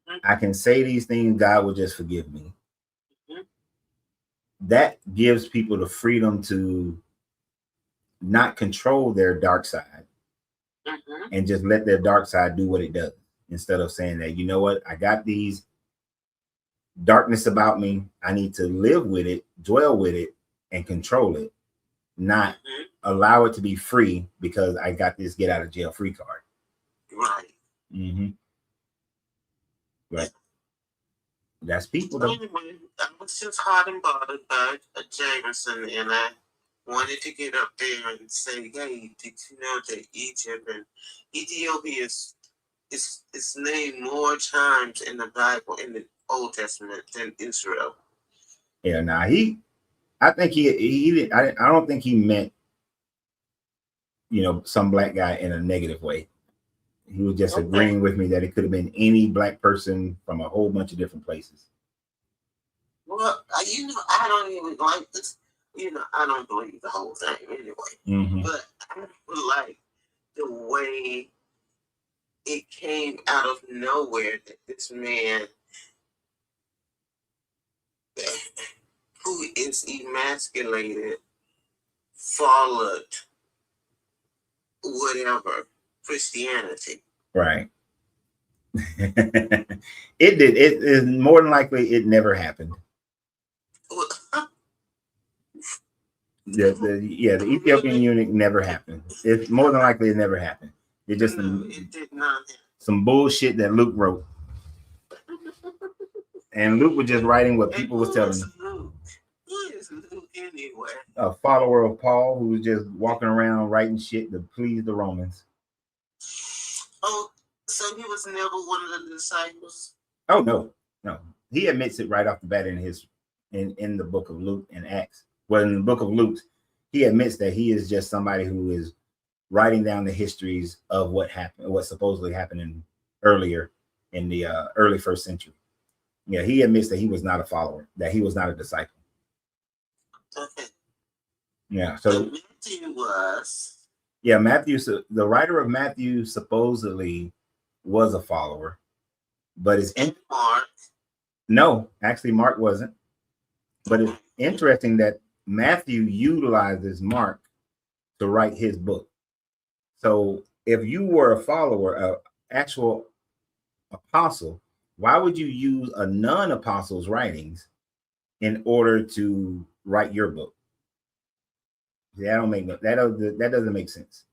Mm-hmm. I can say these things, God will just forgive me. Mm-hmm. That gives people the freedom to not control their dark side, Mm-hmm. and just let their dark side do what it does, instead of saying that, you know what, I got these darkness about me. I need to live with it, dwell with it, and control it, not Mm-hmm. allow it to be free because I got this get out of jail free card. Right. Mm-hmm. Right. That's people though. Anyway, I was just hot and bothered by Jameson, and I wanted to get up there and say, hey, did you know that Egypt and Ethiopia is named more times in the Bible, in the Old Testament, than Israel? Yeah, nah, I think he I don't think he meant, you know, some black guy in a negative way. He was just agreeing with me that it could have been any black person from a whole bunch of different places. Well, you know, I don't even like this. You know, I don't believe the whole thing anyway. Mm-hmm. But I like the way it came out of nowhere that this man who is emasculated followed whatever Christianity. Right. It did. It is more than likely it never happened. The Ethiopian eunuch never happened. It's more than likely it never happened. It just it did not happen. Some bullshit that Luke wrote. And Luke was just writing what people was telling him. Who is Luke anyway? A follower of Paul who was just walking around writing shit to please the Romans. Oh, so he was never one of the disciples? Oh no. He admits it right off the bat in the book of Luke and Acts. Well, in the book of Luke, he admits that he is just somebody who is writing down the histories of what happened, what supposedly happened earlier in the early first century. Yeah, he admits that he was not a follower, that he was not a disciple. Okay. Yeah. So Matthew was. Yeah, Matthew. The writer of Matthew supposedly was a follower, but it's Mark. No, actually, Mark wasn't. But it's interesting that Matthew utilizes Mark to write his book. So if you were a follower, an actual apostle, why would you use a non-apostle's writings in order to write your book? That doesn't make sense.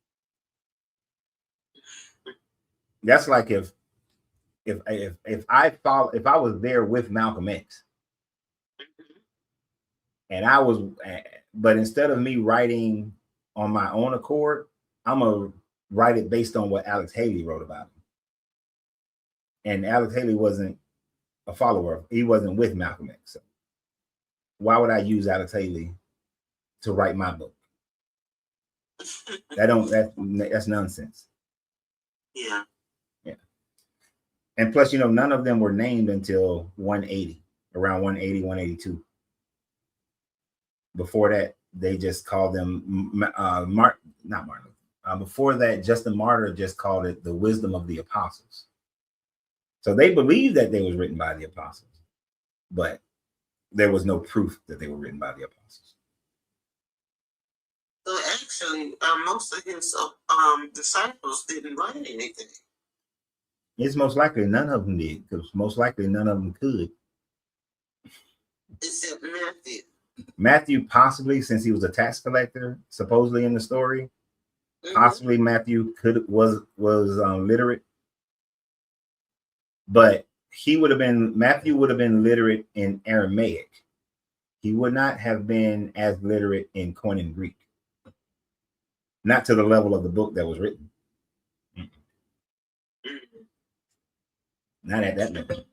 That's like if I was there with Malcolm X, and but instead of me writing on my own accord, I'm gonna write it based on what Alex Haley wrote about him. And Alex Haley wasn't a follower. He wasn't with Malcolm X. So why would I use Alex Haley to write my book? That's nonsense. Yeah. And plus, none of them were named until 180, around 180, 182. Before that, they just called them not Martin. Before that, Justin Martyr just called it the wisdom of the apostles. So they believed that they was written by the apostles, but there was no proof that they were written by the apostles. So actually, most of his disciples didn't write anything. It's most likely none of them did, because most likely none of them could. Except Matthew. Matthew possibly, since he was a tax collector, supposedly in the story, possibly Matthew was literate, but Matthew would have been literate in Aramaic. He would not have been as literate in Koine Greek, not to the level of the book that was written. Not at that level.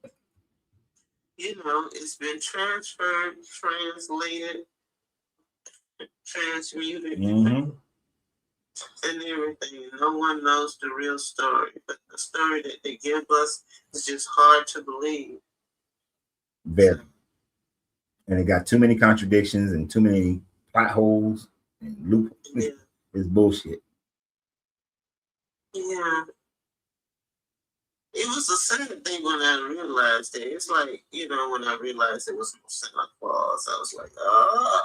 You know, it's been transferred, translated, transmuted, and everything. No one knows the real story, but the story that they give us is just hard to believe. Very. And it got too many contradictions and too many plot holes and loopholes. Yeah. It's bullshit. Yeah. It was a sad thing when I realized it. It's like, you know, when I realized it was no Santa Claus, I was like, ah.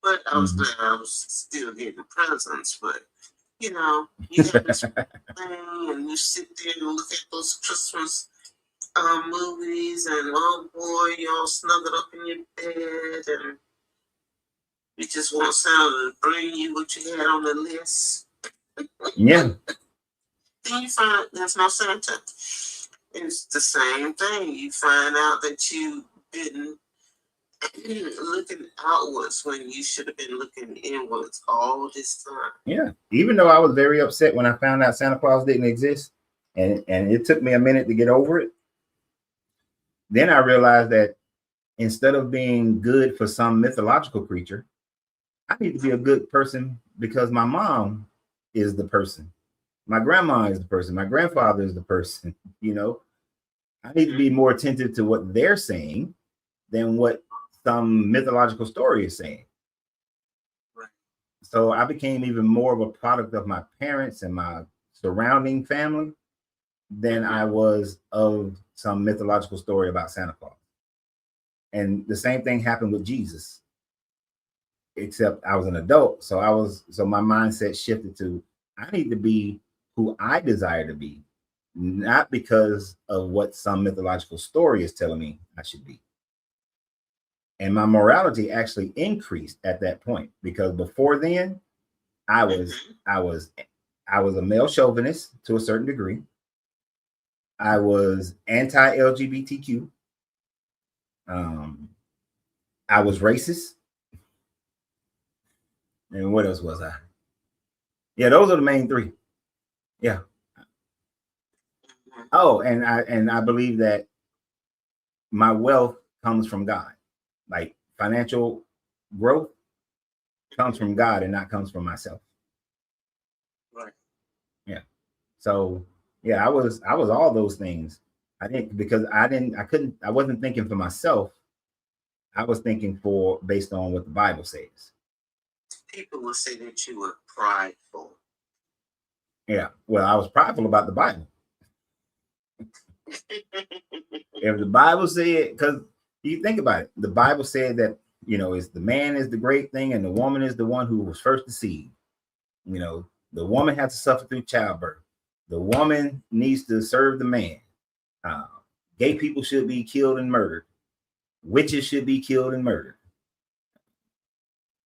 But I was glad I was still getting presents. But, you know, you have this thing and you sit there and look at those Christmas movies and, oh boy, you're all snuggled up in your bed and you just want Santa to bring you what you had on the list. Yeah. Then you find there's no Santa. It's the same thing. You find out that you've been looking outwards when you should have been looking inwards all this time. Yeah. Even though I was very upset when I found out Santa Claus didn't exist, and it took me a minute to get over it, then I realized that instead of being good for some mythological creature, I need to be a good person because my mom is the person. My grandma is the person. My grandfather is the person. You know, I need to be more attentive to what they're saying than what some mythological story is saying. Right. So I became even more of a product of my parents and my surrounding family than I was of some mythological story about Santa Claus. And the same thing happened with Jesus, except I was an adult. So my mindset shifted to, I need to be who I desire to be, not because of what some mythological story is telling me I should be. And my morality actually increased at that point, because before then I was a male chauvinist to a certain degree. I was anti-LGBTQ. I was racist. And what else was I? Yeah, those are the main three. Yeah. Oh, and I believe that my wealth comes from God. Like financial growth comes from God and not comes from myself. Right. Yeah. So yeah, I was all those things. I wasn't thinking for myself. I was thinking based on what the Bible says. People will say that you were prideful. Yeah. Well, I was prideful about the Bible. If the Bible said, because you think about it, the Bible said that, you know, the man is the great thing and the woman is the one who was first deceived. You know, the woman has to suffer through childbirth. The woman needs to serve the man. Gay people should be killed and murdered. Witches should be killed and murdered.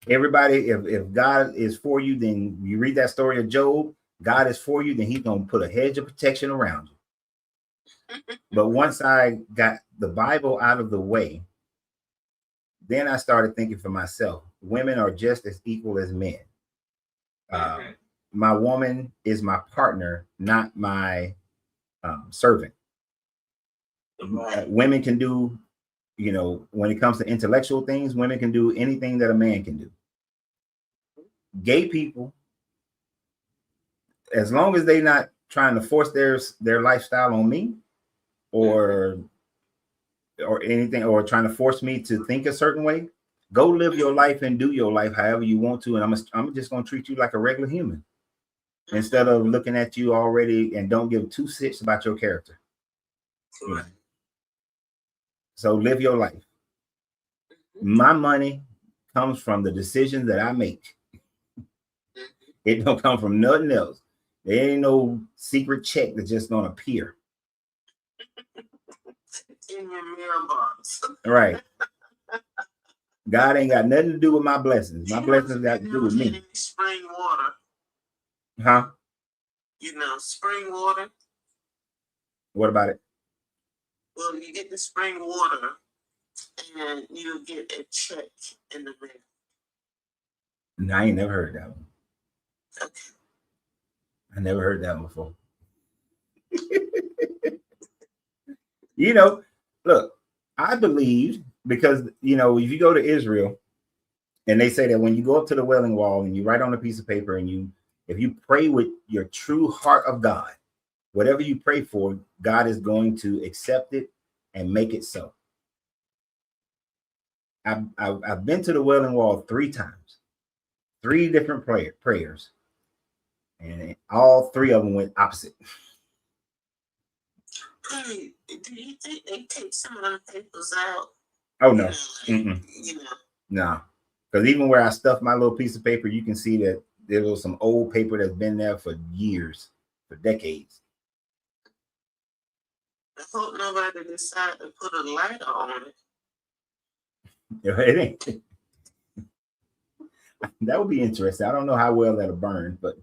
Everybody, if God is for you, then you read that story of Job, God is for you, then he's going to put a hedge of protection around you. But once I got the Bible out of the way, then I started thinking for myself, women are just as equal as men. My woman is my partner, not my servant. Women can do, you know, when it comes to intellectual things, women can do anything that a man can do. Gay people, as long as they're not trying to force their lifestyle on me or anything, or trying to force me to think a certain way, Go live your life and do your life however you want to, and I'm just gonna treat you like a regular human instead of looking at you already and don't give two shits about your character. You know? So live your life. My money comes from the decisions that I make. It don't come from nothing else. There ain't no secret check that's just gonna appear. In your mailbox. Right. God ain't got nothing to do with my blessings. My blessings got to do with me. Spring water. Huh? You know, spring water. What about it? Well, you get the spring water and you get a check in the mail. No, I ain't never heard that one. Okay. I never heard that one before. You know, look, I believe because, you know, if you go to Israel and they say that when you go up to the Wailing Wall and you write on a piece of paper and if you pray with your true heart of God, whatever you pray for, God is going to accept it and make it so. I've been to the Wailing Wall 3 times, 3 different prayers, and all 3 of them went opposite. Hey, do you think they take some of them papers out? Oh no, You know. No, because even where I stuffed my little piece of paper, you can see that there was some old paper that's been there for years, for decades. I hope nobody decided to put a light on it. It ain't. That would be interesting. I don't know how well that'll burn, but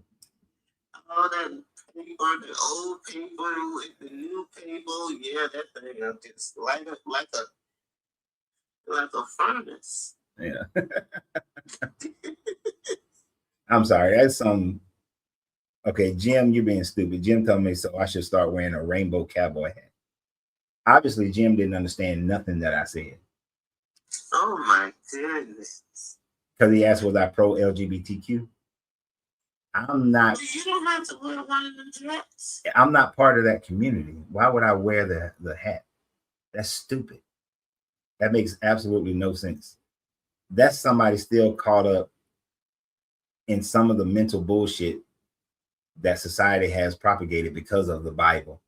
All that paper, the old paper with the new paper, yeah, that thing will just light up like a furnace. yeah. I'm sorry. That's some. Okay, Jim, you're being stupid. Jim told me so I should start wearing a rainbow cowboy hat. Obviously, Jim didn't understand nothing that I said. Oh my goodness. Because he asked, was I pro LGBTQ? I'm not. You don't have to wear one of them hats. I'm not part of that community. Why would I wear the hat? That's stupid. That makes absolutely no sense. That's somebody still caught up in some of the mental bullshit that society has propagated because of the Bible.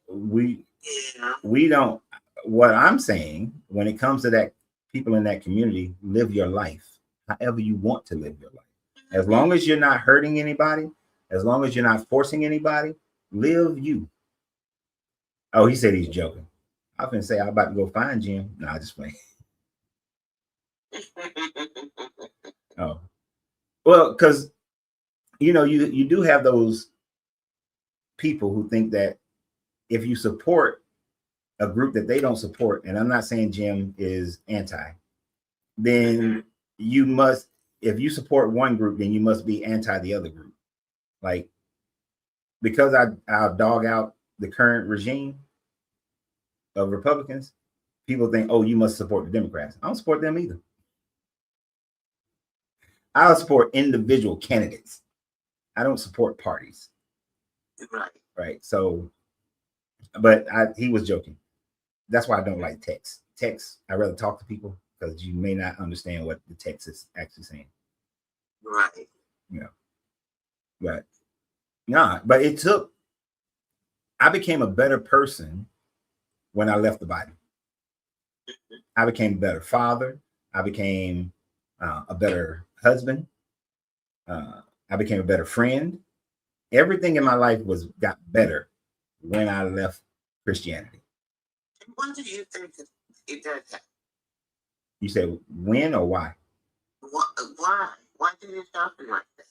We don't. What I'm saying when it comes to that, people in that community, live your life however you want to live your life. As long as you're not hurting anybody, as long as you're not forcing anybody, live you. Oh, he said he's joking. I was gonna say I'm about to go find Jim. No, I just playing. Oh, well, because you know you do have those people who think that if you support a group that they don't support, and I'm not saying Jim is anti, then you must. If you support one group, then you must be anti the other group. Like, because I'll dog out the current regime of Republicans, people think, oh, you must support the Democrats. I don't support them either. I'll support individual candidates. I don't support parties. Right. Right. So, but he was joking. That's why I don't like text. I'd rather talk to people because you may not understand what the text is actually saying. Right. Yeah. But I became a better person when I left the Bible. I became a better father. I became a better husband. I became a better friend. Everything in my life got better when I left Christianity. When do you think it did that? You said when or why? Why? Why did it happen like that?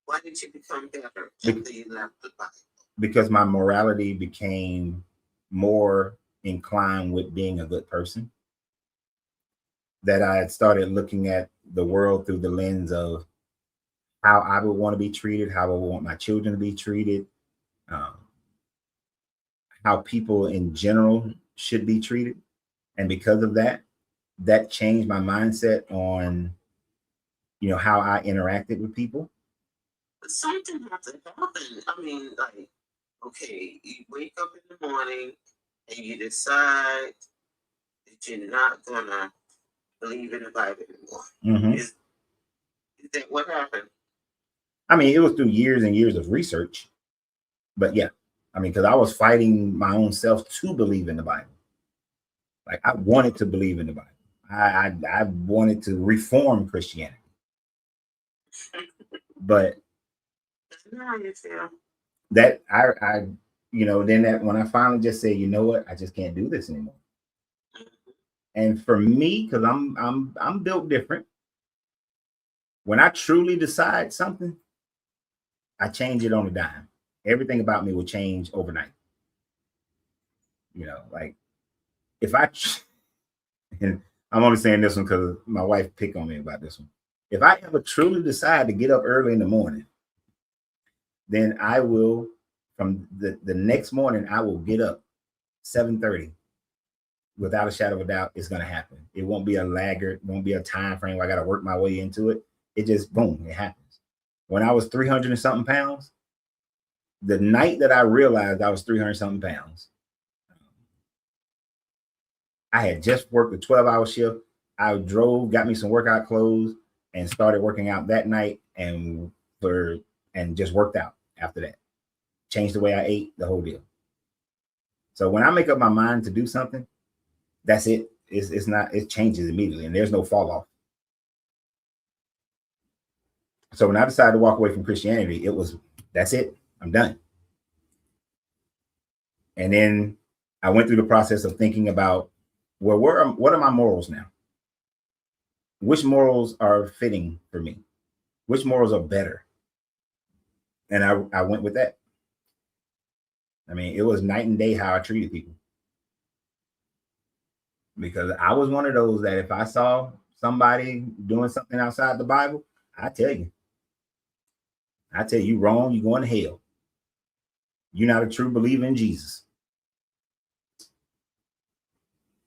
Why did you become better after you left the Bible? Because my morality became more inclined with being a good person. That I had started looking at the world through the lens of how I would want to be treated, how I would want my children to be treated, how people in general should be treated. And because of that, that changed my mindset on, you know, how I interacted with people. But something had to happen. I mean, like, okay, you wake up in the morning and you decide that you're not gonna believe in the Bible anymore. Mm-hmm. Is that what happened? I mean, it was through years and years of research, but yeah, I mean, because I was fighting my own self to believe in the Bible. Like I wanted to believe in the Bible. I wanted to reform Christianity, but No, you feel. that I then that when I finally just said, you know what, I just can't do this anymore. And for me, because I'm built different. When I truly decide something, I change it on a dime. Everything about me will change overnight. Like if and I'm only saying this one because my wife picked on me about this one. If I ever truly decide to get up early in the morning, then I will, from the next morning, I will get up 7:30. Without a shadow of a doubt, it's going to happen. It won't be a laggard, won't be a time frame where I got to work my way into it. It just, boom, it happens. When I was 300 and something pounds, the night that I realized I was 300 something pounds, I had just worked a 12-hour shift. I drove, got me some workout clothes, and started working out that night and just worked out after that. Changed the way I ate, the whole deal. So when I make up my mind to do something, that's it. It changes immediately and there's no fall off. So when I decided to walk away from Christianity, that's it. I'm done. And then I went through the process of thinking about, well, what are my morals now? Which morals are fitting for me? Which morals are better? And I went with that. I mean, it was night and day how I treated people. Because I was one of those that if I saw somebody doing something outside the Bible, I tell you wrong, you're going to hell. You're not a true believer in Jesus.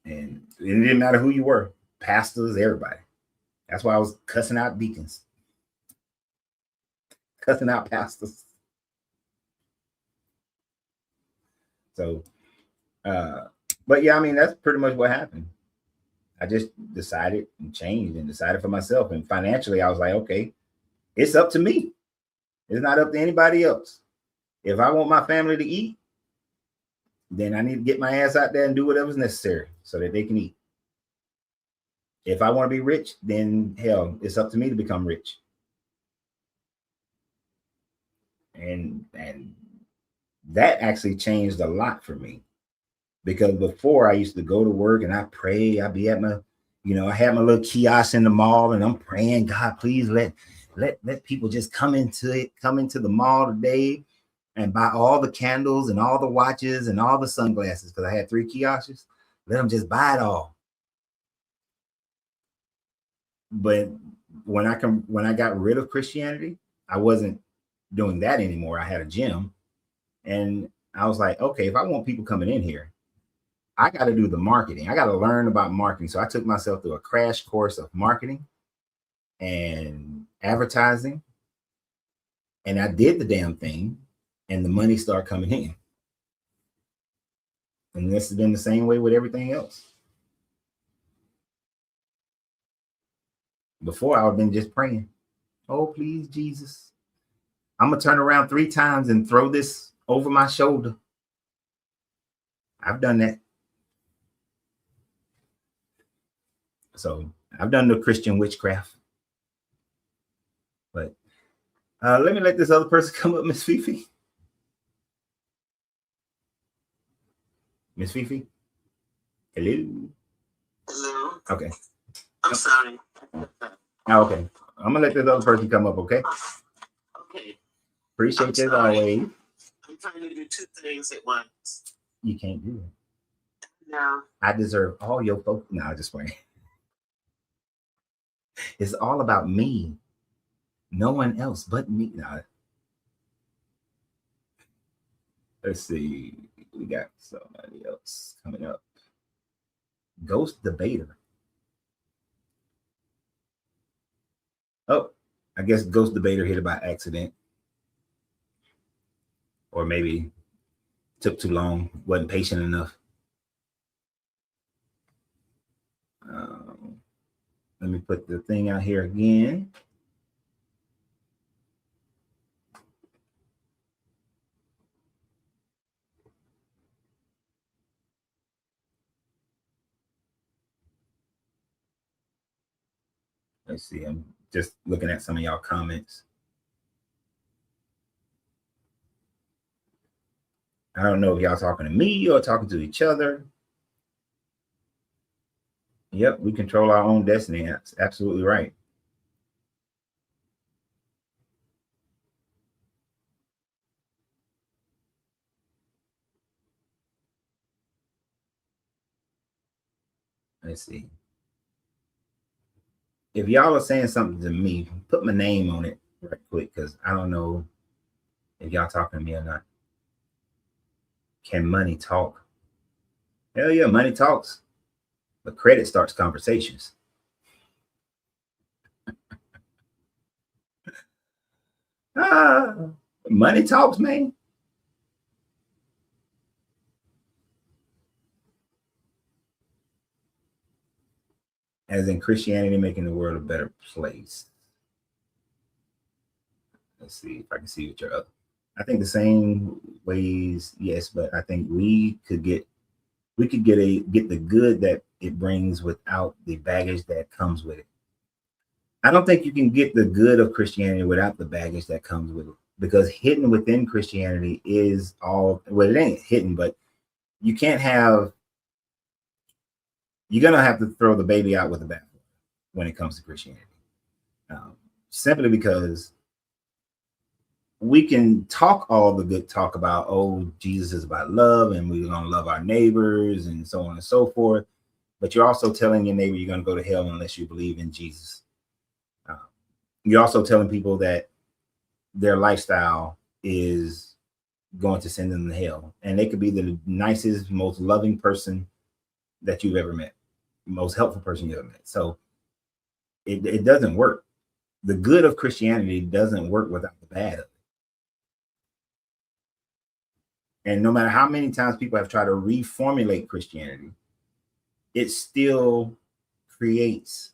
And it didn't matter who you were, pastors, everybody. That's why I was cussing out deacons, cussing out pastors. So, but yeah, I mean, that's pretty much what happened. I just decided and changed and decided for myself. And financially, I was like, okay, it's up to me. It's not up to anybody else. If I want my family to eat, then I need to get my ass out there and do whatever's necessary so that they can eat. If I want to be rich, then hell, it's up to me to become rich. And that actually changed a lot for me. Because before I used to go to work and I pray, I'd be at my, I had my little kiosk in the mall and I'm praying, God, please let people just come into the mall today and buy all the candles and all the watches and all the sunglasses, because I had 3 kiosks. Let them just buy it all. But when I got rid of Christianity, I wasn't doing that anymore. I had a gym and I was like, okay, if I want people coming in here, I got to do the marketing. I got to learn about marketing. So I took myself through a crash course of marketing and advertising. And I did the damn thing and the money started coming in. And this has been the same way with everything else. Before I would have been just praying, oh, please, Jesus, I'm going to turn around 3 times and throw this over my shoulder. I've done that. So I've done the Christian witchcraft. But let me let this other person come up, Miss Fifi. Miss Fifi? Hello? Hello? Okay. I'm sorry. Oh, okay. I'm going to let this other person come up, okay? Okay. Appreciate this always. I'm trying to do 2 things at once. You can't do it. No. I deserve all your folks. No, I'm just playing. It's all about me. No one else but me. No. Let's see. We got somebody else coming up. Ghost Debater. Oh, I guess Ghost Debater hit it by accident. Or maybe took too long, wasn't patient enough. Let me put the thing out here again. Let's see. I'm just looking at some of y'all comments. I don't know if y'all talking to me or talking to each other. Yep, we control our own destiny. That's absolutely right. Let's see. If y'all are saying something to me, put my name on it right quick, because I don't know if y'all talking to me or not. Can money talk? Hell yeah, money talks. But credit starts conversations. Money talks, man. As in Christianity making the world a better place. Let's see if I can see what you're up. I think the same ways, yes, but I think we could get the good that it brings without the baggage that comes with it. I don't think you can get the good of Christianity without the baggage that comes with it, because hidden within Christianity is all, well, it ain't hidden, but you can't have, you're gonna have to throw the baby out with the bathwater when it comes to Christianity, simply because we can talk all the good talk about, oh, Jesus is about love and we're going to love our neighbors and so on and so forth. But you're also telling your neighbor you're going to go to hell unless you believe in Jesus. You're also telling people that their lifestyle is going to send them to hell. And they could be the nicest, most loving person that you've ever met, most helpful person you've ever met. So it doesn't work. The good of Christianity doesn't work without the bad of it. And no matter how many times people have tried to reformulate Christianity, it still creates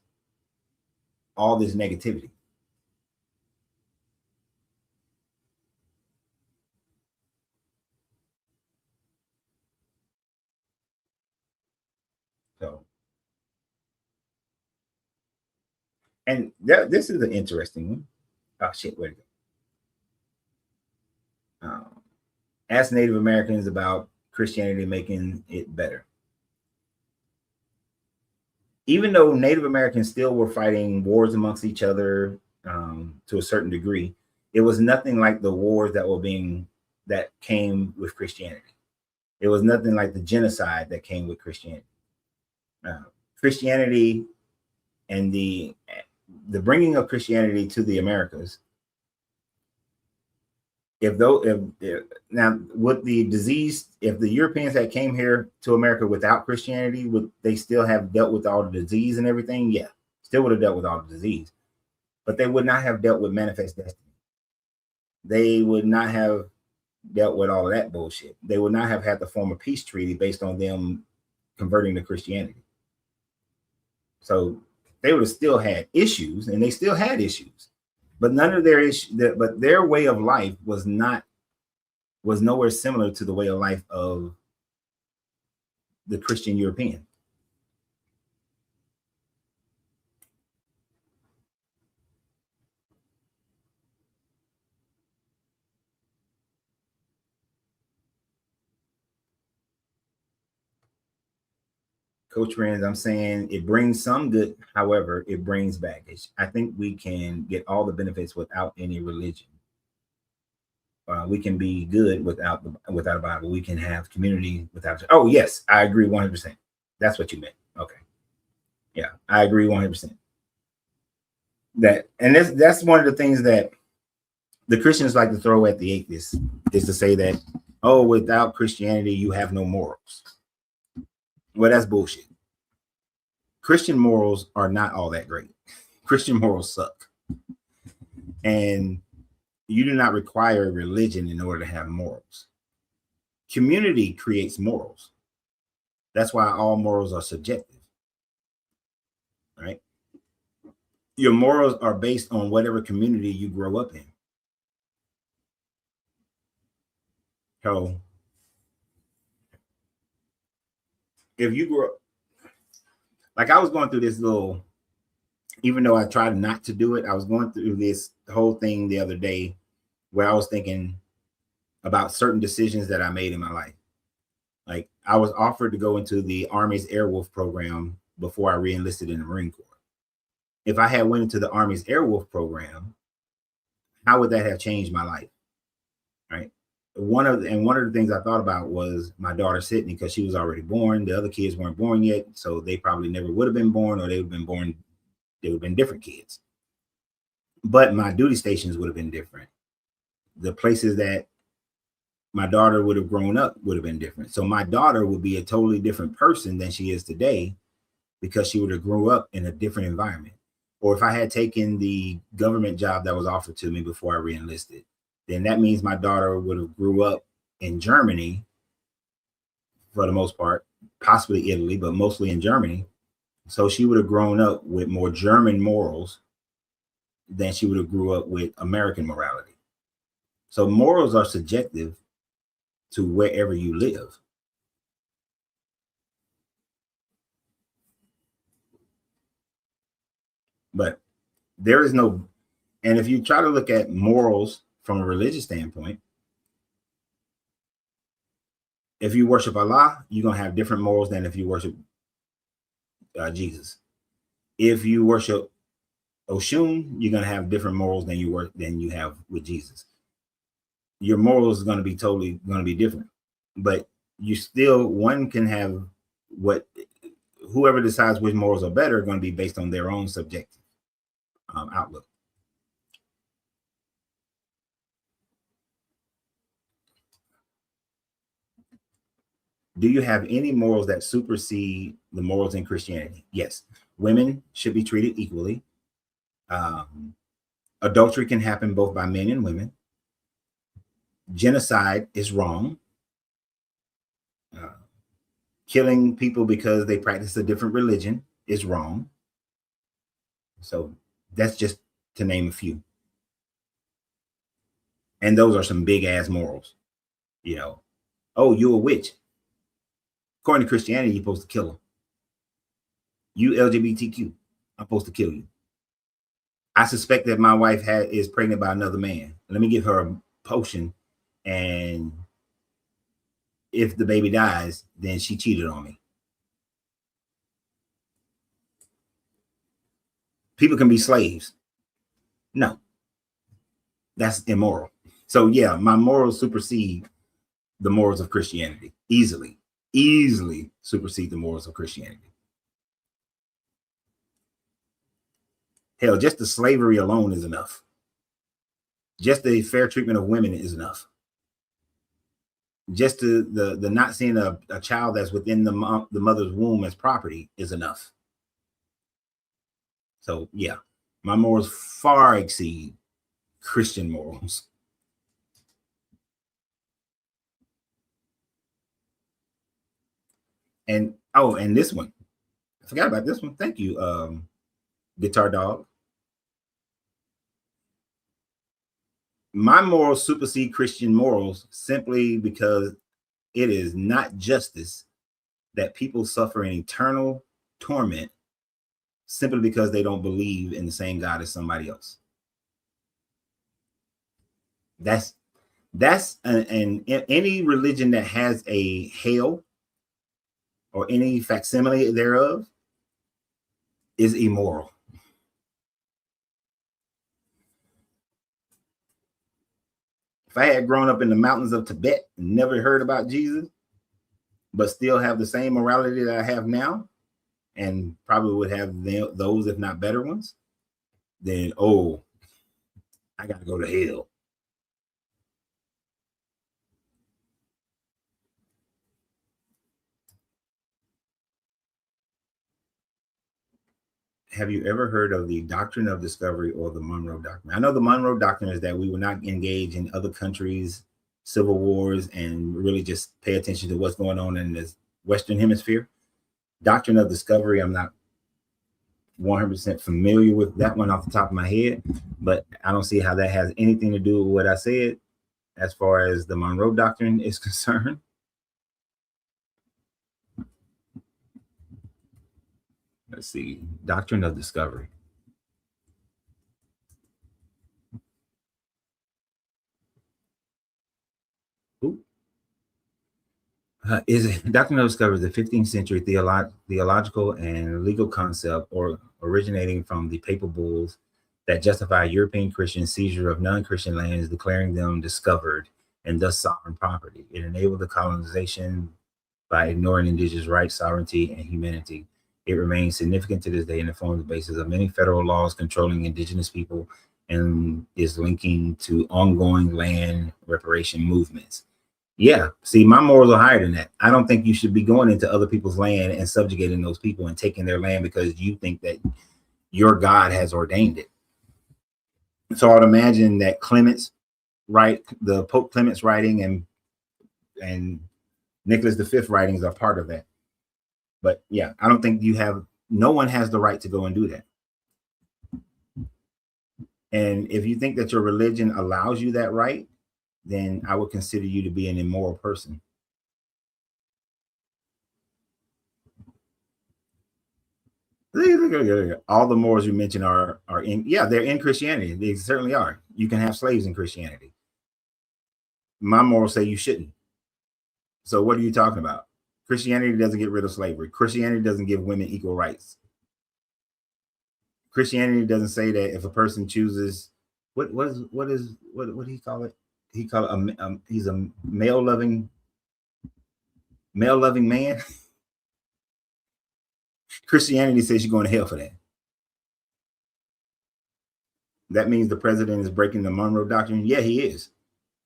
all this negativity. So, and this is an interesting one. Oh shit, where'd it go? Ask Native Americans about Christianity making it better. Even though Native Americans still were fighting wars amongst each other to a certain degree, it was nothing like the wars that came with Christianity. It was nothing like the genocide that came with Christianity. Christianity and the bringing of Christianity to the Americas. Now with the disease, if the Europeans that came here to America without Christianity, would they still have dealt with all the disease and everything? Yeah, still would have dealt with all the disease, but they would not have dealt with manifest destiny. They would not have dealt with all of that bullshit. They would not have had to form a peace treaty based on them converting to Christianity. So they would have still had issues, and they still had issues. But none of their but their way of life was nowhere similar to the way of life of the Christian European. Coach Rand, I'm saying it brings some good. However, it brings baggage. I think we can get all the benefits without any religion. We can be good without a Bible. We can have community without. Oh yes, I agree 100%. That's what you meant. Okay, yeah, I agree 100%. That's one of the things that the Christians like to throw at the atheists, is to say that, oh, without Christianity you have no morals. Well, that's bullshit. Christian morals are not all that great. Christian morals suck. And you do not require religion in order to have morals. Community creates morals. That's why all morals are subjective. right? Your morals are based on whatever community you grow up in. So if you grew up, like I was going through this little, even though I tried not to do it, I was going through this whole thing the other day where I was thinking about certain decisions that I made in my life. Like I was offered to go into the Army's Airwolf program before I re-enlisted in the Marine Corps. If I had went into the Army's Airwolf program, how would that have changed my life? Right. One of the things I thought about was my daughter Sydney, because she was already born. The other kids weren't born yet, so they probably never would have been born, or they would have been born. They would have been different kids. But my duty stations would have been different. The places that my daughter would have grown up would have been different. So my daughter would be a totally different person than she is today, because she would have grew up in a different environment. Or if I had taken the government job that was offered to me before I re-enlisted, then that means my daughter would have grew up in Germany for the most part, possibly Italy, but mostly in Germany. So she would have grown up with more German morals than she would have grew up with American morality. So morals are subjective to wherever you live. But there is no, and if you try to look at morals from a religious standpoint, if you worship Allah, you're going to have different morals than if you worship Jesus. If you worship Oshun, you're going to have different morals than you have with Jesus. Your morals are going to be totally going to be different, but you still, one can have whoever decides which morals are better are going to be based on their own subjective outlook. Do you have any morals that supersede the morals in Christianity? Yes. Women should be treated equally. Adultery can happen both by men and women. Genocide is wrong. Killing people because they practice a different religion is wrong. So that's just to name a few. And those are some big ass morals. You know, oh, you're a witch. According to Christianity, you're supposed to kill them. You LGBTQ, I'm supposed to kill you. I suspect that my wife is pregnant by another man. Let me give her a potion, and if the baby dies, then she cheated on me. People can be slaves. No, that's immoral. So yeah, my morals supersede the morals of Christianity easily supersede the morals of Christianity. Hell, just the slavery alone is enough. Just the fair treatment of women is enough. Just the not seeing a child that's within the mother's womb as property is enough. So yeah, my morals far exceed Christian morals. And and this one, I forgot about this one. Thank you, Guitar Dog. My morals supersede Christian morals simply because it is not justice that people suffer in eternal torment simply because they don't believe in the same God as somebody else. That's any religion that has a hell or any facsimile thereof is immoral. If I had grown up in the mountains of Tibet and never heard about Jesus, but still have the same morality that I have now, and probably would have those, if not better ones, then, I got to go to hell. Have you ever heard of the Doctrine of Discovery or the Monroe Doctrine? I know the Monroe Doctrine is that we will not engage in other countries' civil wars and really just pay attention to what's going on in the Western Hemisphere. Doctrine of Discovery, I'm not 100% familiar with that one off the top of my head, but I don't see how that has anything to do with what I said as far as the Monroe Doctrine is concerned. Let's see, Doctrine of Discovery. Doctrine of Discovery is the 15th century theological and legal concept or originating from the papal bulls that justify European Christian seizure of non-Christian lands, declaring them discovered and thus sovereign property. It enabled the colonization by ignoring indigenous rights, sovereignty, and humanity. It remains significant to this day and it forms the basis of many federal laws controlling indigenous people and is linking to ongoing land reparation movements. Yeah, see, my morals are higher than that. I don't think you should be going into other people's land and subjugating those people and taking their land because you think that your God has ordained it. So I'd imagine that Clements, right, the Pope Clements writing and Nicholas V writings are part of that. But yeah, I don't think no one has the right to go and do that. And if you think that your religion allows you that right, then I would consider you to be an immoral person. All the morals you mentioned are in, yeah, they're in Christianity. They certainly are. You can have slaves in Christianity. My morals say you shouldn't. So what are you talking about? Christianity doesn't get rid of slavery. Christianity doesn't give women equal rights. Christianity doesn't say that if a person chooses, what do he call it? He call it he's a male loving man. Christianity says you're going to hell for that. That means the president is breaking the Monroe Doctrine. Yeah, he is.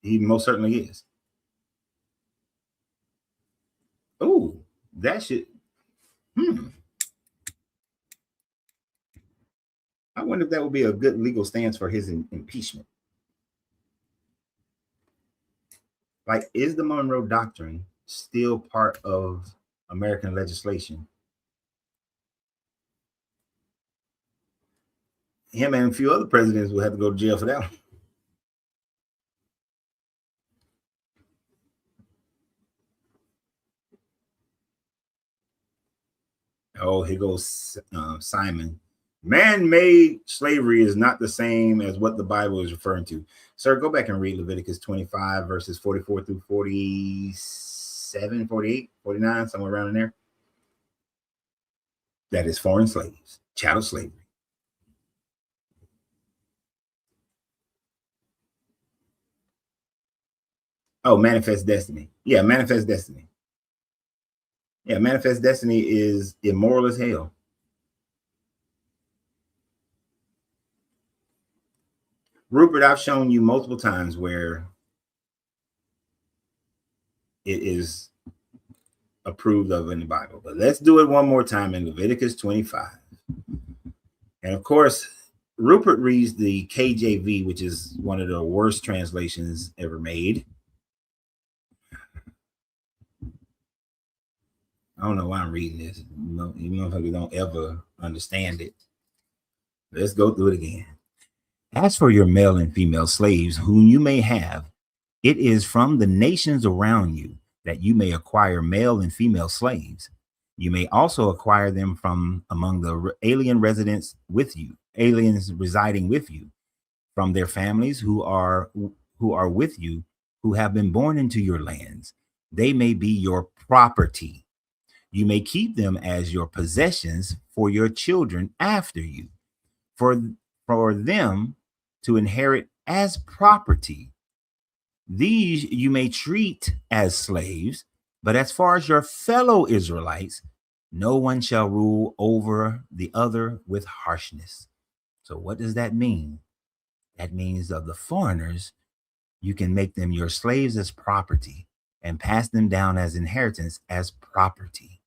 He most certainly is. Oh, that should. I wonder if that would be a good legal stance for his impeachment. Like, is the Monroe Doctrine still part of American legislation? Him and a few other presidents will have to go to jail for that one. Oh, here goes Simon. Man-made slavery is not the same as what the Bible is referring to. Sir, go back and read Leviticus 25, verses 44 through 47, 48, 49, somewhere around in there. That is foreign slaves, chattel slavery. Oh, Manifest Destiny. Yeah, Manifest Destiny. Yeah, Manifest Destiny is immoral as hell. Rupert, I've shown you multiple times where it is approved of in the Bible, but let's do it one more time in Leviticus 25. And of course, Rupert reads the KJV, which is one of the worst translations ever made. I don't know why I'm reading this. You motherfuckers don't ever understand it. Let's go through it again. As for your male and female slaves, whom you may have, it is from the nations around you that you may acquire male and female slaves. You may also acquire them from among the alien residents with you, aliens residing with you, from their families who are with you, who have been born into your lands. They may be your property. You may keep them as your possessions for your children after you, for them to inherit as property. These you may treat as slaves, but as far as your fellow Israelites, no one shall rule over the other with harshness. So what does that mean? That means of the foreigners, you can make them your slaves as property and pass them down as inheritance as property.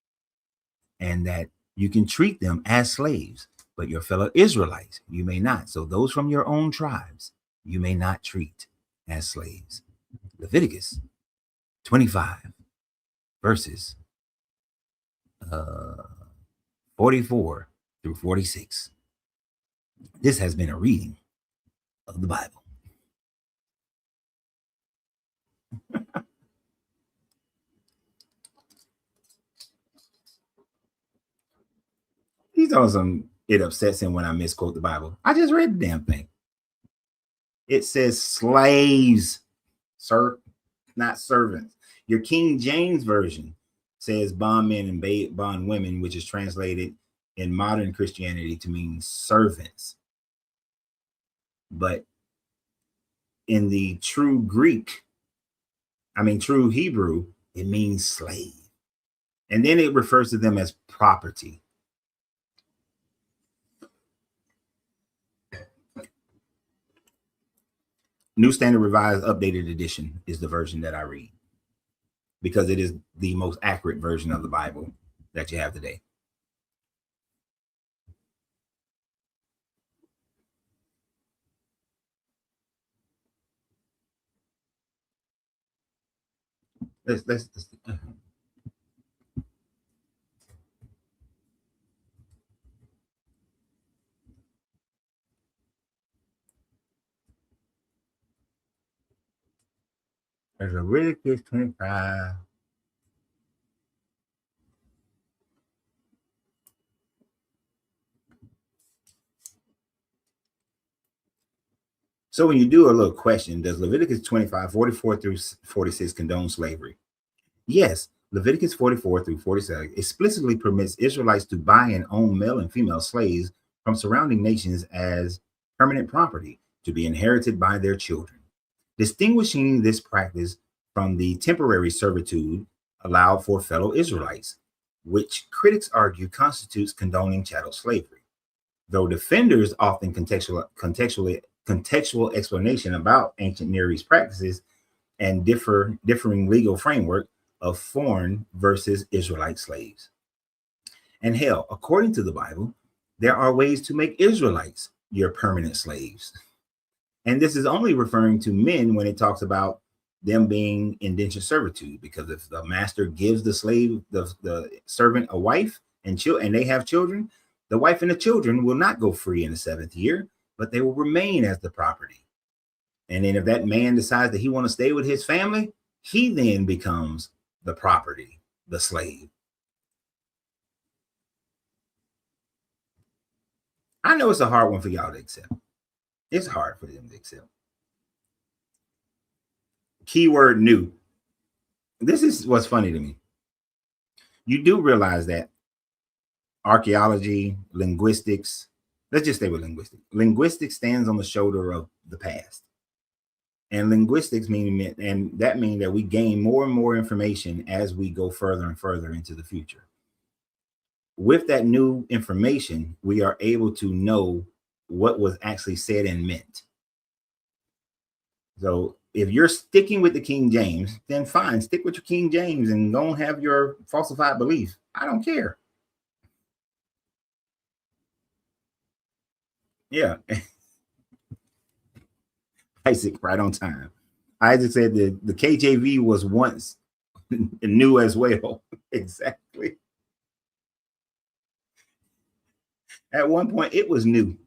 And that you can treat them as slaves, but your fellow Israelites, you may not. So those from your own tribes, you may not treat as slaves. Leviticus 25, verses 44 through 46. This has been a reading of the Bible. He's awesome. It upsets him when I misquote the Bible. I just read the damn thing. It says slaves, sir, not servants. Your King James Version says bondmen and bondwomen, which is translated in modern Christianity to mean servants. But in the true true Hebrew, it means slave. And then it refers to them as property. New Standard Revised Updated Edition is the version that I read because it is the most accurate version of the Bible that you have today. Let's There's Leviticus 25. So when you do a little question, does Leviticus 25, 44 through 46 condone slavery? Yes, Leviticus 44 through 47 explicitly permits Israelites to buy and own male and female slaves from surrounding nations as permanent property to be inherited by their children. Distinguishing this practice from the temporary servitude allowed for fellow Israelites, which critics argue constitutes condoning chattel slavery. Though defenders often contextual explanation about ancient Near East practices and differing legal framework of foreign versus Israelite slaves. And hell, according to the Bible, there are ways to make Israelites your permanent slaves. And this is only referring to men when it talks about them being indentured servitude, because if the master gives the slave, the servant, a wife and they have children, the wife and the children will not go free in the 7th year, but they will remain as the property. And then if that man decides that he wants to stay with his family, he then becomes the property, the slave. I know it's a hard one for y'all to accept. It's hard for them to accept. Keyword new. This is what's funny to me. You do realize that archaeology, linguistics, let's just stay with linguistics. Linguistics stands on the shoulder of the past. And linguistics means that we gain more and more information as we go further and further into the future. With that new information, we are able to know what was actually said and meant. So if you're sticking with the King James, then fine, stick with your King James and don't have your falsified belief. I don't care. Yeah. Isaac, right on time. Isaac said that the KJV was once new as well. Exactly. At one point, it was new.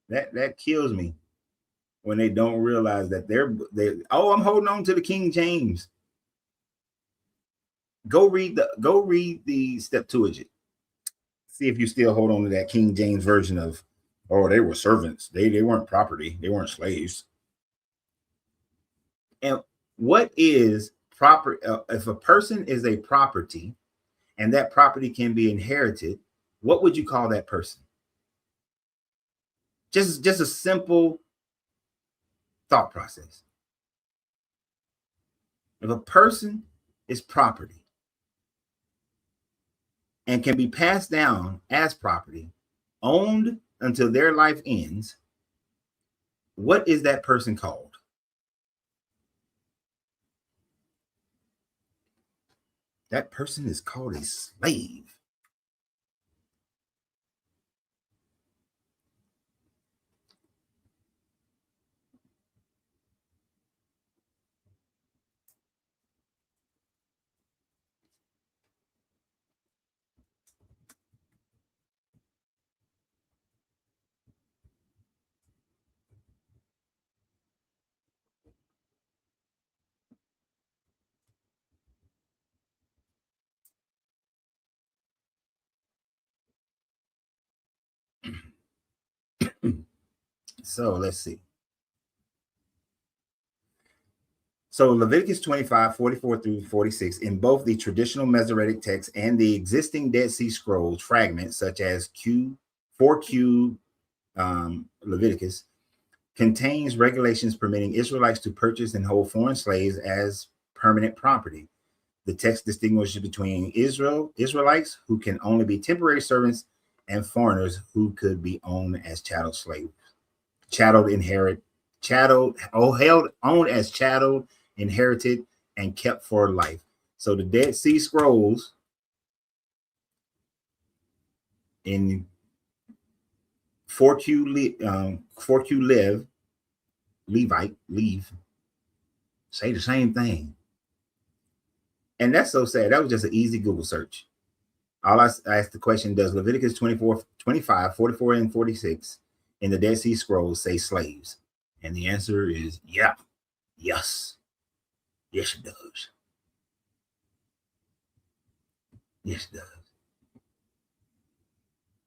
That kills me when they don't realize that I'm holding on to the King James. Go read the Septuagint. See if you still hold on to that King James version of, oh, they were servants. They weren't property. They weren't slaves. And what is proper? If a person is a property and that property can be inherited, what would you call that person? Just a simple thought process. If a person is property and can be passed down as property, owned until their life ends, what is that person called? That person is called a slave. So let's see. So Leviticus 25, 44 through 46, in both the traditional Masoretic text and the existing Dead Sea Scrolls fragments, such as 4Q Leviticus, contains regulations permitting Israelites to purchase and hold foreign slaves as permanent property. The text distinguishes between Israelites who can only be temporary servants and foreigners who could be owned as chattel slaves, owned as chattel, inherited, and kept for life. So the Dead Sea Scrolls in 4Q Levite, say the same thing. And that's so sad. That was just an easy Google search. All I asked the question, does Leviticus 24, 25, 44, and 46 in the Dead Sea Scrolls say slaves? And the answer is yeah. Yes. Yes, it does. Yes, it does.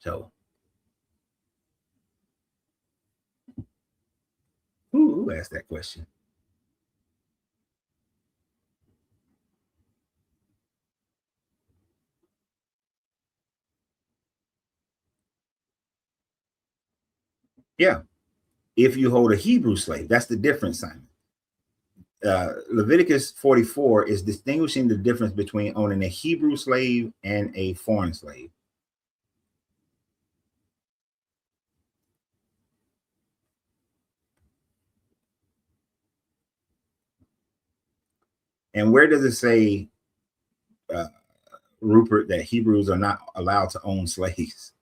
So, who asked that question? Yeah. If you hold a Hebrew slave, that's the difference, Simon. Leviticus 44 is distinguishing the difference between owning a Hebrew slave and a foreign slave. And where does it say, Rupert, that Hebrews are not allowed to own slaves?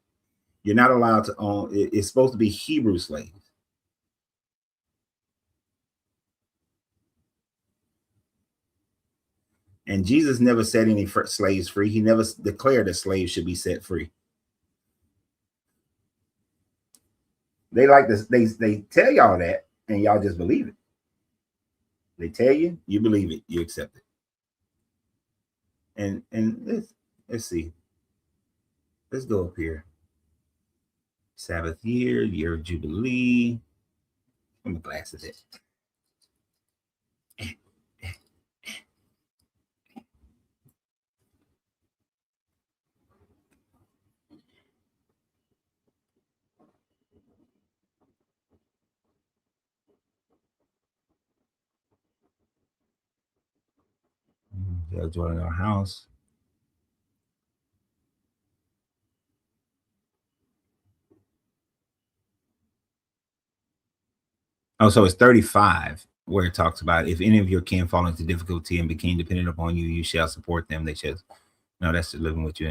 You're not allowed to own, it's supposed to be Hebrew slaves. And Jesus never set any slaves free. He never declared that slaves should be set free. They like this. They tell y'all that, and y'all just believe it. They tell you, you believe it, you accept it. And let's see. Let's go up here. Sabbath year, year of Jubilee. Put my glasses in. They'll dwell in our house. Oh, so it's 35 where it talks about if any of your kin fall into difficulty and became dependent upon you, you shall support them. They shall. No, that's living with you.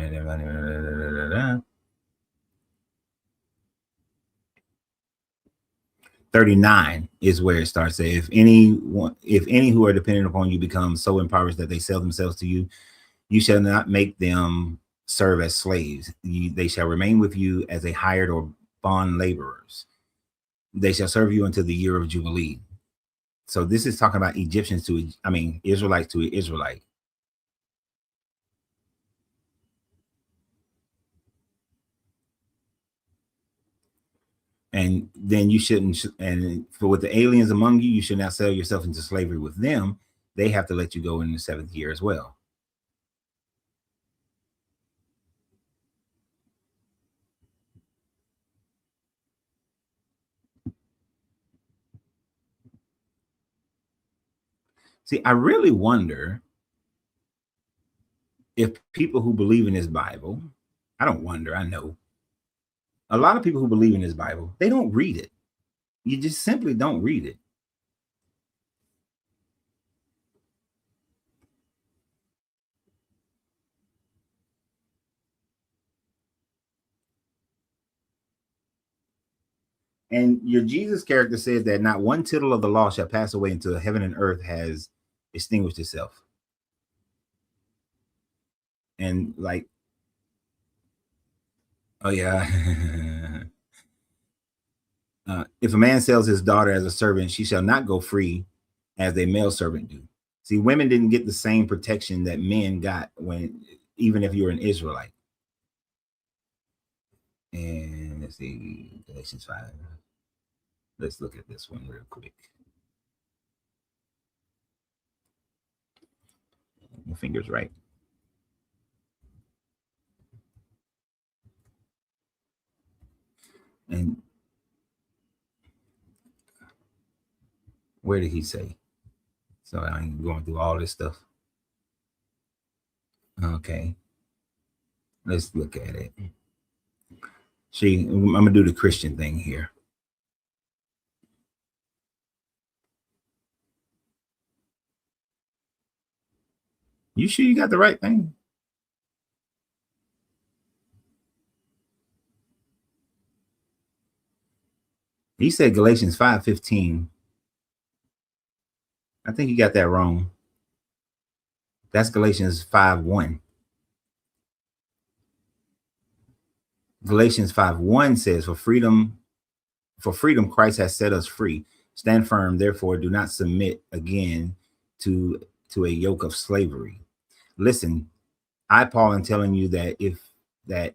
39 is where it starts. If any who are dependent upon you become so impoverished that they sell themselves to you, you shall not make them serve as slaves. They shall remain with you as a hired or bond laborers. They shall serve you until the year of Jubilee. So this is talking about Israelites to Israelite. And then you shouldn't, and for with the aliens among you, you should not sell yourself into slavery with them. They have to let you go in the 7th year as well. See, I really wonder if people who believe in this Bible, I don't wonder, I know, a lot of people who believe in this Bible, they don't read it. You just simply don't read it. And your Jesus character says that not one tittle of the law shall pass away until heaven and earth has extinguished itself. And like, oh yeah. If a man sells his daughter as a servant, she shall not go free as a male servant do. See, women didn't get the same protection that men got even if you're an Israelite. And let's see, Galatians 5. Let's look at this one real quick. My finger's right. And where did he say? So I ain't going through all this stuff. Okay. Let's look at it. See, I'm going to do the Christian thing here. You sure you got the right thing? He said Galatians 5:15. I think you got that wrong. That's Galatians 5:1. Galatians 5:1 says, for freedom Christ has set us free. Stand firm, therefore do not submit again to a yoke of slavery. Listen, I, Paul, am telling you that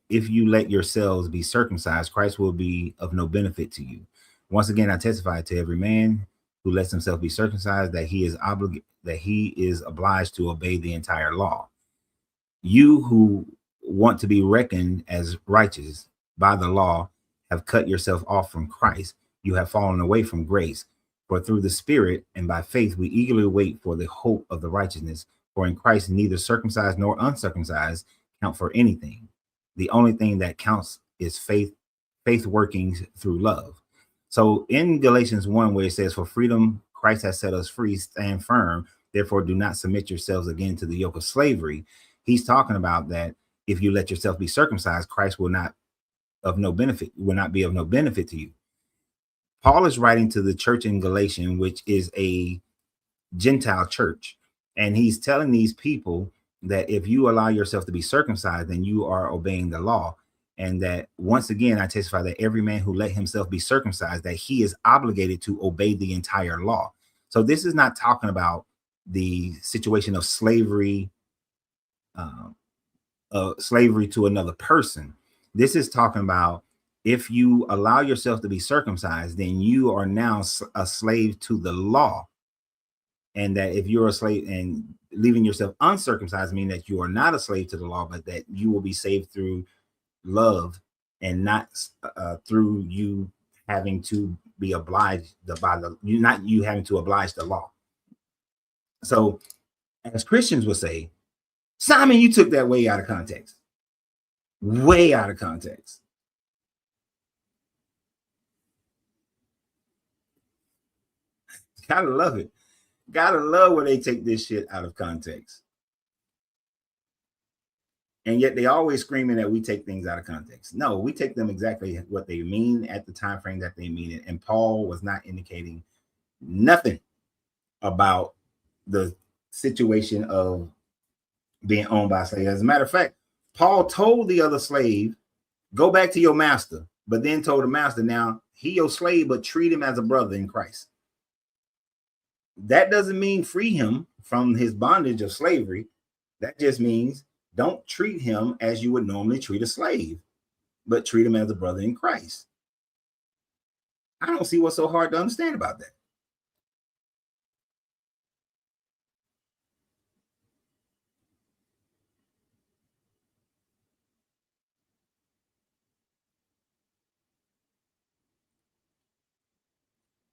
if you let yourselves be circumcised, Christ will be of no benefit to you. Once again, I testify to every man who lets himself be circumcised that he is obliged to obey the entire law. You who want to be reckoned as righteous by the law have cut yourself off from Christ. You have fallen away from grace. For through the Spirit and by faith we eagerly wait for the hope of the righteousness. For in Christ neither circumcised nor uncircumcised count for anything. The only thing that counts is faith working through love. So in Galatians 1, where it says, for freedom Christ has set us free, stand firm, therefore do not submit yourselves again to the yoke of slavery. He's talking about that if you let yourself be circumcised, Christ will not be of no benefit to you. Paul is writing to the church in Galatians, which is a Gentile church. And he's telling these people that if you allow yourself to be circumcised, then you are obeying the law. And that once again, I testify that every man who let himself be circumcised, that he is obligated to obey the entire law. So this is not talking about the situation of slavery, slavery to another person. This is talking about if you allow yourself to be circumcised, then you are now a slave to the law. And that if you're a slave and leaving yourself uncircumcised, mean that you are not a slave to the law, but that you will be saved through love and not through you having to be obliged by you having to oblige the law. So as Christians would say, Simon, you took that way out of context. Way out of context. Gotta love it. Gotta love when they take this shit out of context. And yet they always screaming that we take things out of context. No, we take them exactly what they mean at the time frame that they mean it. And Paul was not indicating nothing about the situation of being owned by a slave. As a matter of fact, Paul told the other slave, go back to your master, but then told the master, now he your slave, but treat him as a brother in Christ. That doesn't mean free him from his bondage of slavery. That just means don't treat him as you would normally treat a slave, but treat him as a brother in Christ. I don't see what's so hard to understand about that.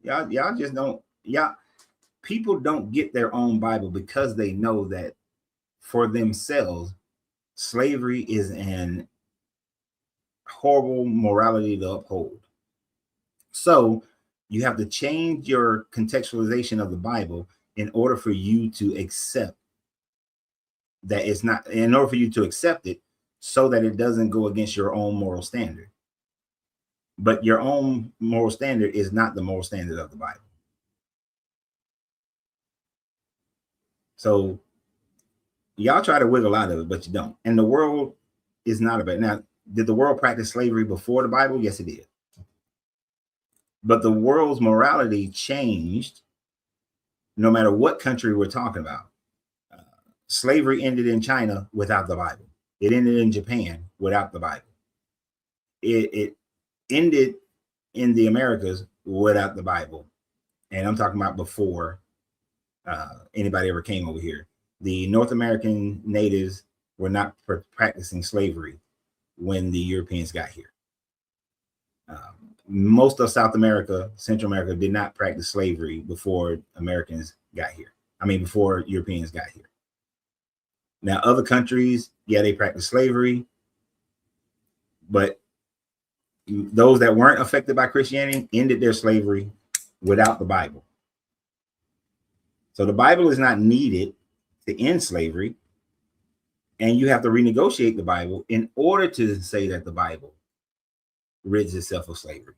Y'all just don't, people don't get their own Bible because they know that for themselves, slavery is an horrible morality to uphold. So you have to change your contextualization of the Bible in order for you to accept that it's not, in order for you to accept it so that it doesn't go against your own moral standard. But your own moral standard is not the moral standard of the Bible. So y'all try to wiggle out of it, but you don't. And the world is not about it. Now, did the world practice slavery before the Bible? Yes, it did. But the world's morality changed no matter what country we're talking about. Slavery ended in China without the Bible. It ended in Japan without the Bible. It ended in the Americas without the Bible. And I'm talking about before anybody ever came over here. The North American natives were not practicing slavery when the Europeans got here. Most of South America, Central America did not practice slavery before Americans got here. I mean, before Europeans got here. Now, other countries, yeah, they practice slavery, but those that weren't affected by Christianity ended their slavery without the Bible. So the Bible is not needed to end slavery, and you have to renegotiate the Bible in order to say that the Bible rids itself of slavery.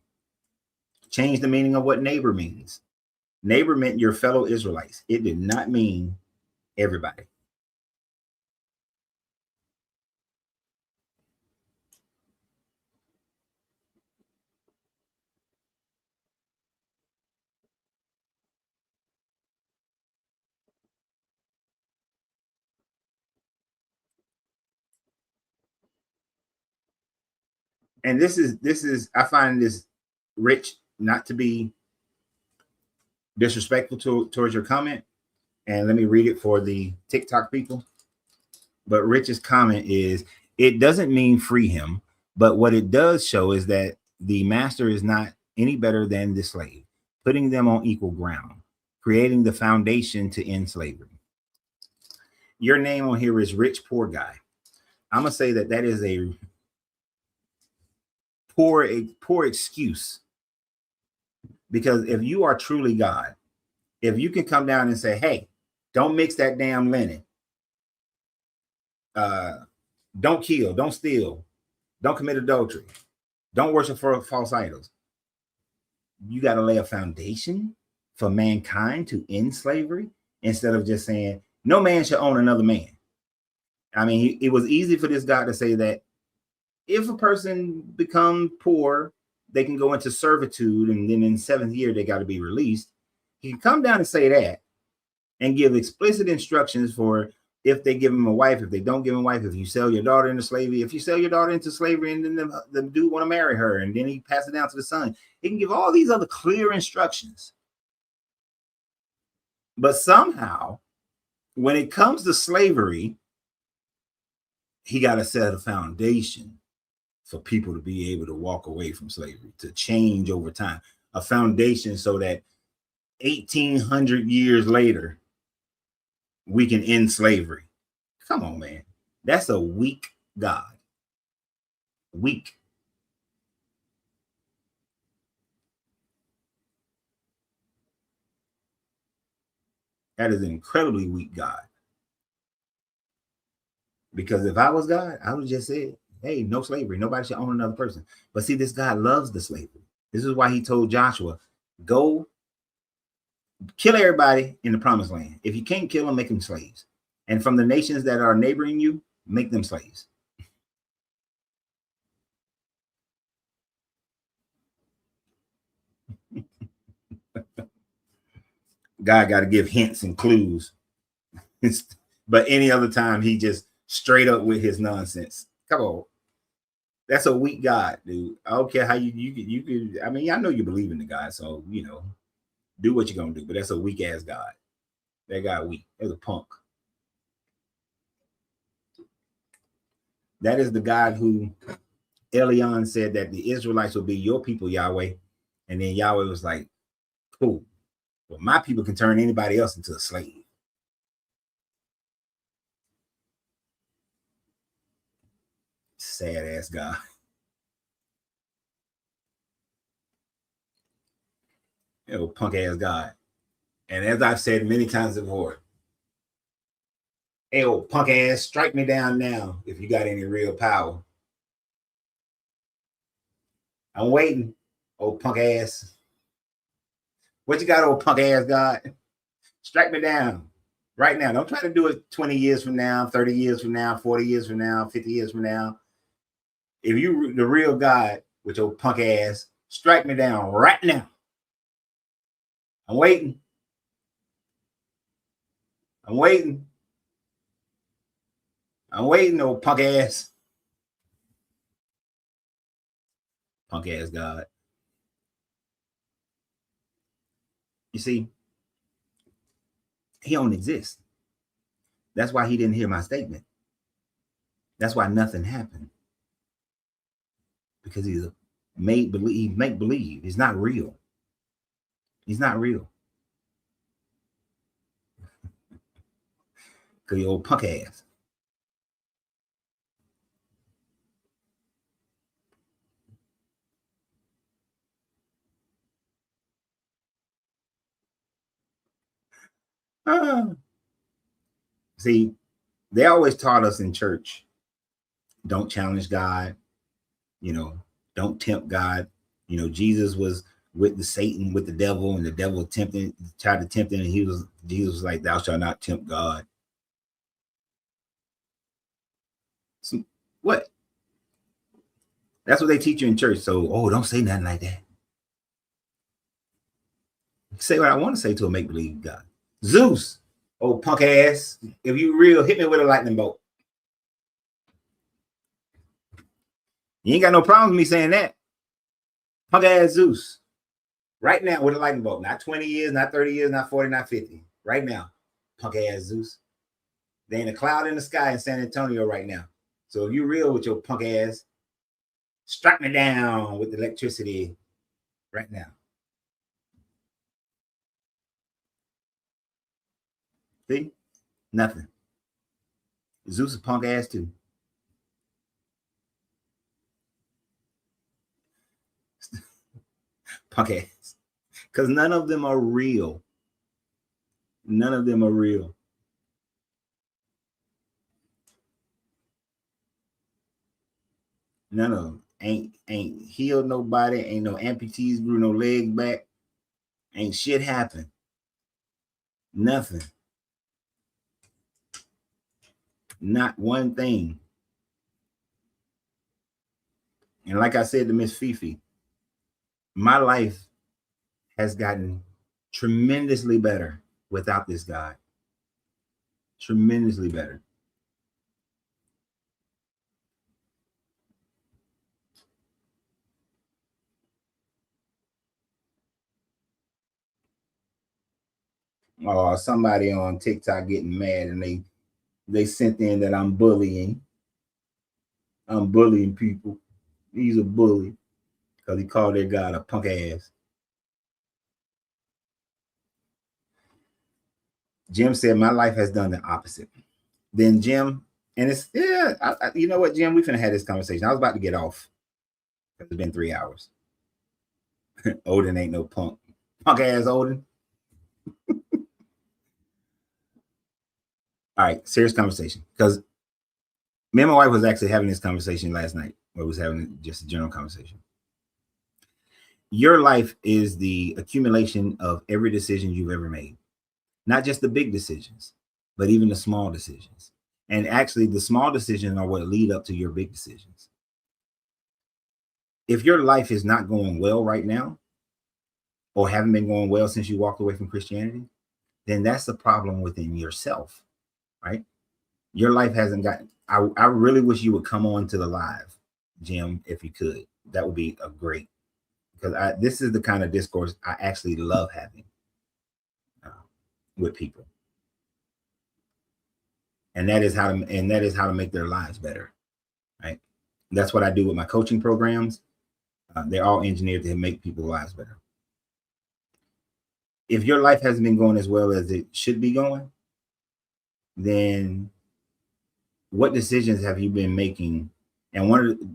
Change the meaning of what neighbor means. Neighbor meant your fellow Israelites. It did not mean everybody. And this is I find this, Rich, not to be disrespectful towards your comment. And let me read it for the TikTok people. But Rich's comment is, it doesn't mean free him, but what it does show is that the master is not any better than the slave, putting them on equal ground, creating the foundation to end slavery. Your name on here is Rich Poor Guy. I'm gonna say that that is a poor excuse, because if you are truly God, if you can come down and say, hey, don't mix that damn linen, don't kill, don't steal, don't commit adultery, don't worship for false idols, you got to lay a foundation for mankind to end slavery, instead of just saying no man should own another man. I mean, it was easy for this God to say that if a person become poor, they can go into servitude, and then in the 7th year they got to be released. He can come down and say that and give explicit instructions for if they give him a wife, if they don't give him a wife, if you sell your daughter into slavery, if you sell your daughter into slavery and then the dude want to marry her and then he pass it down to the son. He can give all these other clear instructions. But somehow, when it comes to slavery, he got to set a foundation for people to be able to walk away from slavery, to change over time, a foundation so that 1800 years later, we can end slavery. Come on, man. That's a weak God. Weak. That is an incredibly weak God. Because if I was God, I would just say, hey, no slavery. Nobody should own another person. But see, this God loves the slavery. This is why he told Joshua, go kill everybody in the promised land. If you can't kill them, make them slaves. And from the nations that are neighboring you, make them slaves. God got to give hints and clues. But any other time, he just straight up with his nonsense. Come on. That's a weak God, dude. I don't care how you could. I mean, I know you believe in the God, so, you know, do what you're going to do. But that's a weak ass God. That guy weak. That's a punk. That is the God who Elion said that the Israelites will be your people, Yahweh. And then Yahweh was like, cool. Well, my people can turn anybody else into a slave. Sad ass God. You know, punk ass God. And as I've said many times before, hey, old punk ass, strike me down now if you got any real power. I'm waiting, old punk ass. What you got, old punk ass God? Strike me down right now. Don't try to do it 20 years from now, 30 years from now, 40 years from now, 50 years from now. If you the real God with your punk ass, strike me down right now. I'm waiting. I'm waiting. I'm waiting, old punk ass. Punk ass God. You see, he don't exist. That's why he didn't hear my statement. That's why nothing happened. Because he's a make believe. He's not real. He's not real. Cause your old punk ass. See, they always taught us in church, don't challenge God, don't tempt God. Jesus was with Satan, with the devil, and the devil tried to tempt him, and Jesus was like, thou shalt not tempt God. So, what? That's what they teach you in church. So, don't say nothing like that. Say what I want to say to a make-believe God. Zeus, old punk ass, if you real, hit me with a lightning bolt. You ain't got no problem with me saying that. Punk ass Zeus. Right now with a lightning bolt. Not 20 years, not 30 years, not 40, not 50. Right now. Punk ass Zeus. There ain't a cloud in the sky in San Antonio right now. So if you're real with your punk ass, strike me down with the electricity right now. See? Nothing. Zeus is punk ass too. Punk ass. Because none of them are real. None of them are real. None of them. Ain't healed nobody. Ain't no amputees grew no legs back. Ain't shit happened. Nothing. Not one thing. And like I said to Miss Fifi, my life has gotten tremendously better without this God. Tremendously better. Somebody on TikTok getting mad, and they sent in that I'm bullying. I'm bullying people. He's a bully because he called their God a punk ass. Jim said my life has done the opposite. Then Jim, and it's you know what, Jim, we finna have this conversation. I was about to get off. It's been 3 hours. Odin ain't no punk ass Odin. All right, serious conversation. Because me and my wife was actually having this conversation last night. Where we was having just a general conversation. Your life is the accumulation of every decision you've ever made. Not just the big decisions, but even the small decisions. And actually, the small decisions are what lead up to your big decisions. If your life is not going well right now, or haven't been going well since you walked away from Christianity, then that's the problem within yourself, right? Your life hasn't gotten, I really wish you would come on to the live, Jim, if you could. That would be a great, because this is the kind of discourse I actually love having with people. And that is how to make their lives better, right? That's what I do with my coaching programs. They're all engineered to make people's lives better. If your life hasn't been going as well as it should be going, then what decisions have you been making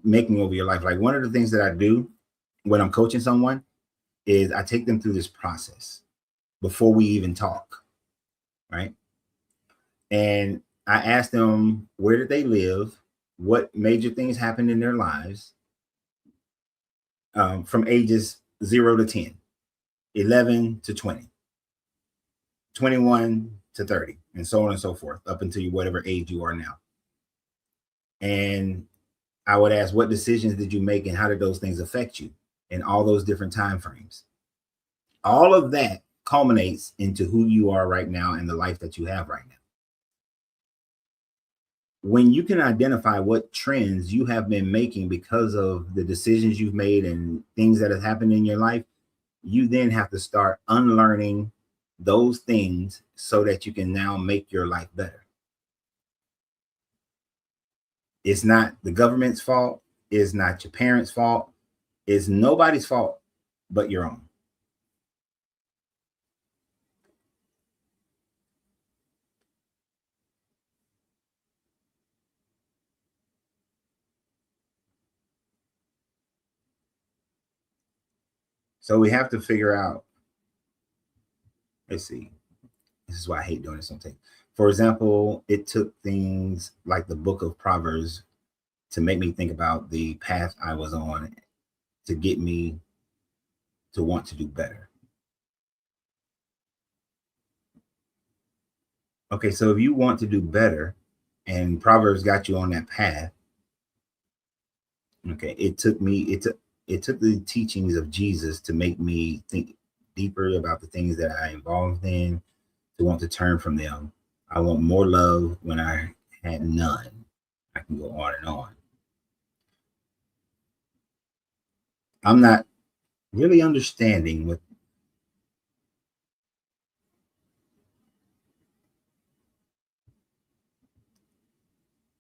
making over your life? Like, one of the things that I do when I'm coaching someone is I take them through this process before we even talk, right? And I ask them, where did they live? What major things happened in their lives from ages 0 to 10, 11 to 20, 21 to 30, and so on and so forth, up until whatever age you are now. And I would ask, what decisions did you make and how did those things affect you in all those different time frames? All of that culminates into who you are right now and the life that you have right now. When you can identify what trends you have been making because of the decisions you've made and things that have happened in your life, you then have to start unlearning those things so that you can now make your life better. It's not the government's fault. It's not your parents' fault. It's nobody's fault but your own. So we have to figure out, let's see, this is why I hate doing this on tape. For example, it took things like the book of Proverbs to make me think about the path I was on to get me to want to do better. Okay, so if you want to do better and Proverbs got you on that path, okay, it took the teachings of Jesus to make me think deeper about the things that I involved in, to want to turn from them. I want more love when I had none. I can go on and on. I'm not really understanding what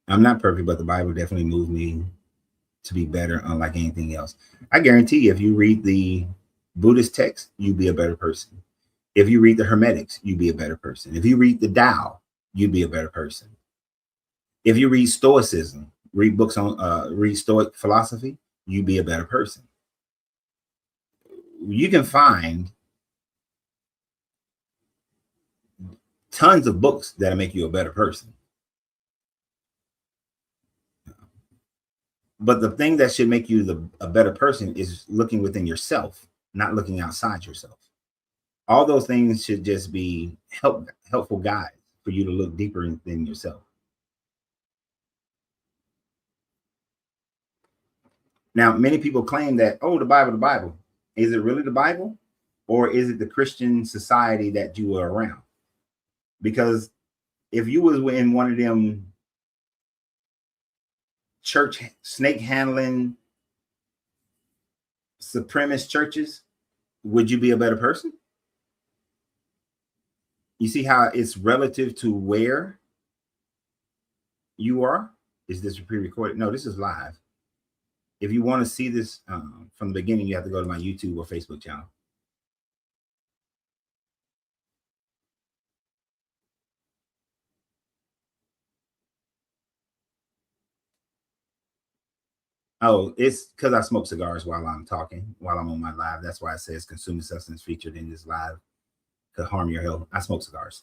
I'm not perfect, but the Bible definitely moved me to be better, unlike anything else. I guarantee you, if you read the Buddhist text, you'll be a better person. If you read the Hermetics, you'll be a better person. If you read the Tao, you'll be a better person. If you read Stoicism, read books on read Stoic philosophy, you'll be a better person. You can find tons of books that'll make you a better person. But the thing that should make you a better person is looking within yourself, not looking outside yourself. All those things should just be helpful guides for you to look deeper in yourself. Now, many people claim that, oh, the Bible. Is it really the Bible? Or is it the Christian society that you were around? Because if you was in one of them church snake handling supremacist churches, would you be a better person? You see how it's relative to where you are? Is this pre-recorded? No, this is live. If you want to see this from the beginning, you have to go to my YouTube or Facebook channel. Oh, it's because I smoke cigars while I'm talking, while I'm on my live. That's why it says consuming substance featured in this live could harm your health. I smoke cigars.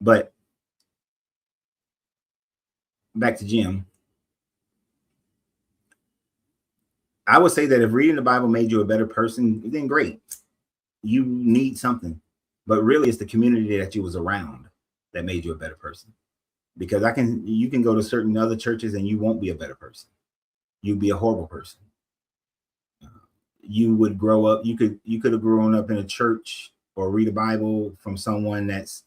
But back to Jim. I would say that if reading the Bible made you a better person, then great. You need something. But really, it's the community that you was around that made you a better person. Because you can go to certain other churches and you won't be a better person. You'd be a horrible person. You would grow up, you could have grown up in a church or read a Bible from someone that's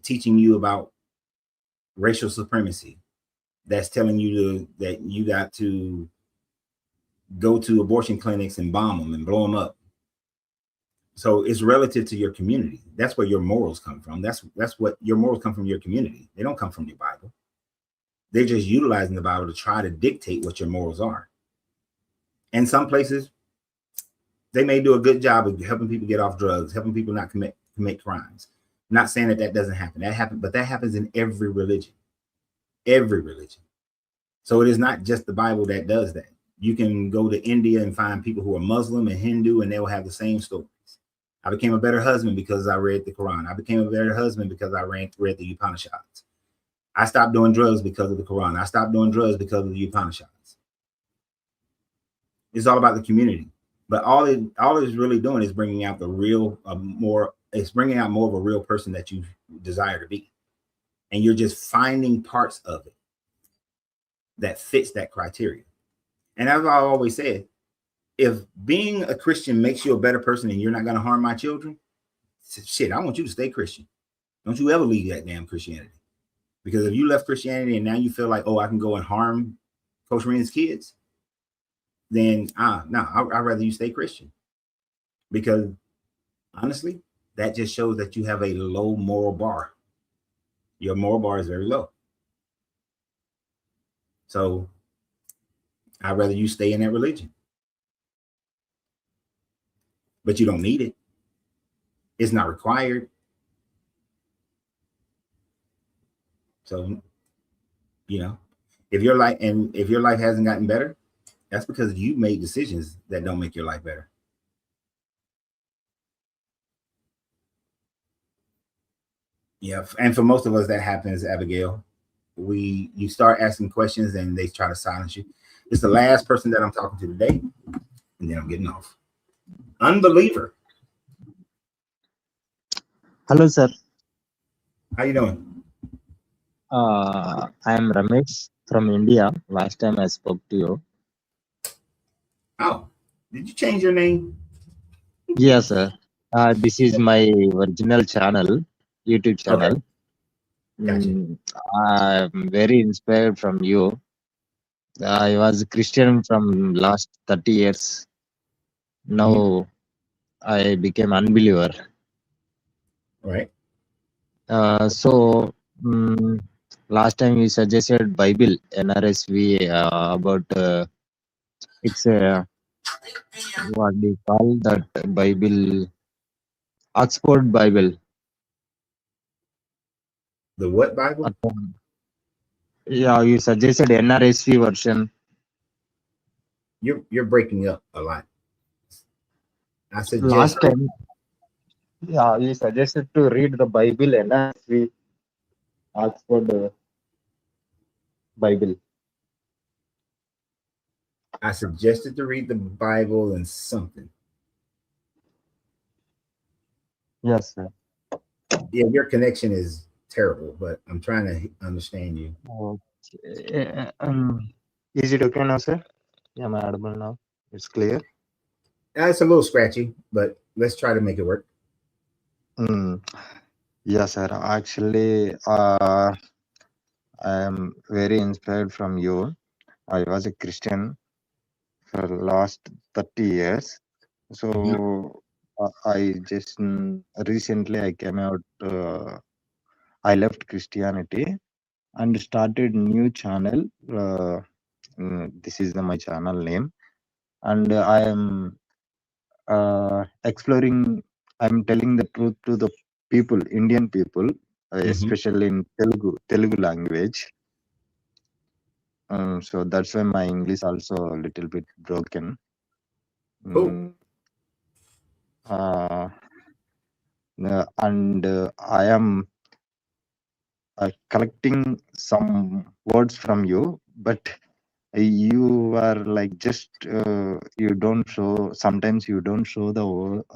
teaching you about racial supremacy, that's telling you that you got to go to abortion clinics and bomb them and blow them up. So it's relative to your community. That's where your morals come from. That's what your morals come from, your community. They don't come from your Bible. They're just utilizing the Bible to try to dictate what your morals are. And some places, they may do a good job of helping people get off drugs, helping people not commit crimes. I'm not saying that doesn't happen. That happens, but that happens in every religion. Every religion. So it is not just the Bible that does that. You can go to India and find people who are Muslim and Hindu, and they will have the same stories. I became a better husband because I read the Quran. I became a better husband because I read the Upanishads. I stopped doing drugs because of the Quran. I stopped doing drugs because of the Upanishads. It's all about the community. But all it is really doing is bringing out it's bringing out more of a real person that you desire to be. And you're just finding parts of it that fits that criteria. And as I always said, if being a Christian makes you a better person and you're not going to harm my children, shit, I want you to stay Christian. Don't you ever leave that damn Christianity. Because if you left Christianity and now you feel like, oh, I can go and harm Coach Rand's kids, then no, I'd rather you stay Christian, because honestly, that just shows that you have a low moral bar. Your moral bar is very low. So I'd rather you stay in that religion. But you don't need it. It's not required. So, if your life hasn't gotten better, that's because you made decisions that don't make your life better. Yeah, and for most of us, that happens, Abigail. You start asking questions and they try to silence you. It's the last person that I'm talking to today, and then I'm getting off. Unbeliever. Hello, sir. How you doing? I am Ramesh from India. Last time I spoke to you. Oh, did you change your name? Yes, sir. This is my original channel, YouTube channel. Okay. Gotcha. I'm very inspired from you. I was a Christian from last 30 years. Now I became unbeliever. Right. So last time you suggested Bible, NRSV, about it's a what do you call that Bible? Oxford Bible. The what Bible? Yeah, you suggested NRSV version. You're breaking up a lot. I suggest Last time, yeah, you suggested to read the Bible NRSV Oxford Bible. I suggested to read the Bible and something. Yes, sir. Yeah, your connection is terrible, but I'm trying to understand you. Okay. Is it okay now, sir? Am I audible now? It's clear. It's a little scratchy, but let's try to make it work. Yes, sir. Actually, I am very inspired from you. I was a Christian for the last 30 years. So I just recently I came out. I left Christianity and started new channel. This is my channel name, and I am exploring. I'm telling the truth to the people, Indian people, especially in Telugu language. So that's why my English also a little bit broken. And I am collecting some words from you, but you are like just you don't show. Sometimes you don't show the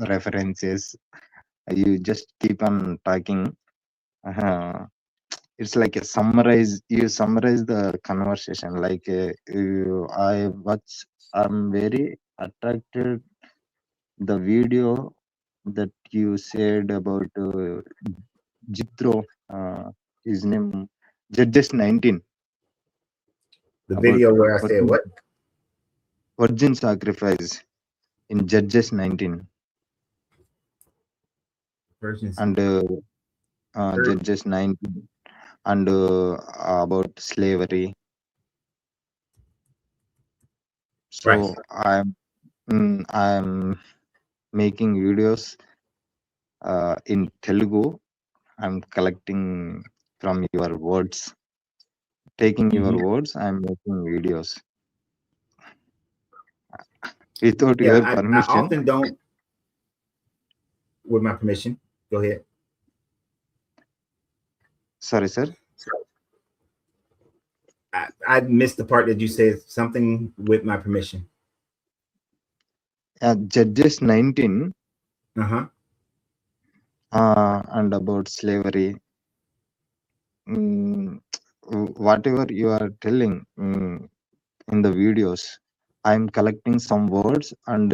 references. You just keep on talking. It's like a summarize. You summarize the conversation. Like I'm very attracted the video that you said about Jithro, his name Judges 19. The video where I said what? Virgin sacrifice in Judges 19. And Judges 19 and about slavery. So right. I'm making videos in Telugu. I'm collecting from your words, taking your words. I'm making videos without your permission. I often don't. With my permission, go ahead. Sorry, sir. I missed the part that you said something with my permission. Judges 19. And about slavery. Whatever you are telling in the videos, I'm collecting some words and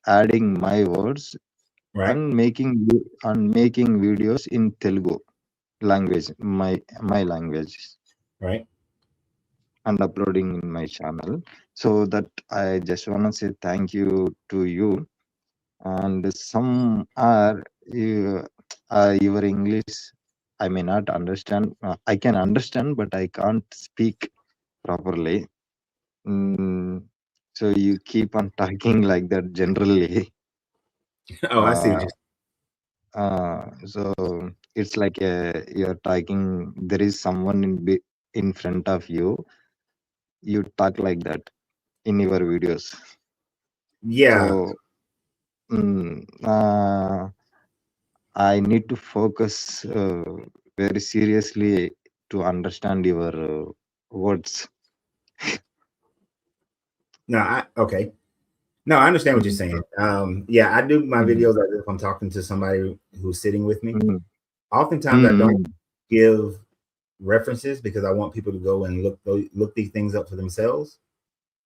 adding my words, right, and making videos in Telugu language, my language. Right. and uploading in my channel. So that I just want to say thank you to you. And some are your English I may not understand. I can understand, but I can't speak properly. So you keep on talking like that generally. Oh, I see. So it's like you're talking. There is someone in front of you. You talk like that in your videos. Yeah. So I need to focus very seriously to understand your words. No, okay. No, I understand what you're saying. Yeah, I do my videos as if I'm talking to somebody who's sitting with me. Oftentimes I don't give references because I want people to go and look these things up for themselves.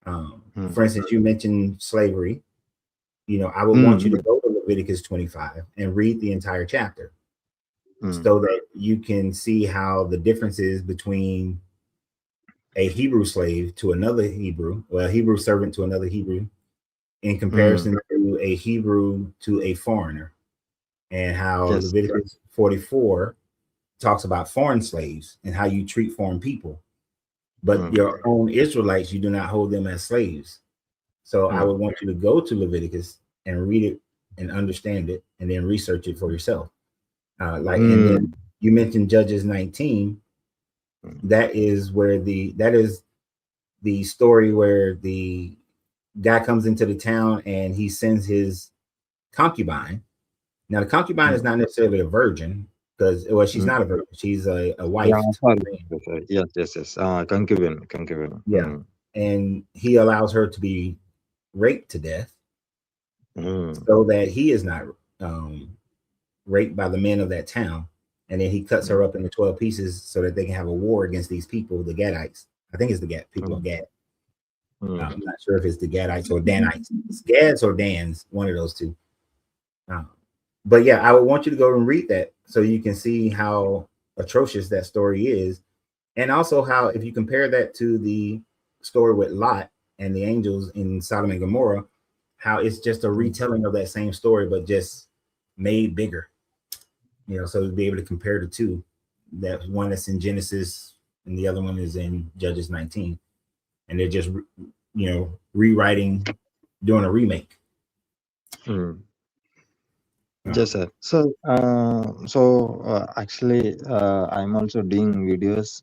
For instance, you mentioned slavery. You know, I would want you to go to Leviticus 25 and read the entire chapter so that you can see how the differences between a Hebrew slave to another Hebrew, or a Hebrew servant to another Hebrew, in comparison to a Hebrew to a foreigner, and how Leviticus 44 talks about foreign slaves and how you treat foreign people. But your own Israelites, you do not hold them as slaves. So I would want you to go to Leviticus and read it and understand it, and then research it for yourself. And then you mentioned Judges 19. That is the story where the guy comes into the town and he sends his concubine. Now the concubine is not necessarily a virgin, because she's not a virgin. She's a wife. Yes. Concubine. Yeah. And he allows her to be raped to death so that he is not raped by the men of that town. And then he cuts her up into 12 pieces so that they can have a war against these people, the Gadites. I think it's the people of Gad. I'm not sure if it's the Gadites or Danites. It's Gads or Dans, one of those two. But yeah, I would want you to go and read that so you can see how atrocious that story is. And also how, if you compare that to the story with Lot and the angels in Sodom and Gomorrah, how it's just a retelling of that same story, but just made bigger. You know, so to be able to compare the two, that one that's in Genesis and the other one is in Judges 19. And they're just, you know, rewriting, doing a remake. Yes, sir. So, actually, I'm also doing videos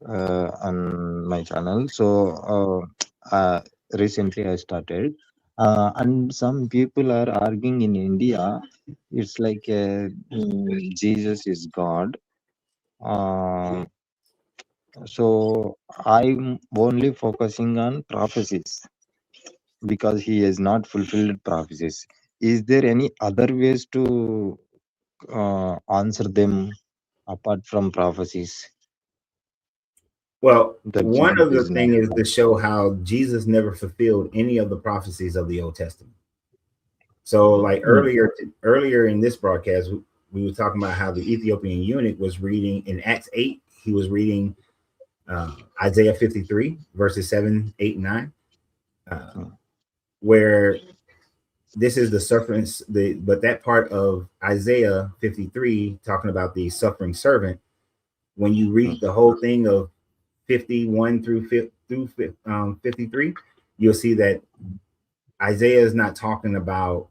on my channel. So, recently I started, and some people are arguing in India. It's like Jesus is God. So I'm only focusing on prophecies because he has not fulfilled prophecies. Is there any other ways to answer them apart from prophecies? Well, one of the things is to show how Jesus never fulfilled any of the prophecies of the Old Testament. So, like earlier in this broadcast, we were talking about how the Ethiopian eunuch was reading in Acts 8. He was reading Isaiah 53 verses 7, 8, and 9, where this is the sufferance. But that part of Isaiah 53 talking about the suffering servant. When you read the whole thing of 51 through 53, you'll see that Isaiah is not talking about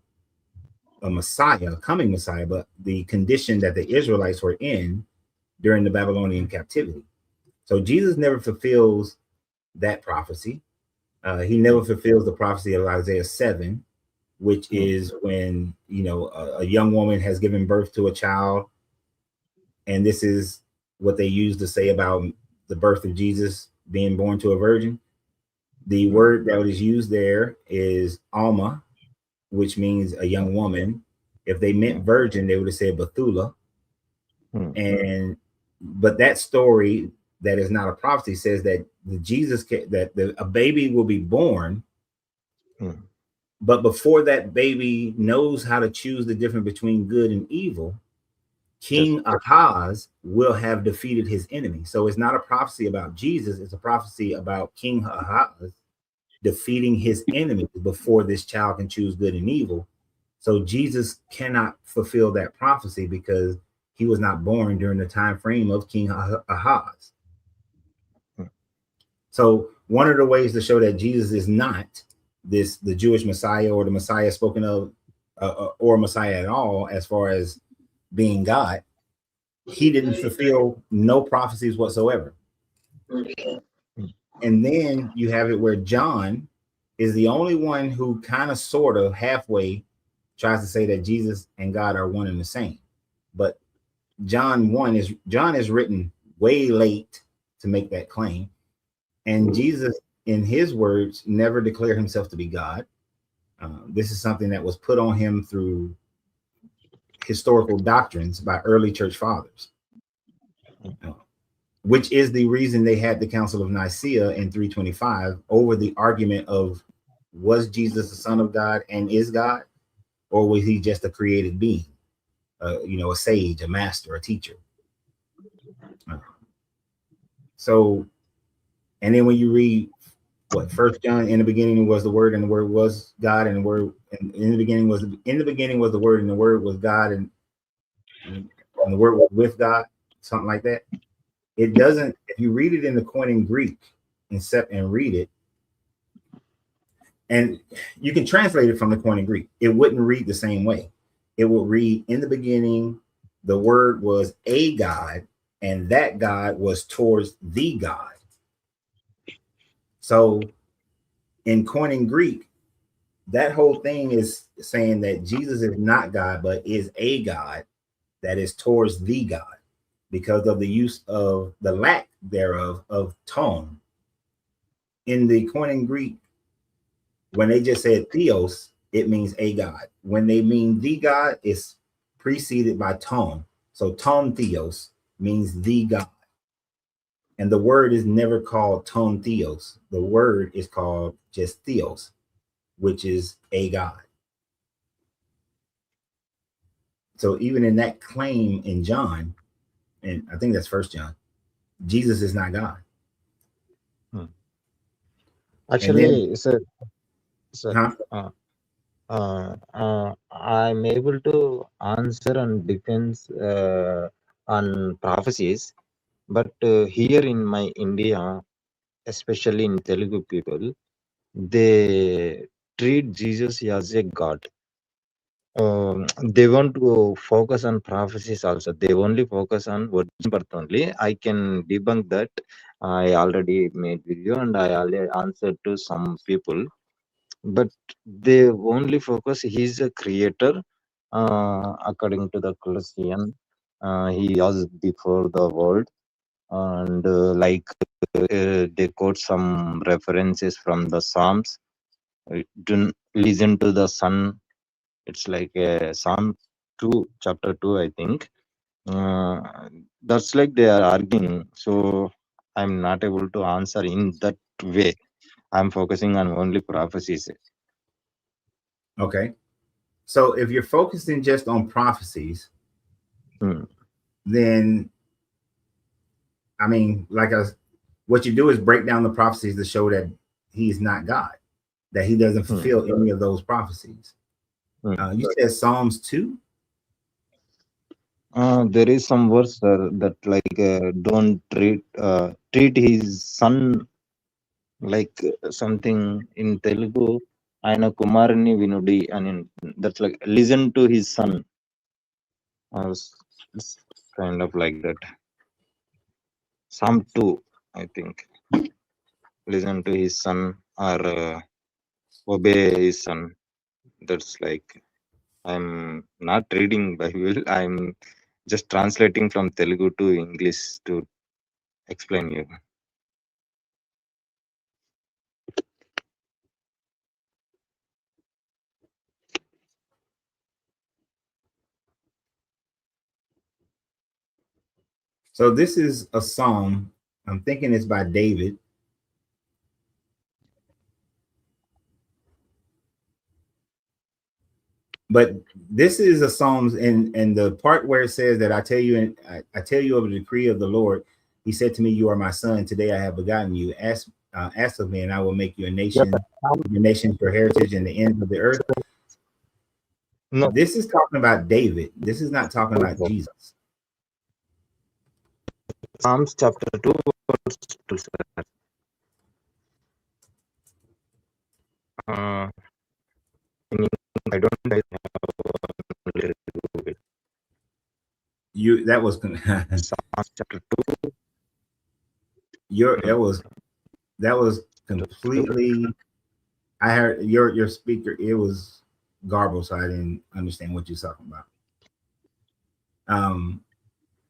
a Messiah, a coming Messiah, but the condition that the Israelites were in during the Babylonian captivity. So Jesus never fulfills that prophecy. He never fulfills the prophecy of Isaiah 7, which is when, you know, a young woman has given birth to a child. And this is what they use to say about the birth of Jesus being born to a virgin. The word that is used there is Alma, which means a young woman. If they meant virgin, they would have said Bethula. But that story that is not a prophecy says that a baby will be born. But before that baby knows how to choose the difference between good and evil, King Ahaz will have defeated his enemy. So it's not a prophecy about Jesus, it's a prophecy about King Ahaz defeating his enemy before this child can choose good and evil. So Jesus cannot fulfill that prophecy because he was not born during the time frame of King Ahaz. So one of the ways to show that Jesus is not the Jewish Messiah or the Messiah spoken of, or Messiah at all, as far as being God, he didn't fulfill no prophecies whatsoever. And then you have it where John is the only one who kind of sort of halfway tries to say that Jesus and God are one and the same. But John is written way late to make that claim. And Jesus, in his words, never declared himself to be God. This is something that was put on him through historical doctrines by early church fathers, which is the reason they had the Council of Nicaea in 325 over the argument of, was Jesus the Son of God and is God, or was he just a created being, a sage, a master, a teacher? So, and then when you read First John, in the beginning was the Word, and the Word was God, and the Word, and in the beginning was the Word, and the Word was God, and the Word was with God, something like that. It doesn't. If you read it in the Koine Greek and read it, and you can translate it from the Koine Greek, it wouldn't read the same way. It will read, in the beginning, the Word was a God, and that God was towards the God. So in Koine Greek, that whole thing is saying that Jesus is not God, but is a God that is towards the God, because of the use of the lack thereof of tone. In the Koine Greek, when they just said theos, it means a God. When they mean the God, it's preceded by tone. So tone theos means the God. And the word is never called tone theos. The word is called just theos, which is a God. So even in that claim in John, and I think that's First John, Jesus is not God. Actually, sir, Huh? I'm able to answer and defend on prophecies, but here in my India, especially in Telugu people, they treat Jesus as a god. They want to focus on prophecies also. They only focus on virgin birth only. I can debunk that. I already made video and I already answered to some people. But they only focus, he's a creator. According to the Colossian, he was before the world. And they quote some references from the Psalms. Do listen to the sun. It's like Psalm 2, chapter 2, I think. That's like they are arguing. So I'm not able to answer in that way. I'm focusing on only prophecies. Okay. So if you're focusing just on prophecies, then, I mean, what you do is break down the prophecies to show that he's not God, that he doesn't fulfill any of those prophecies. You said Psalms 2? There is some verse that don't treat his son like something in Telugu. Aina Kumarani Vinudi, and that's like listen to his son. It's kind of like that. Psalm 2, I think. Listen to his son or obey his son. That's like, I'm not reading Bible. I'm just translating from Telugu to English to explain you. So this is a psalm. I'm thinking it's by David. But this is a Psalms, and the part where it says that I tell you of the decree of the Lord. He said to me, "You are my son. Today I have begotten you. Ask of me, and I will make you a nation. Your nations, your heritage, and the ends of the earth." No, This is talking about David. This is not talking about Jesus. Psalms chapter 2, verse 2, sir. In English, I don't have it. That was Psalms chapter 2. that was completely. I heard your speaker. It was garbled, so I didn't understand what you're talking about.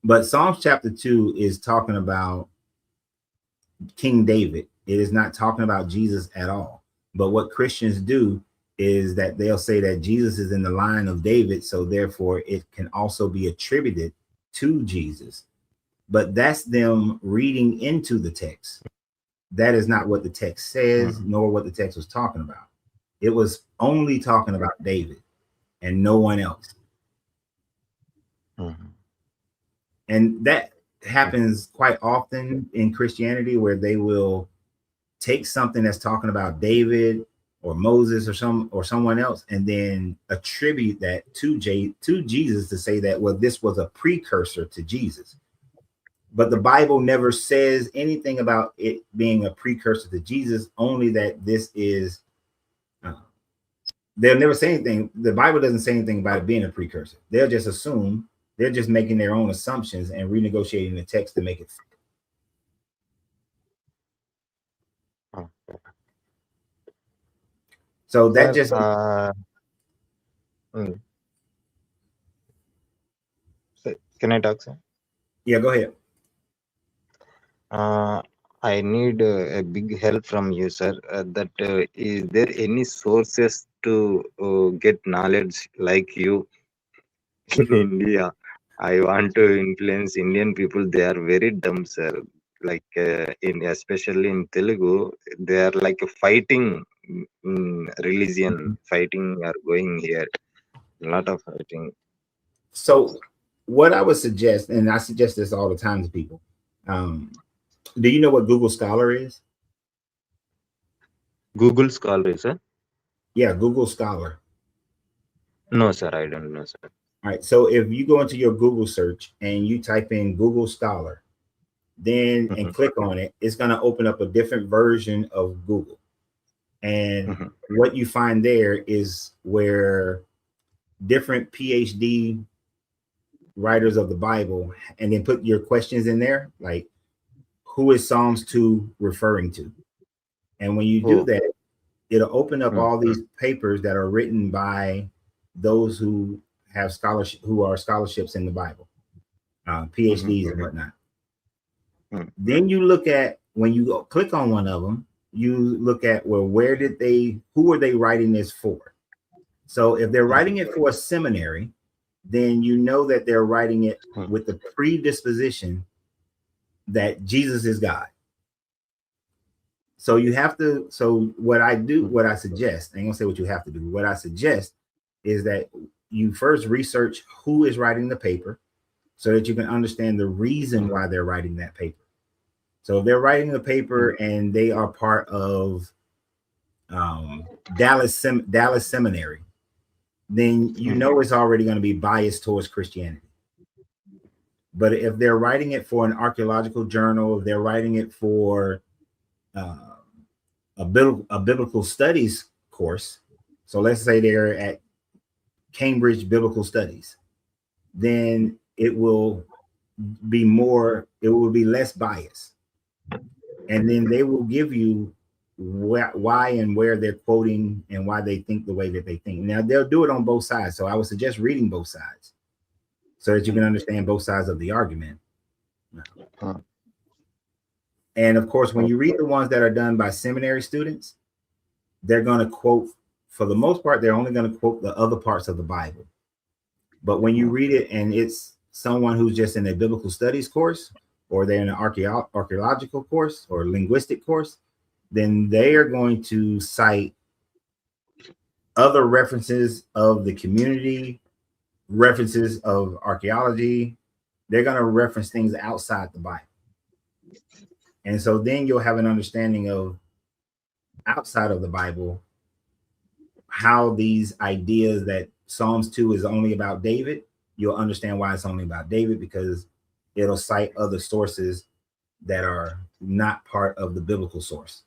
But Psalms chapter 2 is talking about King David. It is not talking about Jesus at all. But what Christians do is that they'll say that Jesus is in the line of David, so therefore it can also be attributed to Jesus. But that's them reading into the text. That is not what the text says, nor what the text was talking about. It was only talking about David and no one else. And that happens quite often in Christianity, where they will take something that's talking about David or Moses or someone else, and then attribute that to Jesus, to say that, well, this was a precursor to Jesus. But the Bible never says anything about it being a precursor to Jesus, only that this is, they'll never say anything. The Bible doesn't say anything about it being a precursor. They'll just assume, they're just making their own assumptions and renegotiating the text to make it fit. So that just can I talk, sir? Yeah, go ahead. I need a big help from you, sir. Is there any sources to get knowledge like you in India? I want to influence Indian people. They are very dumb, sir. Like especially in Telugu, they are like fighting religion. Fighting are going here. A lot of fighting. So what I would suggest, and I suggest this all the time to people, do you know what Google Scholar is? Google Scholar, sir? Yeah, Google Scholar. No, sir, I don't know, sir. All right, so if you go into your Google search and you type in Google Scholar, then and click on it, it's going to open up a different version of Google. And what you find there is where different PhD writers of the Bible, and then put your questions in there, like, who is Psalms 2 referring to? And when you do that, it'll open up all these papers that are written by those who have scholarship, who are scholarships in the Bible, PhDs and whatnot. Then you look at, when you go click on one of them, you look at, well, who are they writing this for? So if they're writing it for a seminary, then you know that they're writing it with the predisposition that Jesus is God. So you have to, so what I suggest, I ain't gonna say what you have to do. What I suggest is that you first research who is writing the paper so that you can understand the reason why they're writing that paper. So if they're writing the paper and they are part of Dallas Seminary, then you know it's already going to be biased towards Christianity. But if they're writing it for an archaeological journal, if they're writing it for a biblical studies course, so let's say they're at Cambridge Biblical Studies, then it will be less bias. And then they will give you why and where they're quoting and why they think the way that they think. Now, they'll do it on both sides. So I would suggest reading both sides so that you can understand both sides of the argument. And of course, when you read the ones that are done by seminary students, they're going to quote, for the most part, they're only going to quote the other parts of the Bible. But when you read it and it's someone who's just in a biblical studies course, or they're in an archaeological course or linguistic course, then they are going to cite other references of the community, references of archaeology. They're going to reference things outside the Bible. And so then you'll have an understanding of outside of the Bible how these ideas that Psalms 2 is only about David, you'll understand why it's only about David, because it'll cite other sources that are not part of the biblical source.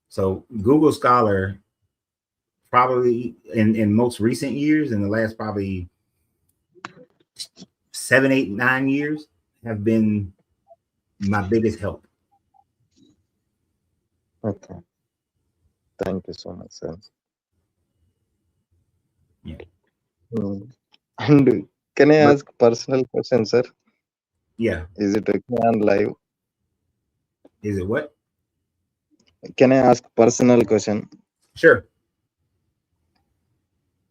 So Google Scholar probably in most recent years, in the last probably 7, 8, 9 years, have been my biggest help. Okay. Thank you so much, sir. Yeah. And can I ask personal question, sir? Yeah. Is it okay on live? Is it what? Can I ask personal question? Sure.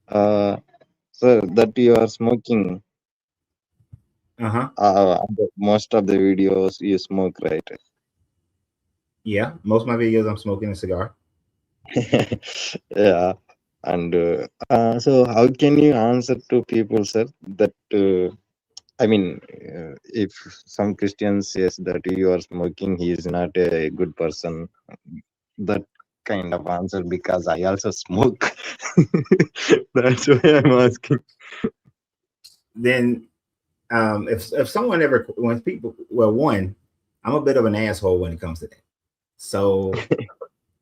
Sir, that you are smoking. Most of the videos you smoke, right? Yeah. Most of my videos I'm smoking a cigar. Yeah. And so how can you answer to people, sir, that I mean, if some Christian says that you are smoking, he is not a good person. That kind of answer, because I also smoke. That's why I'm asking. Then if someone ever, when people, well, one, I'm a bit of an asshole when it comes to that. So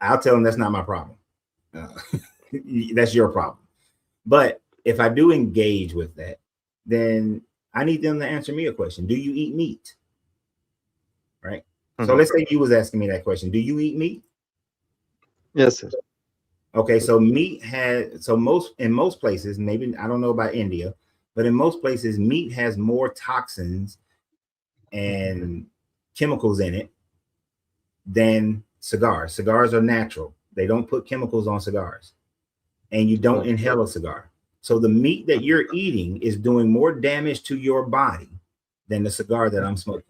I'll tell them that's not my problem. That's your problem. But if I do engage with that, then I need them to answer me a question. Do you eat meat? Right? So let's say you was asking me that question. Do you eat meat? Yes, sir. Okay, so meat has, so in most places, maybe I don't know about India, but in most places, meat has more toxins and chemicals in it than cigars. Cigars are natural. They don't put chemicals on cigars, and you don't inhale a cigar. So the meat that you're eating is doing more damage to your body than the cigar that I'm smoking.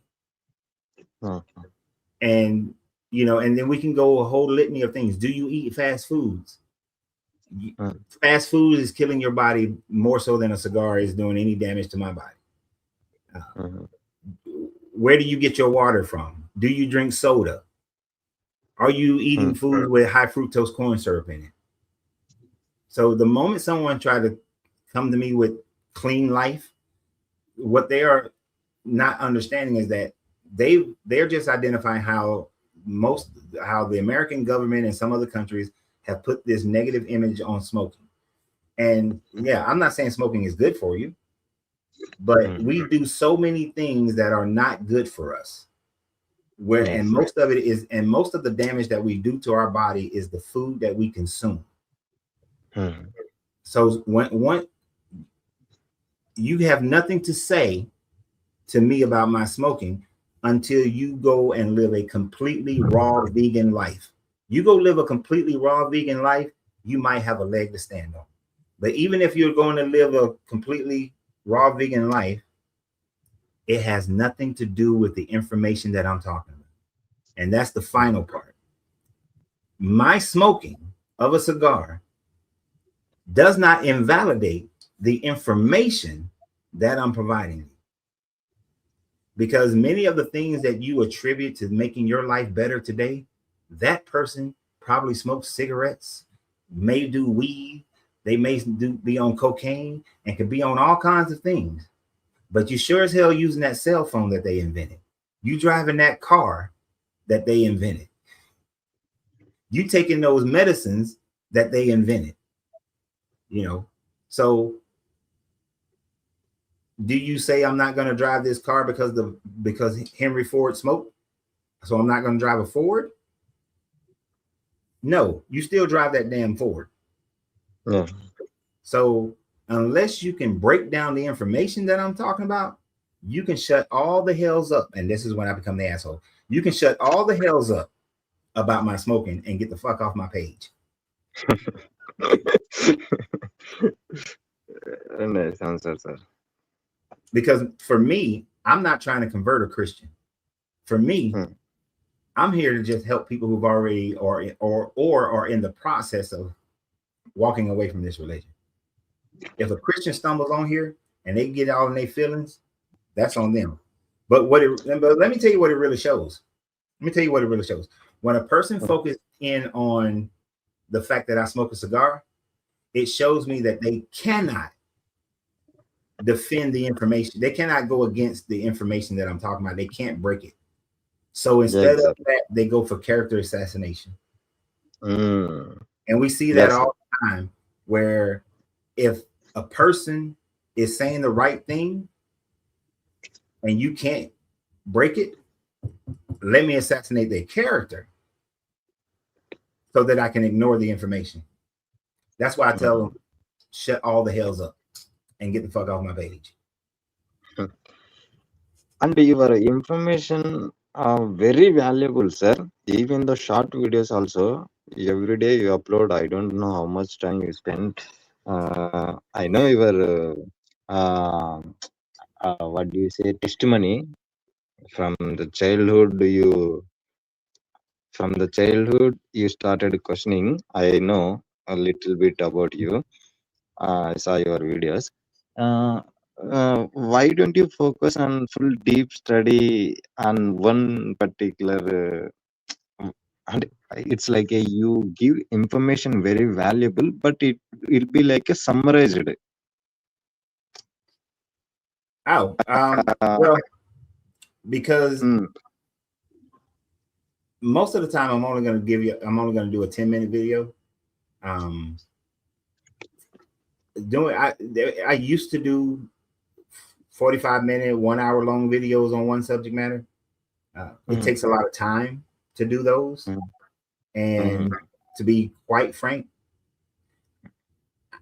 And, you know, and then we can go a whole litany of things. Do you eat fast foods? Fast food is killing your body more so than a cigar is doing any damage to my body. Where do you get your water from? Do you drink soda? Are you eating food with high fructose corn syrup in it? So the moment someone tried to come to me with clean life, what they are not understanding is that they're just identifying how the American government and some other countries have put this negative image on smoking. And yeah, I'm not saying smoking is good for you, but we do so many things that are not good for us. And most of it is, and most of the damage that we do to our body is the food that we consume. So when you have nothing to say to me about my smoking until you go and live a completely raw vegan life. You go live a completely raw vegan life, you might have a leg to stand on. But even if you're going to live a completely raw vegan life, it has nothing to do with the information that I'm talking about. And that's the final part. My smoking of a cigar does not invalidate the information that I'm providing you. Because many of the things that you attribute to making your life better today, that person probably smokes cigarettes, may do weed, they may be on cocaine, and could be on all kinds of things. But you sure as hell using that cell phone that they invented. You driving that car that they invented. You taking those medicines that they invented. You know, so do you say I'm not going to drive this car because Henry Ford smoked? So I'm not going to drive a Ford? No, you still drive that damn Ford. Yeah. So unless you can break down the information that I'm talking about, you can shut all the hells up. And this is when I become the asshole. You can shut all the hells up about my smoking and get the fuck off my page. Nice answer, sir. Because for me, I'm not trying to convert a Christian. For me, I'm here to just help people who've already or are in the process of walking away from this religion. If a Christian stumbles on here and they get all in their feelings, that's on them. But let me tell you what it really shows. When a person focuses in on the fact that I smoke a cigar, it shows me that they cannot defend the information. They cannot go against the information that I'm talking about. They can't break it. So instead of that, they go for character assassination. And we see that all the time, where if a person is saying the right thing and you can't break it, let me assassinate their character so that I can ignore the information. That's why I tell them, shut all the hells up and get the fuck off my page. And your information are very valuable, sir. Even the short videos also, every day you upload. I don't know how much time you spend. I know your what do you say, testimony from the childhood. From the childhood you started questioning. I know a little bit about you. I saw your videos. Why don't you focus on full deep study on one particular and it's like you give information very valuable, but it'll be like a summarized. Well, because most of the time I'm only going to do a 10-minute video. I used to do 45-minute, 1 hour long videos on one subject matter. It takes a lot of time to do those. And to be quite frank,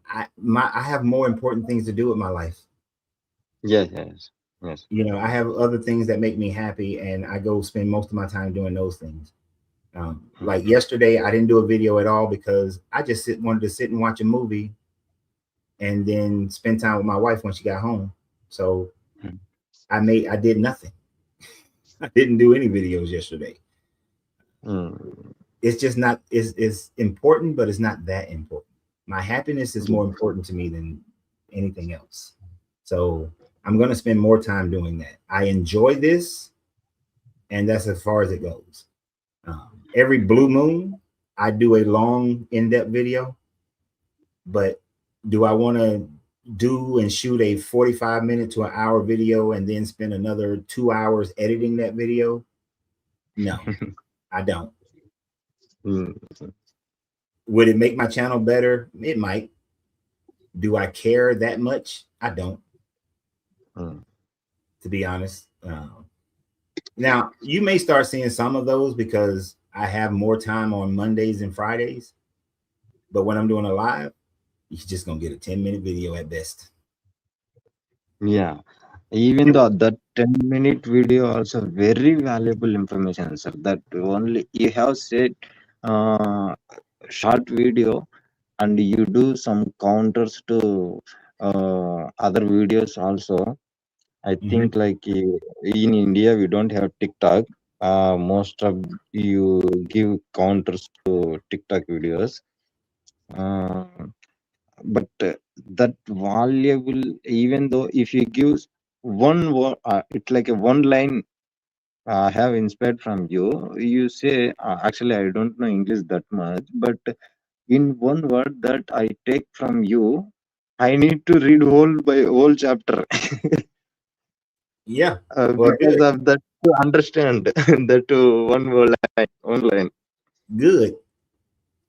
I have more important things to do with my life. Yes. You know, I have other things that make me happy, and I go spend most of my time doing those things. Like yesterday, I didn't do a video at all because I just wanted to sit and watch a movie and then spend time with my wife when she got home. So I did nothing. I didn't do any videos yesterday. It's just not, it's important, but it's not that important. My happiness is more important to me than anything else. So I'm going to spend more time doing that. I enjoy this, and that's as far as it goes. Every blue moon, I do a long, in-depth video, but do I want to do and shoot a 45-minute to an hour video and then spend another 2 hours editing that video? No, I don't. Would it make my channel better? It might. Do I care that much? I don't. To be honest. Now, you may start seeing some of those because I have more time on Mondays and Fridays. But when I'm doing a live, you're just going to get a 10-minute video at best. Yeah. Even though that 10-minute video also very valuable information, sir. That only you have said short video, and you do some counters to other videos also. I think like in India we don't have TikTok. Most of you give counters to TikTok videos. But that valuable, even though if you give one word, it's like a one line have inspired from you. You say, actually, I don't know English that much, but in one word that I take from you, I need to read whole chapter. Yeah. Because of that to understand that one line. Good.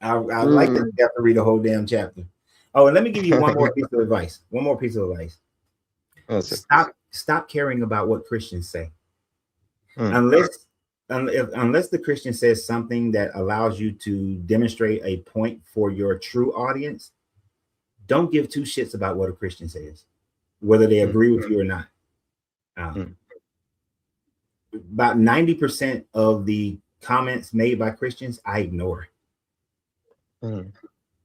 I like that you have to read a whole damn chapter. Oh, and let me give you one more piece of advice. Stop caring about what Christians say. Unless the Christian says something that allows you to demonstrate a point for your true audience, don't give two shits about what a Christian says, whether they agree with you or not. About 90% of the comments made by Christians, I ignore.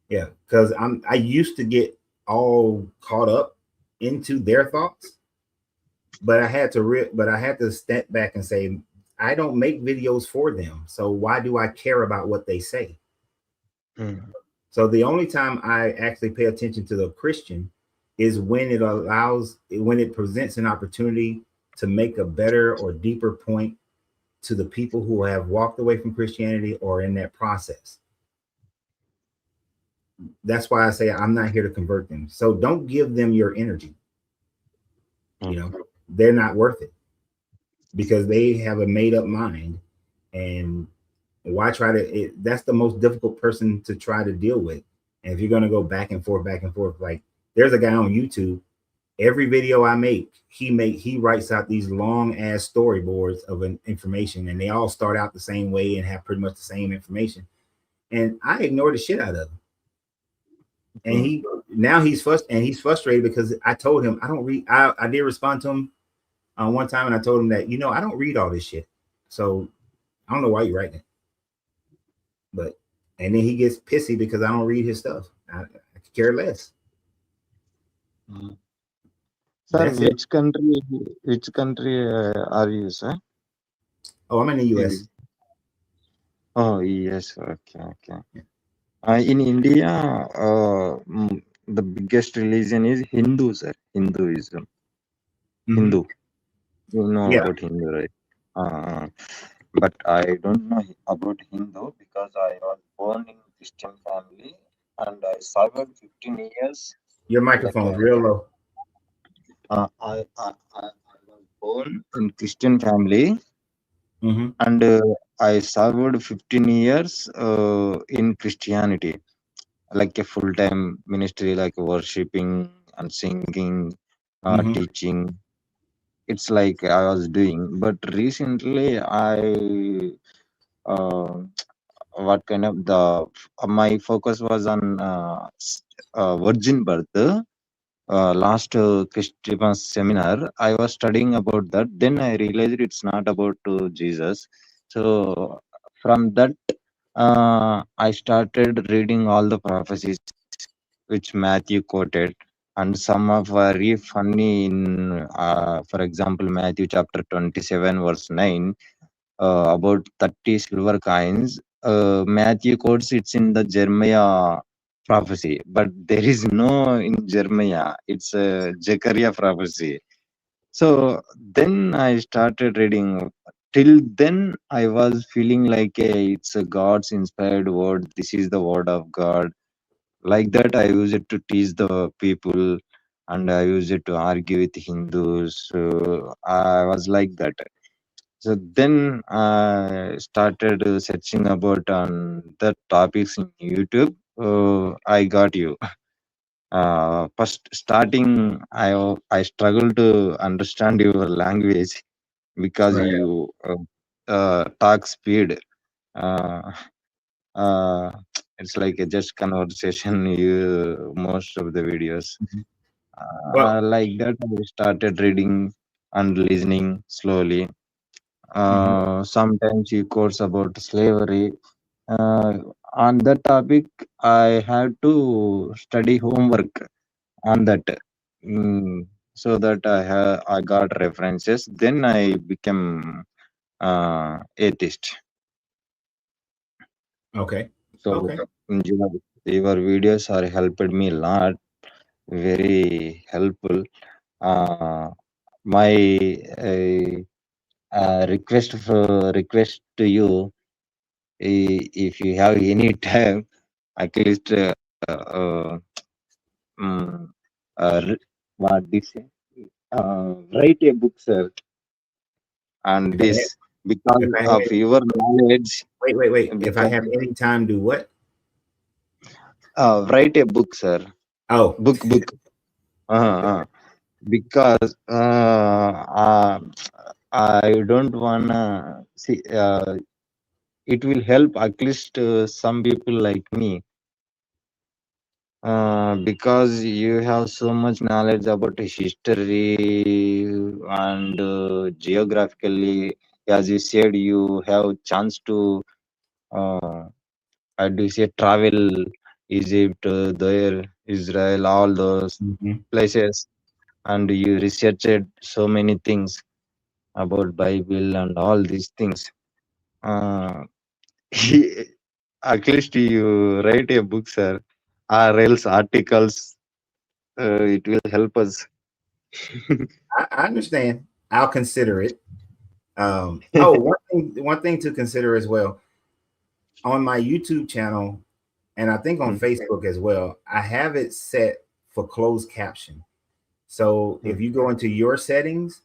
Yeah, because I used to get all caught up into their thoughts, but I had to step back and say, I don't make videos for them, so why do I care about what they say? So the only time I actually pay attention to the Christian is when it presents an opportunity to make a better or deeper point to the people who have walked away from Christianity or in that process. That's why I say I'm not here to convert them. So don't give them your energy. You know, they're not worth it because they have a made up mind. And why try to, that's the most difficult person to try to deal with. And if you're going to go back and forth, like there's a guy on YouTube, every video I make, he writes out these long ass storyboards of information, and they all start out the same way and have pretty much the same information. And I ignore the shit out of him. And he's frustrated because I told him I don't read. I did respond to him one time, and I told him that, you know, I don't read all this shit. So I don't know why you're writing it. But and then he gets pissy because I don't read his stuff. I could care less. Sir, which country are you, sir? Oh, I'm in the US. Oh, yes. Okay. In India, the biggest religion is Hindu, sir. Hinduism. Hindu. You know about Hindu, right? But I don't know about Hindu because I was born in Christian family and I served 15 years. Your microphone is real low. I was born in Christian family, and I served 15 years in Christianity, like a full-time ministry, like worshiping and singing, teaching. It's like I was doing, but recently what kind of my focus was on virgin birth. Last Christmas seminar, I was studying about that. Then I realized it's not about Jesus. So from that, I started reading all the prophecies which Matthew quoted, and some are very funny. In, for example, Matthew chapter 27, verse 9, about 30 silver coins. Matthew quotes it's in the Jeremiah prophecy, but there is no in Jeremiah. It's a Zechariah prophecy. So then I started reading. Till then, I was feeling like it's a God's inspired word. This is the word of God. Like that, I use it to teach the people, and I use it to argue with Hindus. So I was like that. So then I started searching about on the topics in YouTube. I got you. First starting, I struggled to understand your language because you talk speed. It's like a just conversation. You most of the videos. Like that, I started reading and listening slowly. Sometimes he quotes about slavery. On that topic, I had to study homework on that, so that I got references. Then I became atheist. Okay. So your videos are helped me a lot. Very helpful. My request to you, if you have any time, at least what this write a book, sir, and this because of your knowledge. Wait. If I have any time, do what? Write a book, sir. Oh, book. Because I don't wanna see. It will help at least some people like me. Because you have so much knowledge about history and geographically, as you said, you have chance to how do you say, travel Egypt, there, Israel, all those places, and you researched so many things about Bible and all these things. at least you write a book, sir, or else articles. It will help us. I understand. I'll consider it. One thing to consider as well on my YouTube channel, and I think on Facebook as well, I have it set for closed caption. So if you go into your settings,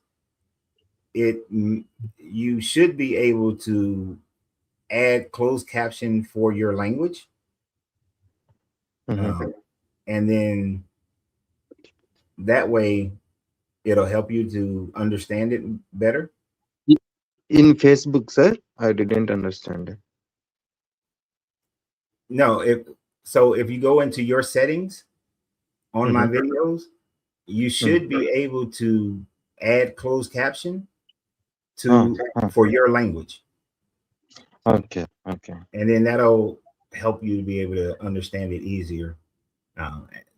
you should be able to add closed caption for your language. And then that way it'll help you to understand it better. In Facebook, sir, I didn't understand it. No, if you go into your settings on my videos, you should be able to add closed caption for your language. Okay. And then that'll help you to be able to understand it easier.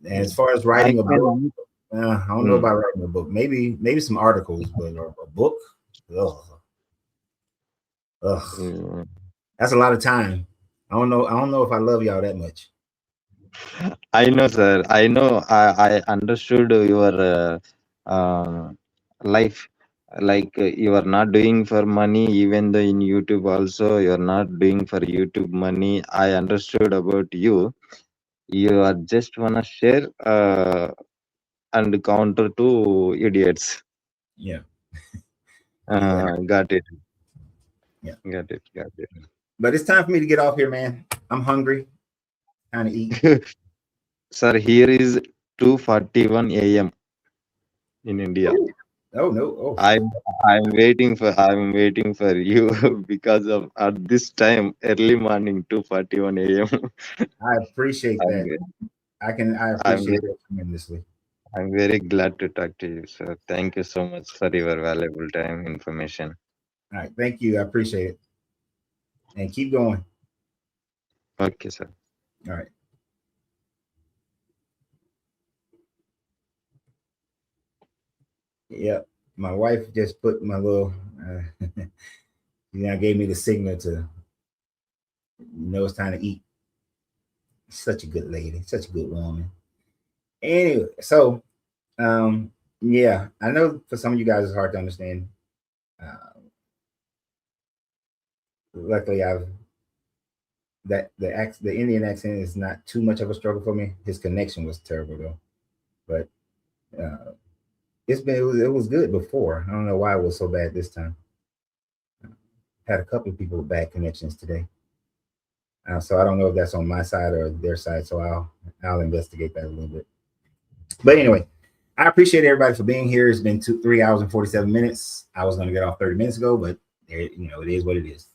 As far as writing a book, I don't know about writing a book. Maybe some articles, but a book, that's a lot of time. I don't know if I love y'all that much. I know, sir. I know. I understood your life. Like you are not doing for money, even though in YouTube also you are not doing for YouTube money. I understood about you. You are just wanna share and counter to idiots. Yeah. Got it. Yeah. Got it. But it's time for me to get off here, man. I'm hungry. Time to eat. Sir, here is 2:41 a.m. in India. Oh no! Oh, I'm waiting for you because of at this time early morning 2:41 a.m. I appreciate that. I appreciate it tremendously. I'm very glad to talk to you, sir. Thank you so much for your valuable time information. All right, thank you. I appreciate it. And keep going. Okay, sir. All right. Yep. My wife just put my little, gave me the signal to know it's time to eat. Such a good lady, such a good woman. Anyway, so, yeah, I know for some of you guys it's hard to understand. Luckily, the Indian accent is not too much of a struggle for me. His connection was terrible though, but it was good before. I don't know why it was so bad this time. Had a couple of people with bad connections today, so I don't know if that's on my side or their side. So I'll investigate that a little bit. But anyway, I appreciate everybody for being here. It's been 3 hours and 47 minutes. I was going to get off 30 minutes ago, but it is what it is.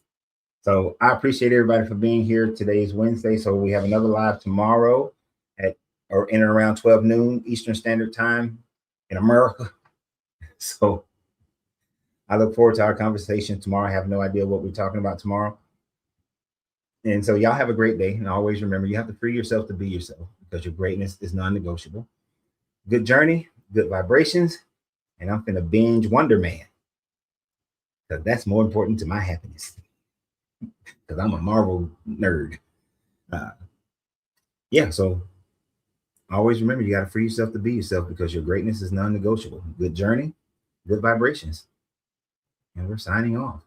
So I appreciate everybody for being here. Today is Wednesday, so we have another live tomorrow in and around 12 noon Eastern Standard Time in America. So I look forward to our conversation tomorrow. I have no idea what we're talking about tomorrow. And so y'all have a great day. And always remember, you have to free yourself to be yourself because your greatness is non-negotiable. Good journey, good vibrations. And I'm finna binge Wonder Man because that's more important to my happiness. Because I'm a Marvel nerd. Yeah, so always remember, you got to free yourself to be yourself because your greatness is non-negotiable. Good journey, good vibrations. And we're signing off.